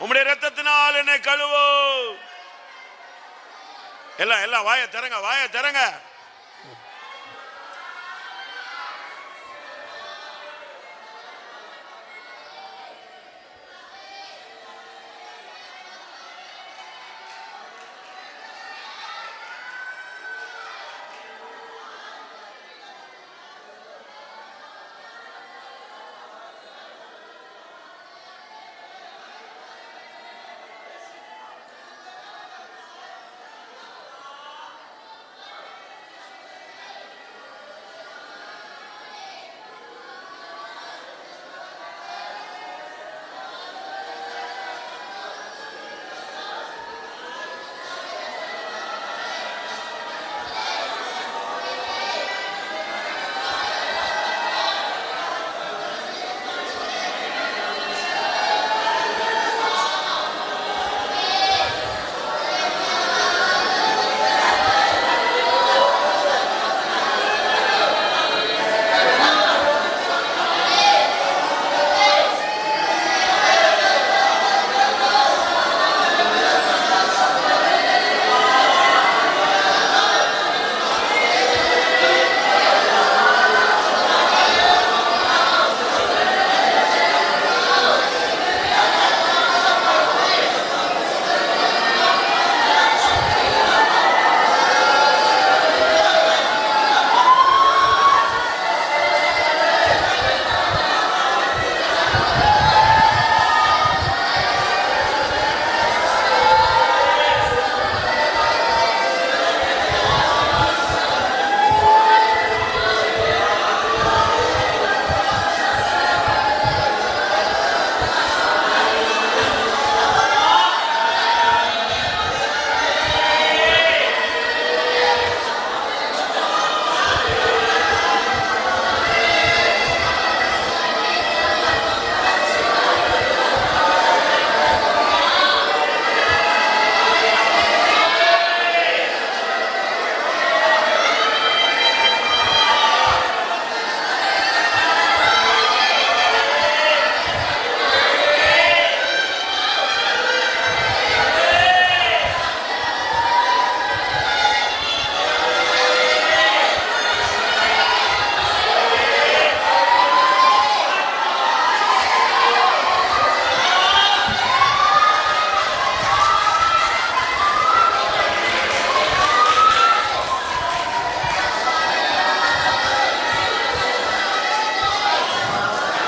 உம்முடைய ரத்தத்தினால் என்னை கழுவு. எல்லாம் வாயை திறங்க, வாயை திறங்க.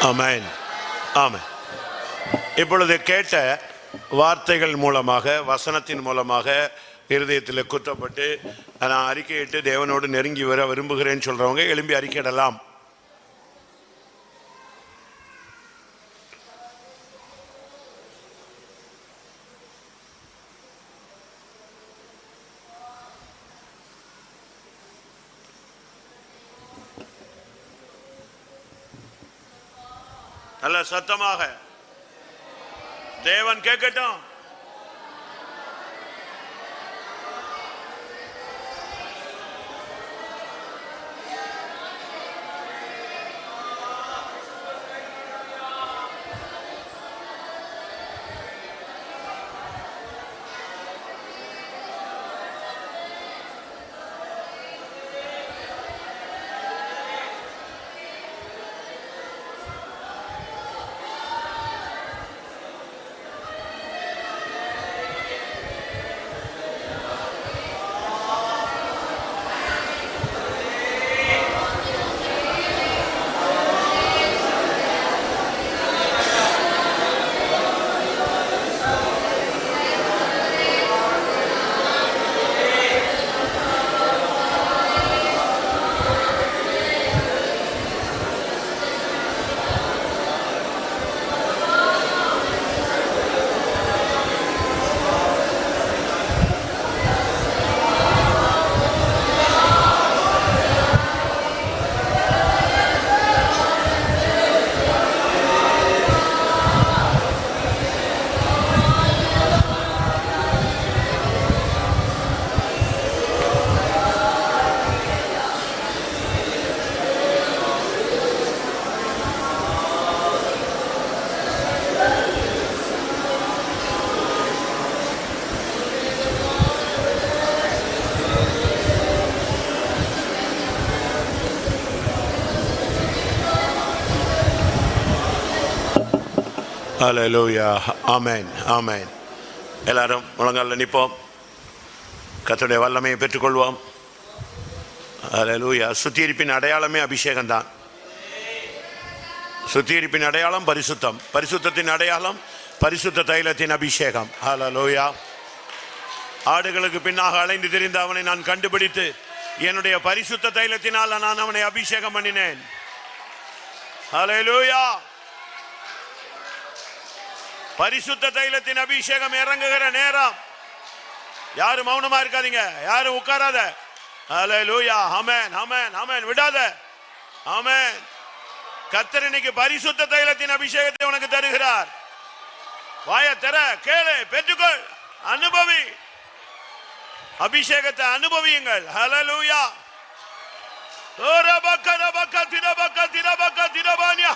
ஆமென். ஆமென். இப்பொழுது கேட்ட வார்த்தைகள் மூலமாக, வசனத்தின் மூலமாக இருதயத்தில் குத்தப்பட்டு நான் அறிக்கையிட்டு தேவனோடு நெருங்கி வர விரும்புகிறேன்னு சொல்றவங்க எழும்பி அறிக்கையிடலாம். நல்ல சத்தமாக தேவன் கேட்கட்டும். ஹல்லேலூயா. ஆமென். ஆமென். எல்லாரும் முழங்காலில் நிற்போம். கர்த்தருடைய வல்லமையை பெற்றுக்கொள்வோம். ஹல்லேலூயா. சுத்திகரிப்பின் அடையாளமே அபிஷேகம் தான். சுத்திகரிப்பின் அடையாளம் பரிசுத்தம், பரிசுத்தத்தின் அடையாளம் பரிசுத்த தைலத்தின் அபிஷேகம். ஹல்லேலூயா. ஆடுகளுக்கு பின்னாக அலைந்து திரிந்த அவனை நான் கண்டுபிடித்து என்னுடைய பரிசுத்த தைலத்தினால் நான் அவனை அபிஷேகம் பண்ணினேன். ஹல்லேலூயா. பரிசுத்த தைலத்தின் அபிஷேகம் இறங்குகிற நேரம். யாரும் மௌனமா இருக்காதீங்க, யாரும் உட்காராத. ஹல்லேலூயா. ஆமென். ஆமென். ஆமென். விடாத. ஆமென். கர்த்தர் இன்னைக்கு பரிசுத்த தைலத்தின் அபிஷேகத்தை உனக்கு தருகிறார். வாய தர, கேளு, பெற்றுக்கொள், அனுபவி. அபிஷேகத்தை அனுபவியுங்கள். ஹல்லேலூயா. ஓரபக்க ரபக்க திரபக்க திரபக்க திரபானியா.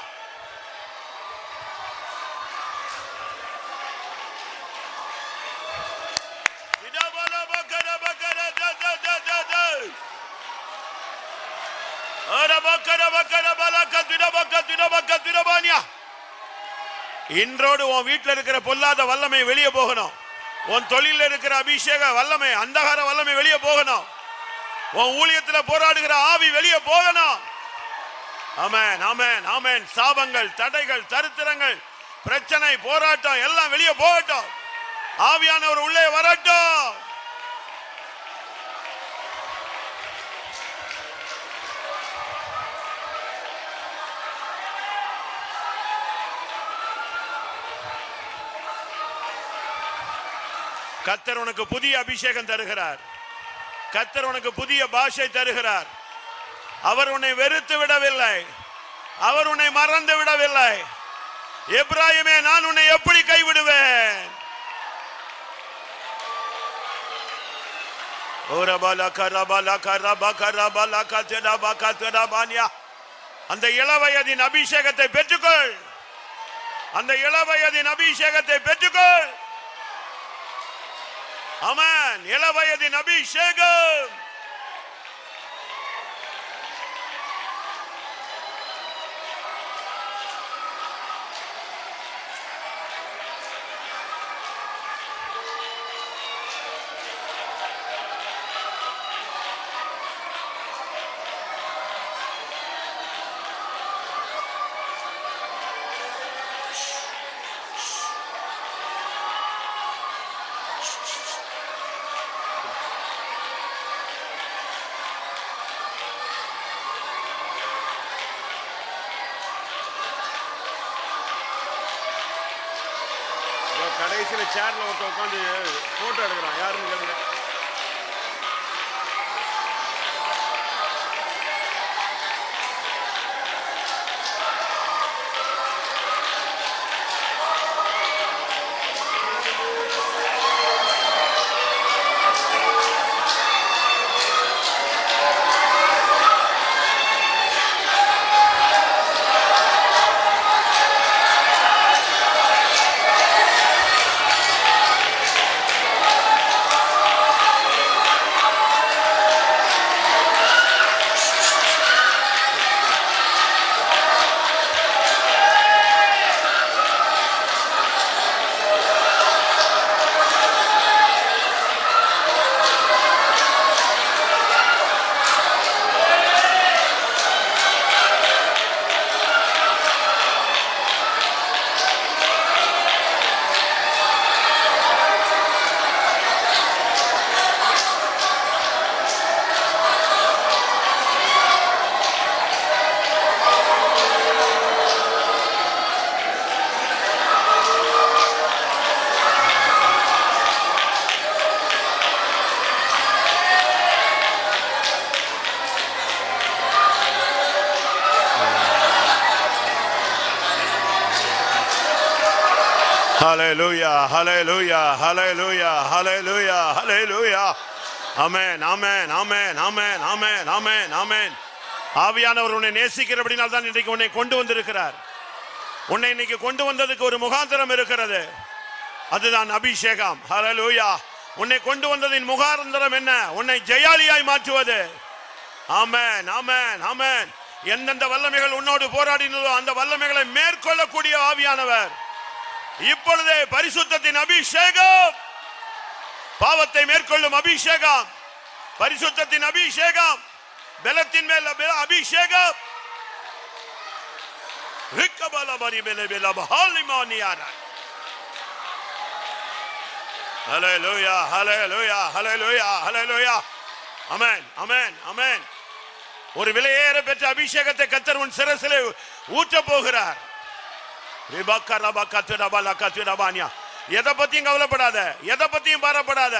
இன்றோடு உன் வீட்டில் இருக்கிற பொல்லாத வல்லமை வெளியே போகணும். உன் தொழில இருக்கிற அபிஷேக வல்லமை, அந்தகார வல்லமை வெளியே போகணும். உன் ஊழியத்தில் போராடுகிற ஆவி வெளியே போகணும். ஆமென். ஆமென். ஆமென். சாபங்கள், தடைகள், தரித்திரங்கள், பிரச்சனை, போராட்டம் எல்லாம் வெளியே போகட்டும். ஆவியானவர் உள்ளே வரட்டும். கர்த்தர் உனக்கு புதிய அபிஷேகம் தருகிறார். கர்த்தர் உனக்கு புதிய பாஷை தருகிறார். அவர் உன்னை வெறுத்து விடவில்லை, அவர் உன்னை மறந்து விடவில்லை. எப்ராயிமே, நான் உன்னை எப்படி கைவிடுவேன்? அந்த இளவயதின் அபிஷேகத்தை பெற்றுக்கொள். அந்த இளவயதின் அபிஷேகத்தை பெற்றுக்கொள். ஆமென். இளவயதின் அபிஷேகம். கடைசியில சேர்ல ஒருத்த உட்காந்து போட்டோ எடுக்கிறான். யாருன்னு கேளுங்க. Hallelujah, hallelujah, hallelujah, hallelujah, hallelujah. Amen, amen, amen, amen, amen, amen, amen. ஆவியானவர் உன்னை நேசிக்கிறபடினால் தான் இன்றைக்கு உன்னை கொண்டு வந்திருக்கிறார். உன்னை இன்னைக்கு கொண்டு வந்ததுக்கு ஒரு முகாந்திரம் இருக்கிறது. அதுதான் அபிஷேகம். ஹல்லேலூயா. உன்னை கொண்டு வந்ததின் முகாந்திரம் என்ன? உன்னை ஜெயாலியாய் மாற்றுவது. ஆமென், ஆமென், ஆமென். எந்தெந்த வல்லமைகள் உன்னோடு போராடினதோ அந்த வல்லமைகளை மேற்கொள்ளக்கூடிய ஆவியானவர் இப்பொழுதே பரிசுத்தத்தின் அபிஷேகம், பாவத்தை மேற்கொள்ளும் அபிஷேகம், பரிசுத்தத்தின் அபிஷேகம், பலத்தின் மேல் அபிஷேகம். ஹல்லேலூயா, ஹல்லேலூயா, ஹல்லேலூயா, ஹல்லேலூயா. ஆமென், ஆமென், ஆமென். ஒரு விலையேற பெற்ற அபிஷேகத்தை கர்த்தர் உன் சிரசிலே ஊற்ற போகிறார். எதை பத்தியும் கவலைப்படாத, எதை பத்தியும் பாரப்படாத.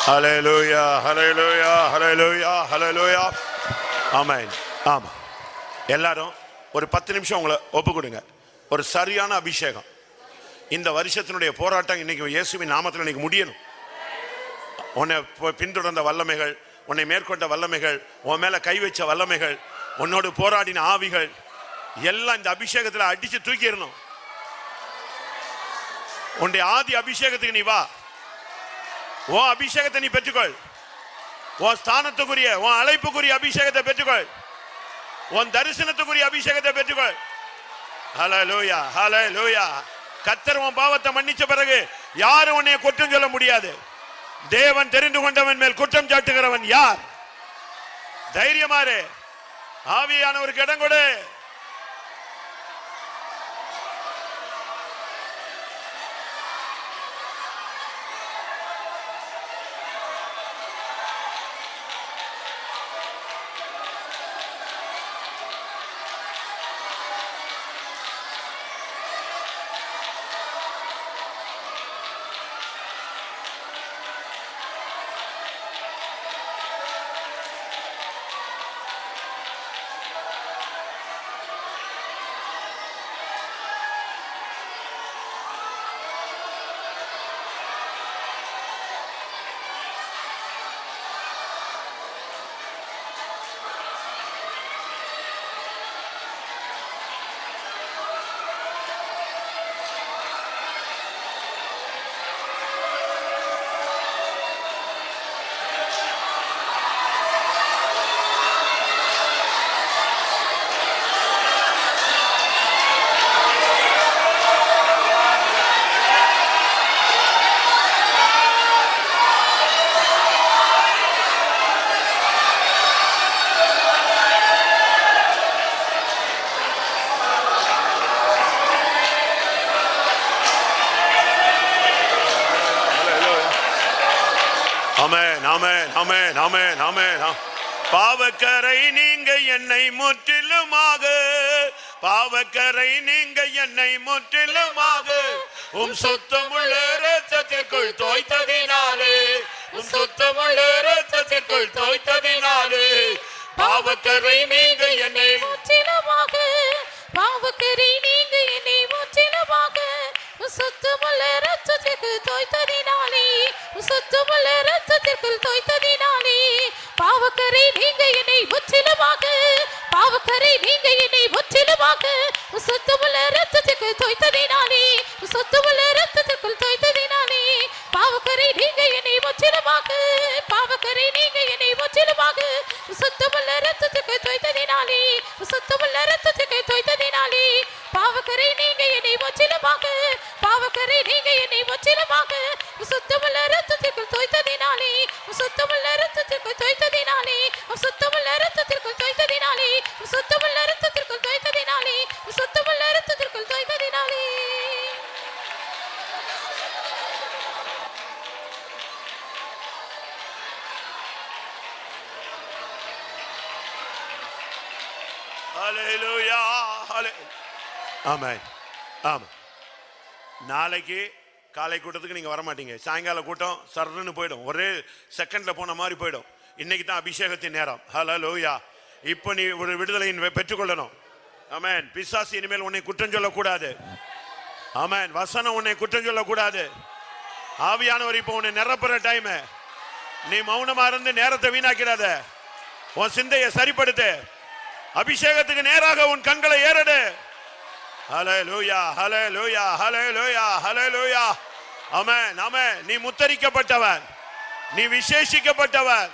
ஹல்லேலூயா, ஹல்லேலூயா, ஹல்லேலூயா, ஹல்லேலூயா. ஆமென். ஆமா, எல்லாரும் ஒரு 10 நிமிஷம் உங்களை ஒப்பு கொடுங்க. ஒரு சரியான அபிஷேகம். இந்த வருஷத்தினுடைய போராட்டம் இன்னைக்கு இயேசுவின் நாமத்தில் இன்னைக்கு முடியணும். உன்னை பின்தொடர்ந்த வல்லமைகள், உன்னை மேற்கொண்ட வல்லமைகள், உன் மேல கை வச்ச வல்லமைகள், உன்னோடு போராடின ஆவிகள் எல்லாம் இந்த அபிஷேகத்தில் அடிச்சு தூக்கிடணும். உன்னுடைய ஆதி அபிஷேகத்துக்கு நீ வா. உன் அபிஷேகத்தை நீ பெற்றுக்கொள். உன் ஸ்தானத்துக்குரிய, உன் அழைப்புக்குரிய அபிஷேகத்தை பெற்றுக்கொள். உன் தரிசனத்துக்குரிய அபிஷேகத்தை பெற்றுக்கொள். ஹல்லேலூயா, ஹல்லேலூயா. கர்த்தர் உன் பாவத்தை மன்னிச்ச பிறகு யாரும் உன்னை குற்றம் சொல்ல முடியாது. தேவன் தெரிந்து கொண்டவன் மேல் குற்றம் சாட்டுகிறவன் யார்? தைரியமாறு. ஆவியானவருக்கு இடம் கொடு. ஆமென் ஆமென் ஆமென் ஆமென். பாவக்கரை நீங்க என்னை முற்றிலுமாக, பாவக்கரை நீங்க என்னை முற்றிலுமாக உம் சுத்தமுள்ள இரத்தத்திற்குள் தோய்த்ததினாலே, உம் சுத்தமுள்ள இரத்தத்திற்குள் தோய்த்ததினாலே பாவக்கரை நீங்க என்னை முற்றிலுமாக, பாவக்கரை நீங்க என்னை முற்றிலுமாக சுத்தமுள்ள இரத்தத்திற்கு தோய்த்ததினாலே, சுத்தமுள்ள இரத்தத்திற்குள் தோய்த்ததினாலே பாவக்கரை நீங்க என்னை முற்றிலுமாக, பாவக்கரை நீங்க என்னை முற்றிலுமாக சுத்தமுள்ள இரத்தத்திற்கு தோய்த்ததினாலே, சுத்தமுள்ள இரத்தத்திற்குள் தோய்த்ததினாலே பாவக்கரை நீங்க என்னை முற்றிலுமாக, பாவக்கரை நீங்க என்னை முற்றிலுமாக சுத்தமுள்ள இரத்தத்திற்கு தோய்த்ததினாலே, சுத்தமுள்ள இரத்தத்திற்கு தோய்த்ததினாலே பாவக்கரை நீங்க என்னை முற்றிலுமாக, பாவக்கரை நீங்க என்னை முற்றிலுமாக சுத்தமுள்ள இரத்தத்திற்கு தோய்த்ததினாலே, சுத்தமுள்ள இரத்தத்திற்கு தோய்த்ததினாலே, சுத்தமுள்ள இரத்தத்திற்கு தோய்த்ததினாலே, சுத்தமுள்ள இரத்தத்திற்கு தோய்த்ததினாலே, சுத்தமுள்ள இரத்தத்திற்கு தோய்த்ததினாலே. ஹல்லேலூயா ஆமென். ஆமா, நாளைக்கு காலை கூட்டத்துக்கு நீங்க வர மாட்டீங்க. சாயங்கால கூட்டம் சர்ன்னு போயிடும், ஒரே செகண்ட்ல போன மாதிரி போயிடும். இன்னைக்கு தான் அபிஷேகத்தின் நேரம். ஹல்லேலூயா. இப்போ நீ ஒரு விடுதலையின் பெற்றுக்கொள்ளணும். ஆமென். பிசாசு இனிமேல் உன்னை குற்றம் சொல்லக்கூடாது. ஆமென். வசனம் உன்னை குற்றம் சொல்லக்கூடாது. ஆவியானவர் இப்போ உன்னை நிரப்புற டைம். நீ மௌனமா இருந்து நேரத்தை வீணாக்கிடாத. உன் சிந்தையை சரிப்படுத்து. அபிஷேகத்துக்கு நேராக உன் கண்களை ஏறடு. ஹல்லேலூயா ஹல்லேலூயா ஹல்லேலூயா ஹல்லேலூயா. ஆமென் ஆமென். நீ முத்தரிக்கப்பட்டவன், நீ விசேஷிக்கப்பட்டவன்,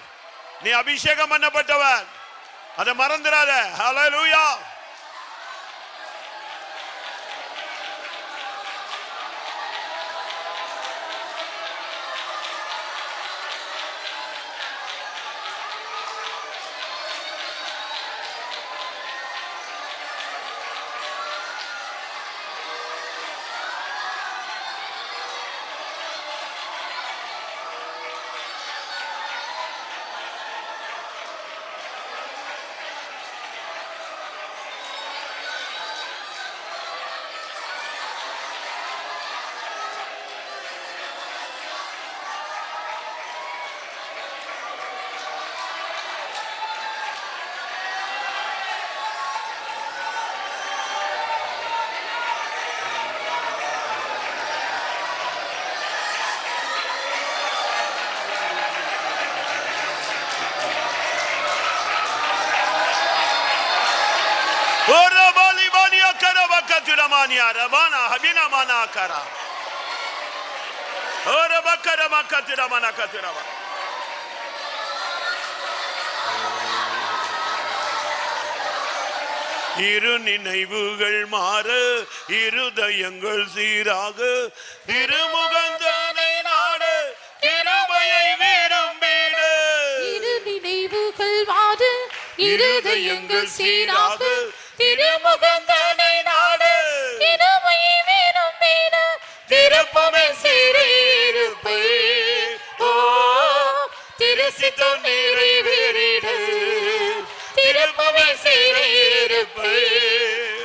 நீ அபிஷேகம் பண்ணப்பட்டவன். அதை மறந்துடாத. ஹல்லேலூயா. இரு நினைவுகள் மாற, இருதயங்கள் சீராக, திருமுகந்தனை நாட, கிருபையை விரும்பிட. இரு நினைவுகள் மாற, இருதயங்கள் சீராக, திருமுகந்தனை நாட, கிருபையை விரும்பிட. திருப்பமே சிறையிருப்பை, ஓ திருசித்தம் நிறைவேறிட. திருப்பமே சிறையிருப்பை,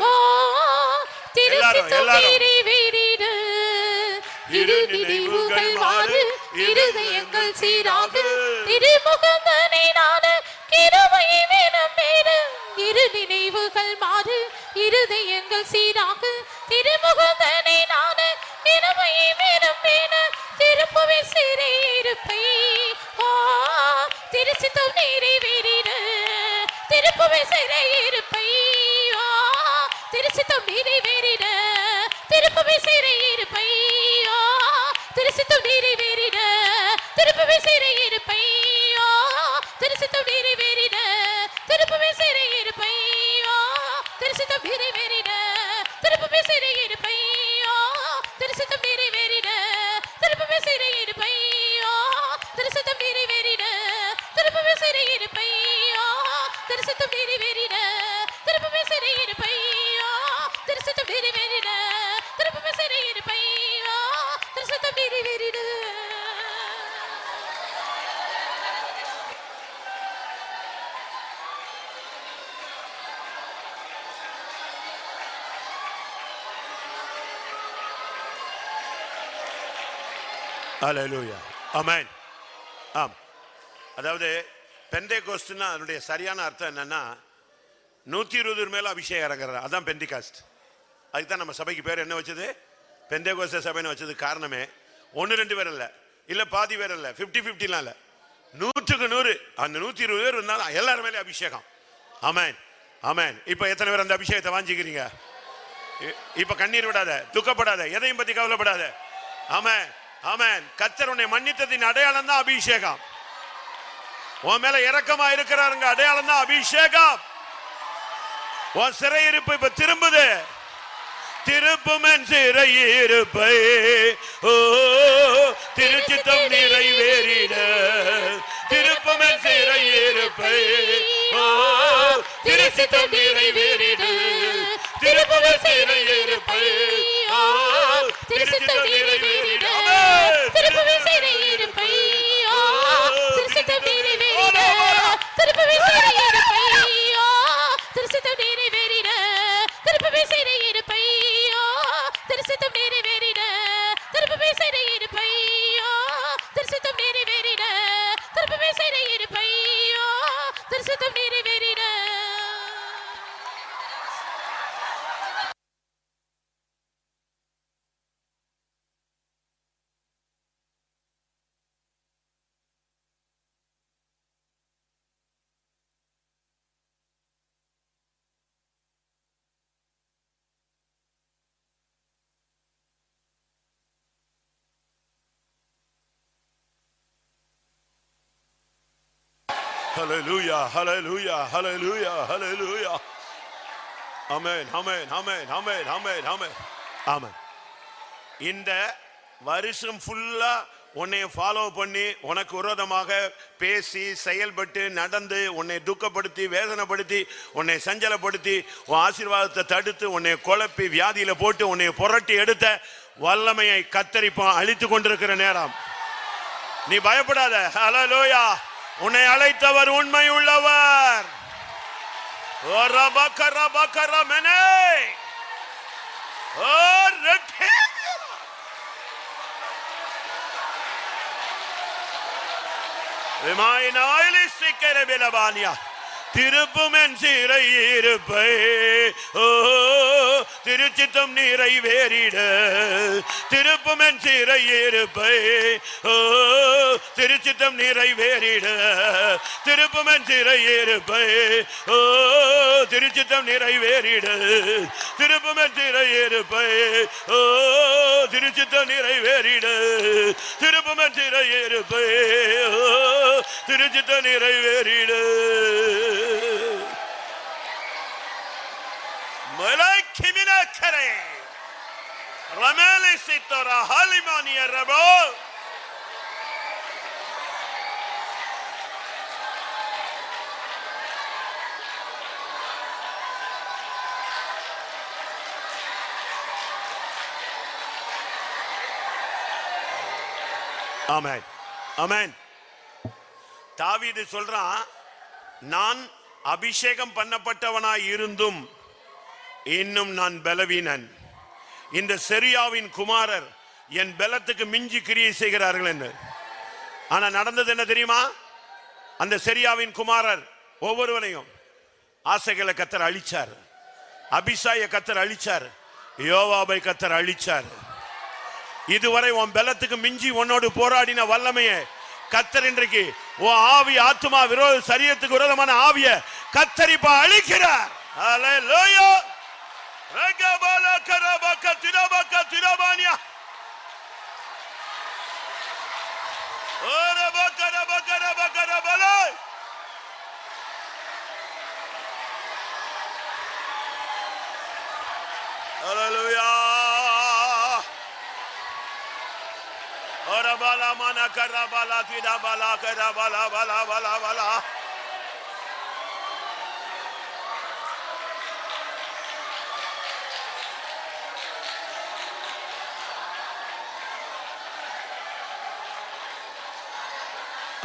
ஓ திருசித்தம் நிறைவேறிட. இரு நினைவுகள் மாறு, இருதயங்கள் சீராக, திருமுகந்தனை நாட, கிருபையை விரும்பிட. இரு நினைவுகள் மாறு, இருதயங்கள் சீராக, திருமுகந்தனை நாட, கிருபையை விரும்பிட. திருப்பவே சிறையிருப்பை, ஓ திருசித்தம் நிறைவேறிட. திருப்பவே சிறையிருப்பை, ஓ திருசித்தம் நிறைவேறிட. திருப்பவே சிறையிருப்பை, ஓ திருசித்தம் நிறைவேறிட. திருப்பவே சிறையிருப்பை, ஓ திருசித்தம் நிறைவேறிட. திருப்பவே சிறையிருப்பை, ஓ திருசித்தம் நிறைவேறிட. திருப்பவே சிறையிருப்பை, ஓ திருசித்தம் நிறைவேறிட. திருப்பவே சிறையிருப்பை, ஓ திருசித்தம் நிறைவேறிட. திருப்பவே சிறையிருப்பை, ஓ திருசித்தம் நிறைவேறிட. திருப்பவே சிறையிருப்பை, ஓ திருசித்தம் நிறைவேறிட. திருப்பவே சிறையிருப்பை, ஓ ஹல்லேலூயா. ஆமென். ஆம். அதாவது பெந்தேகோஸ்ட்னா அதனுடைய சரியான அர்த்தம் என்னன்னா 120 மேல அபிஷேகம் இறங்குறது. அதான் பெந்திகாஸ்ட். அதுதான் நம்ம சபைக்கு பேர் என்ன வச்சது? பெந்தேகோஸ்தே சபைன்னு வச்சது. காரணமே 1-2 பேர் இல்ல, இல்ல பாதி பேர் இல்ல, 50-50 இல்ல, 100க்கு 100. அந்த 120 பேர் இருந்தாலும் எல்லாரும் மேலே அபிஷேகம். ஆமென், ஆமென். இப்ப எத்தனை பேர் அந்த அபிஷேகத்தை வாஞ்சிக்கிறீங்க? இப்ப கண்ணீர் விடாத, துக்கப்படாத, எதையும் பத்தி கவலைப்படாத. ஆமென், ஆமென். கர்த்தர் உன்னை மன்னித்ததின் அடையாளம் தான் அபிஷேகம். உன் மேல இரக்கமா இருக்கிறாருங்க, அடையாளம் தான் அபிஷேகம். உன் சிறையிருப்பு இப்ப திரும்புது. திருப்புமன் சிறையிருப்பை ஓ திருச்சித்தம் நிறைவேறிட. திருப்புமன் சிறையிருப்பை ஓ திருச்சித்தம் நிறைவேறிட. திருப்புமன் சிறையிருப்பை ஓ திருச்சித்தம் நிறைவேறிட. திருப்புமன் சிறையிருப்பை ஓ திருச்சித்தம் நிறைவேறிட. திருப்புமன் சிறையிருப்பை ஓ திருச்சித்தம் நிறைவேறிட. திருப்புமன் சிறையிருப்பை ஓ திருச்சித்தம் நிறைவேறிட. திருப்புமன் சிறையிருப்பை ஓ திருச்சித்தம் நிறைவேறிட. திருப்புமன் சிறையிருப்பை ஓ திருச்சித்தம் நிறைவேறிட. Hallelujah, hallelujah, hallelujah, hallelujah. Amen, amen, amen, amen, amen, amen, amen. இந்த வருஷம் ஃபுல்லா உன்னை ஃபாலோ பண்ணி உனக்கு விரோதமாக பேசி செயல்பட்டு நடந்து உன்னை துக்கப்படுத்தி வேதனைப்படுத்தி உன்னை சஞ்சலப்படுத்தி உன் ஆசீர்வாதத்தை தடுத்து உன்னை குழப்பி வியாதியில போட்டு உன்னை புரட்டி எடுத்த வல்லமையை கத்தரிப்பான் அழித்து கொண்டிருக்கிற நேரம். நீ பயப்படாத. ஹல்லேலூயா. உன்னை அழைத்தவர் உண்மை உள்ளவர். திருப்புமன் சிறையிருப்பை ஓ திருச்சித்தம் நிறைவேறிட. திருப்புமன் சிறையிருப்பை ஓ திருச்சித்தம் நிறைவேறிட. திருப்புமன் சிறையிருப்பை ஓ திருச்சித்தம் நிறைவேறிட. திருப்புமன் சிறையிருப்பை ஓ திருச்சித்தம் நிறைவேறிட. திருப்புமன் சிறையிருப்பை ஓ திருச்சித்தம் நிறைவேறிட. மலைக்கிமினக்கரே ரமேலி சித்தரா ஹலிமானிய ரபோ. ஆமென், ஆமென். தாவீது சொல்றான், நான் அபிஷேகம் பண்ணப்பட்டவனாய் இருந்தும் இன்னும் நான் பலவீனன். இந்த செரியாவின் குமாரர் என் பலத்துக்கு மிஞ்சி கிரியை செய்கிறார்கள் என்று. ஆனா நடந்தது என்ன தெரியுமா? அந்த செரியாவின் குமாரர் ஒவ்வொருவரையும் ஆசைகளை கத்தர் அழிச்சார். அபிஷாய கத்தர் அழிச்சார். யோவாபை கத்தர் அழிச்சார். இதுவரை உன் பலத்துக்கு மிஞ்சி உன்னோடு போராடின வல்லமையை கத்தர் இன்றைக்கு உன் ஆவி ஆத்துமா விரோத சரீரத்துக்கு விரோதமான ஆவிய கத்தரிப்பா அழிக்கிறார். ஹல்லேலூயா. ரகபல கரபக திரபக திரபானியா ஓரபக ரபக ரபக ரபல. ஹல்லேலூயா. Orabala mana karabala tidabala karabala bala bala bala.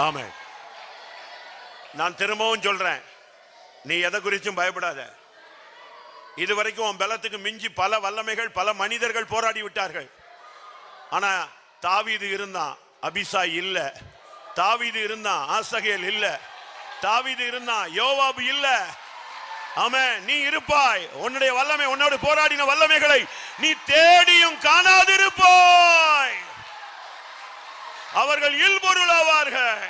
ஆமென். நான் திரும்பவும் சொல்றேன், நீ எதை குறிச்சும் பயப்படாத. இதுவரைக்கும் உன் பலத்துக்கு மிஞ்சி பல வல்லமைகள் பல மனிதர்கள் போராடி விட்டார்கள். ஆனா தாவீது இருந்தான். அபிசாய் இல்ல, தாவீது இருந்தான், ஆசகேல் இல்ல, தாவீது இருந்தான், யோவாபு இல்ல. ஆமென். நீ இருப்பாய். உன்னுடைய வல்லமை, உன்னோடு போராடின வல்லமைகளை நீ தேடியும் காணாதிருப்பாய். அவர்கள் இல்பொருளாவார்கள்.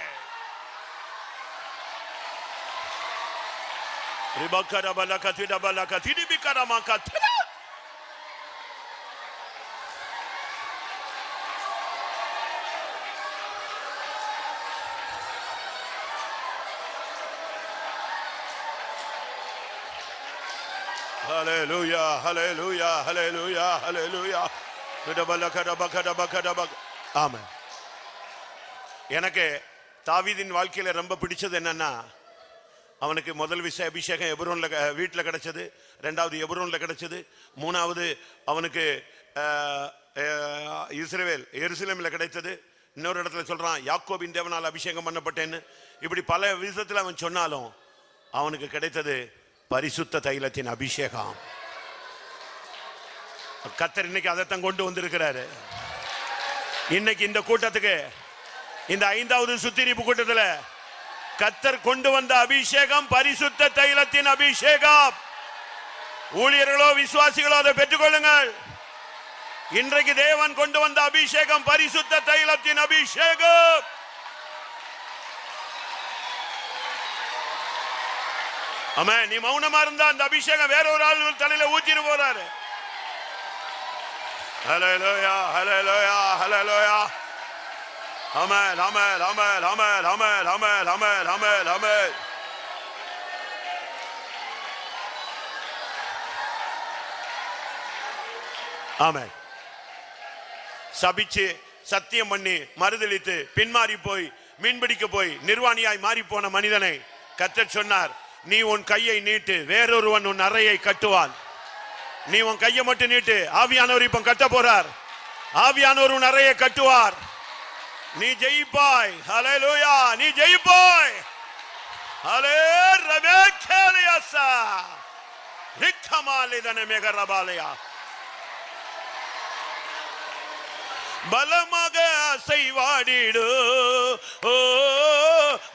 Hallelujah, hallelujah, hallelujah, hallelujah. ஆமென். எனக்கு தாவீதின் வாழ்க்கையில ரொம்ப பிடிச்சது என்னன்னா, அவனுக்கு முதல் அபிஷேகம் எப்ரோன்ல வீட்டில் கிடைச்சது, ரெண்டாவது எப்ரோன்ல கிடைச்சது, மூணாவது அவனுக்கு எருசலேமில் கிடைத்தது. இன்னொரு இடத்துல சொல்றான் யாக்கோபின் தேவனால் அபிஷேகம் பண்ணப்பட்டேன்னு. இப்படி பல விதத்தில் அவன் சொன்னாலும் அவனுக்கு கிடைத்தது பரிசுத்த தைலத்தின் அபிஷேகம். கர்த்தர் இன்னைக்கு அதைத்தான் கொண்டு வந்திருக்கிறாரு. இன்னைக்கு இந்த கூட்டத்துக்கு, இந்த 5வது சுத்திரிப்பு கூட்டத்துல கர்த்தர் கொண்டு வந்த அபிஷேகம் பரிசுத்த தைலத்தின் அபிஷேகம். ஊழியர்களோ விசுவாசிகளோ அதை பெற்றுக்கொள்ளுங்கள். இன்றைக்கு தேவன் கொண்டு வந்த அபிஷேகம் பரிசுத்த தைலத்தின் அபிஷேகம். ஆமென். நீ மௌனமா இருந்தா அந்த அபிஷேகம் வேற ஒரு ஆள் தலையில ஊத்திட்டு போறாரு. ஹல்லேலூயா, ஹல்லேலூயா, ஹல்லேலூயா. ஆமென், ஆமென், ஆமென், ஆமென், ஆமென், ஆமென், ஆமென், ஆமென், ஆமென். ஆமென். சபிச்சு சத்தியம் பண்ணி மறுதலித்து பின்மாறி போய் மீன்பிடிக்க போய் நிர்வாணியாய் மாறி போன மனிதனை கர்த்தர் சொன்னார், நீ உன் கையை நீட்டு, வேறொருவன் உன் அறையை கட்டுவான். நீ உன் கையை மட்டும் நீட்டு. ஆவியானவர் இப்ப கட்ட போறார். ஆவியானவர் உன் அறையை கட்டுவார். நீ ஜெயிப்பாய். ஹல்லேலூயா, நீ ஜெயிப்பாய். ஹல்லேலூயா. ரிக்கமாலிதன மேகரபாலயா. பலமாக அசைவாடிடு, ஓ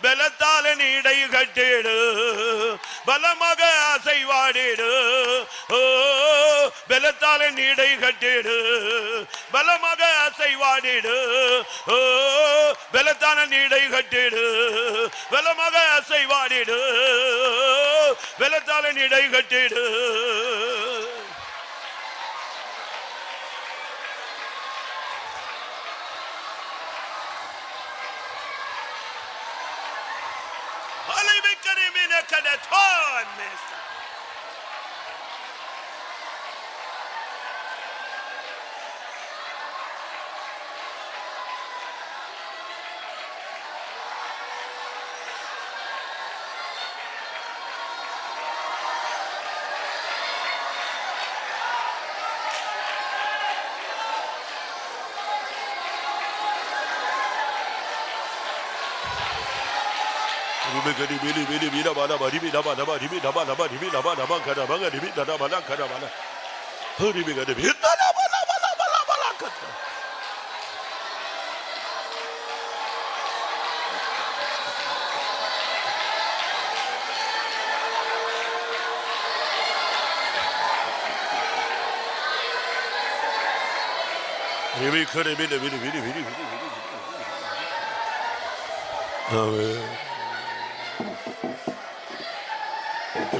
பலத்தால நீடை கட்டிடு. பலமாக அசைவாடிடு, ஓ பலத்தால நீடை கட்டிடு. பலமாக அசைவாடிடு, ஓ பலத்தான நீடை கட்டிடு. பலமாக அசைவாடிடு, பலத்தால நீடை கட்டிடு.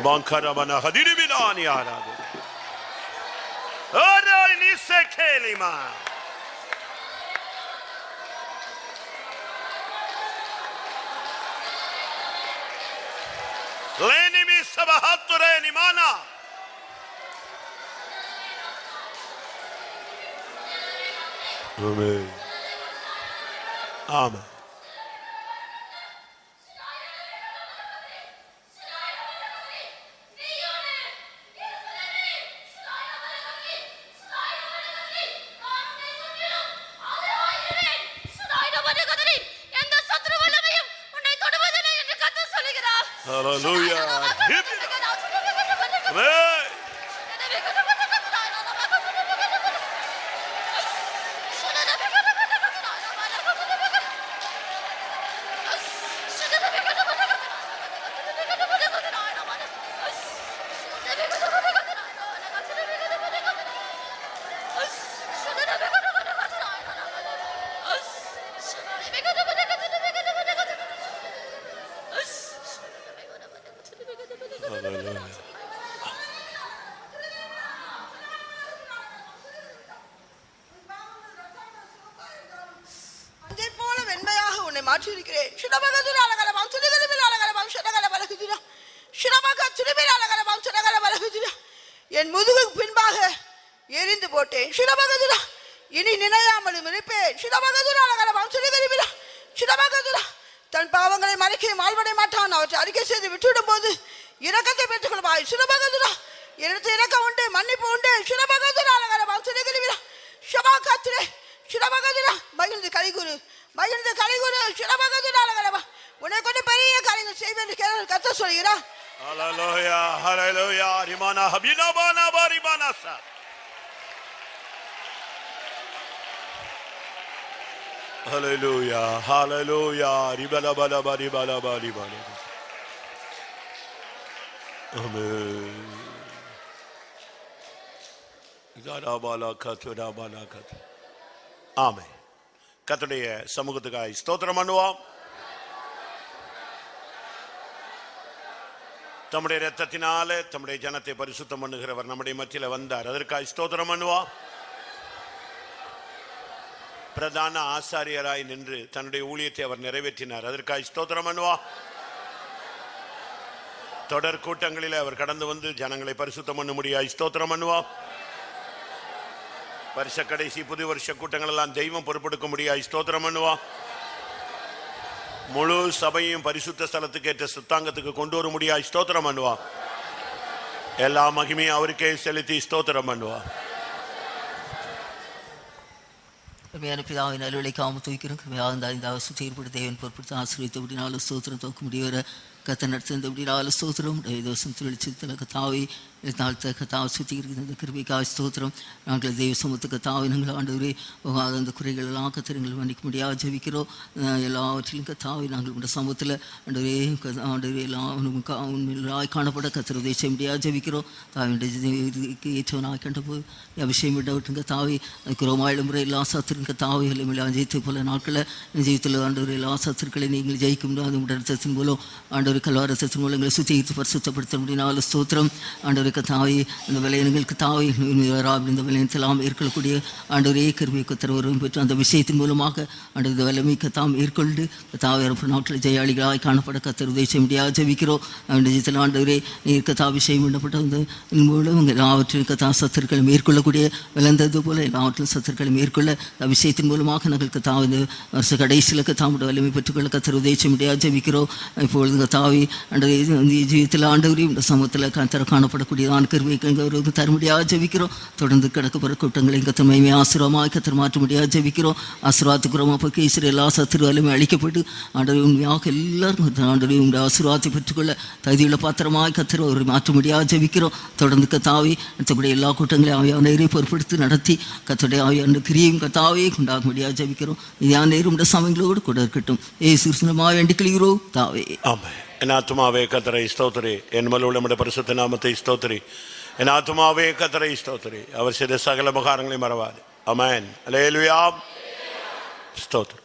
Bankaramana hadiri bilani aradı. Aray nise kelima. Leni mi sabahattu reni mana. Amen. Amen. Hallelujah. Amen. மாற்றியிருக்கிறேன். சிரமகதுராலகலமாம் சுடுகருவிலாலகலமாம் சடகலபலகுதுரா. சிரமகதுருவிலாலகலமாம் சடகலபலகுதுரா. என் முதுகுக்கு பின்பாக எரிந்து போட்டேன். சிரமகதுரா இனி நினையாமலும் இருப்பேன். சிரமகதுராலகலமாம் சுடுகருவிலா. சிரமகதுரா தன் பாவங்களை மறைக்க மால்வடை மாட்டான். அவற்றை அறிக்கை செய்து விட்டுவிடும் போது இரக்கத்தை பெற்றுக் கொள்வாய். சிரமகதுரா எனக்கு இரக்கம் உண்டு, மன்னிப்பு உண்டு. சிரமகதுராலகலமாம் சுடுகருவிலா. ஷபா காத்திரே சிரமகதுரா மகிழ்ந்து கலிகுரு மகிழ்ந்து கலிகுரு. சிரமகதுராலகலமா உன்னை கொண்டு பெரிய காரியங்கள் செய்வேன் என்று கர்த்தர் சொல்கிறார். ஹல்லேலூயா ஹல்லேலூயா ரிமானா ஹபினாபானா பாரிமானாசா. ஹல்லேலூயா ஹல்லேலூயா ரிபலபல பரிபல பரிபல. ஆமென். கராபாலா கதுராபாலா கது. ஆமென். கர்த்தருடைய சமூகத்துக்காய் ஸ்தோத்திரம் பண்ணுவோம். தம்முடைய இரத்தத்தினாலே தம்முடைய ஜனத்தை பரிசுத்தம் பண்ணுகிறவர் நம்முடைய மத்தியில வந்தார். அதற்காக ஸ்தோத்திரம் பண்ணுவோம். பிரதான ஆசாரியராய் நின்று தன்னுடைய ஊழியத்தை அவர் நிறைவேற்றினார். அதற்காக ஸ்தோத்திரம் பண்ணுவோம். தொடர் கூட்டங்களிலே அவர் கடந்து வந்து ஜனங்களை பரிசுத்தம் பண்ண முடியாது. ஸ்தோத்திரம் பண்ணுவோம். வருஷ கடைசி புது வருஷ கூட்டங்கள் எல்லாம் தெய்வம் பொறுப்பெடுக்க முடியாது. ஸ்தோத்திரம் பண்ணுவோம். முழு சபையும் பரிசுத்த ஸ்தலத்துக்கு ஏற்ற சுத்தாங்கத்துக்கு கொண்டு வர முடியாது. ஸ்தோத்திரம் பண்ணுவோம். எல்லா மகிமையும் அவருக்கே செலுத்தி ஸ்தோத்திரம் பண்ணுவோம். பிதாவின் அலுவலை காம தூக்கிறோம். இந்த அவசரம் செயல்பட்டு தேவன் பொறுப்படுத்த ஆசிரியத்தபடினாலும் ஸ்தோத்திரம் தோக்க முடியவர கத்த நடத்தினபடினாலும் ஸ்தோத்திரம். தோசம் வெளிச்சத்தில் கத்தாவை தாழ்த்த கத்தாவை சுற்றி இருக்கிற கிருபிக்காக ஸ்தோத்திரம். நாங்கள் தெய்வ சமூகத்துக்கு கத்தாவை நாங்கள் ஆண்டவரே அந்த குறைகள் எல்லாம் கத்திரங்கள் மன்னிக்க முடியாது ஜெபிக்கிறோம். எல்லாவற்றிலும் கத்தாவை நாங்கள் இந்த சமூகத்தில் ஆண்டவரே எல்லாம் காணப்பட கத்திர உதவி முடியாது ஜெபிக்கிறோம். தாவின் ஏற்றவனாக கண்டபோது அபிஷேகம் விட்டவற்றுங்க தாவை குரோமாயிடும் முறை எல்லா சத்துருங்க தாவை எல்லாம் ஜெயித்து போல நாட்களில் ஜெயித்தில் ஆண்டவர் எல்லா சத்துருக்களை நீங்கள் ஜெயிக்க முடியாது. உடனத்தின் மூலம் ஆண்டவர் கல்வாரத்தின் மூலம் எங்களை சுத்திகரித்து பரிசுத்தப்படுத்த முடியினாலும் ஸ்தோத்திரம். ஆண்டவருக்கு தாவை அந்த விளையங்களுக்கு தாவை இந்த விளையத்தெல்லாம் ஏற்கொள்ளக்கூடிய ஆண்டவரே கிருபை கத்தரவரும் பெற்று அந்த விஷயத்தின் மூலமாக ஆண்டவர் இந்த வல்லமைக்கு தாம் ஏற்கொண்டு தாவை நாட்டில் ஜெயாளிகளாய் காணப்பட கத்தர் உதவி செய்ய முடியாது ஜெபிக்கிறோம். ஜெயத்தில் ஆண்டவரே நீர் தாபிஷேகம் பண்ணப்பட்ட அந்த மூலம் எல்லாவற்றிலும் கத்தா சத்துருக்களை மேற்கொள்ளக்கூடிய விளைந்தது போல எல்லாவற்றிலும் சத்துருக்களை மேற்கொள்ள விஷயத்தின் மூலமாக நாங்கள் கத்தாவை இந்த வருஷ கடைசியில் கத்தாமுடைய வல்லமை பெற்றுக்கொள்ள கத்தர் உதவி செய்ய முடியாது ஜெபிக்கிறோம். இப்பொழுது கத்தாவை ஆண்டவரே ஜீவித்தில் ஆண்டவரே இந்த சமூகத்தில் கத்தர் காணப்படக்கூடிய கிருபைக்கு தர முடியாது ஜெபிக்கிறோம். தொடர்ந்து கிடக்கப்படுற கூட்டங்களையும் கத்தர் மகிமை ஆசீர்வாதமாக கத்தர் மாற்ற முடியாது ஜெபிக்கிறோம். ஆசீர்வாதத்துக்குறோமா போய் எல்லா சத்துருவாலுமே அழிக்கப்பட்டு ஆண்டவரே உண்மையாக எல்லாரும் ஆண்டவரே உங்களுடைய ஆசீர்வாதத்தை பெற்றுக்கொள்ள தகுதியுள்ள பாத்திரமாக கத்தர் ஒரு மாற்ற முடியாது ஜெபிக்கிறோம். தொடர்ந்து கத்தாவை கத்தருடைய எல்லா கூட்டங்களையும் ஆவியானவரை பொறுப்படுத்தி நடத்தி கத்தருடைய ஆவியான கிரியையும் கத்தாவே உண்டாக முடியாது ஜெபிக்கிறோம். இதான நேரம் உடைய சமயங்களோடு கூட இருக்கட்டும். ஏசுமாக வேண்டி கிளிகிறோம் தாவே. ஆமென். என் ஆத்துமாவே கர்த்தரை ஸ்தோத்திரி. என் மலுவுள்ள பரிசுத்த நாமத்தை ஸ்தோத்திரி. என் ஆத்துமாவே கர்த்தரை ஸ்தோத்திரி. அவர் செய்த சகல உபகாரங்களை மறவாது. ஆமென். அல்லேலூயா. ஸ்தோத்திரம்.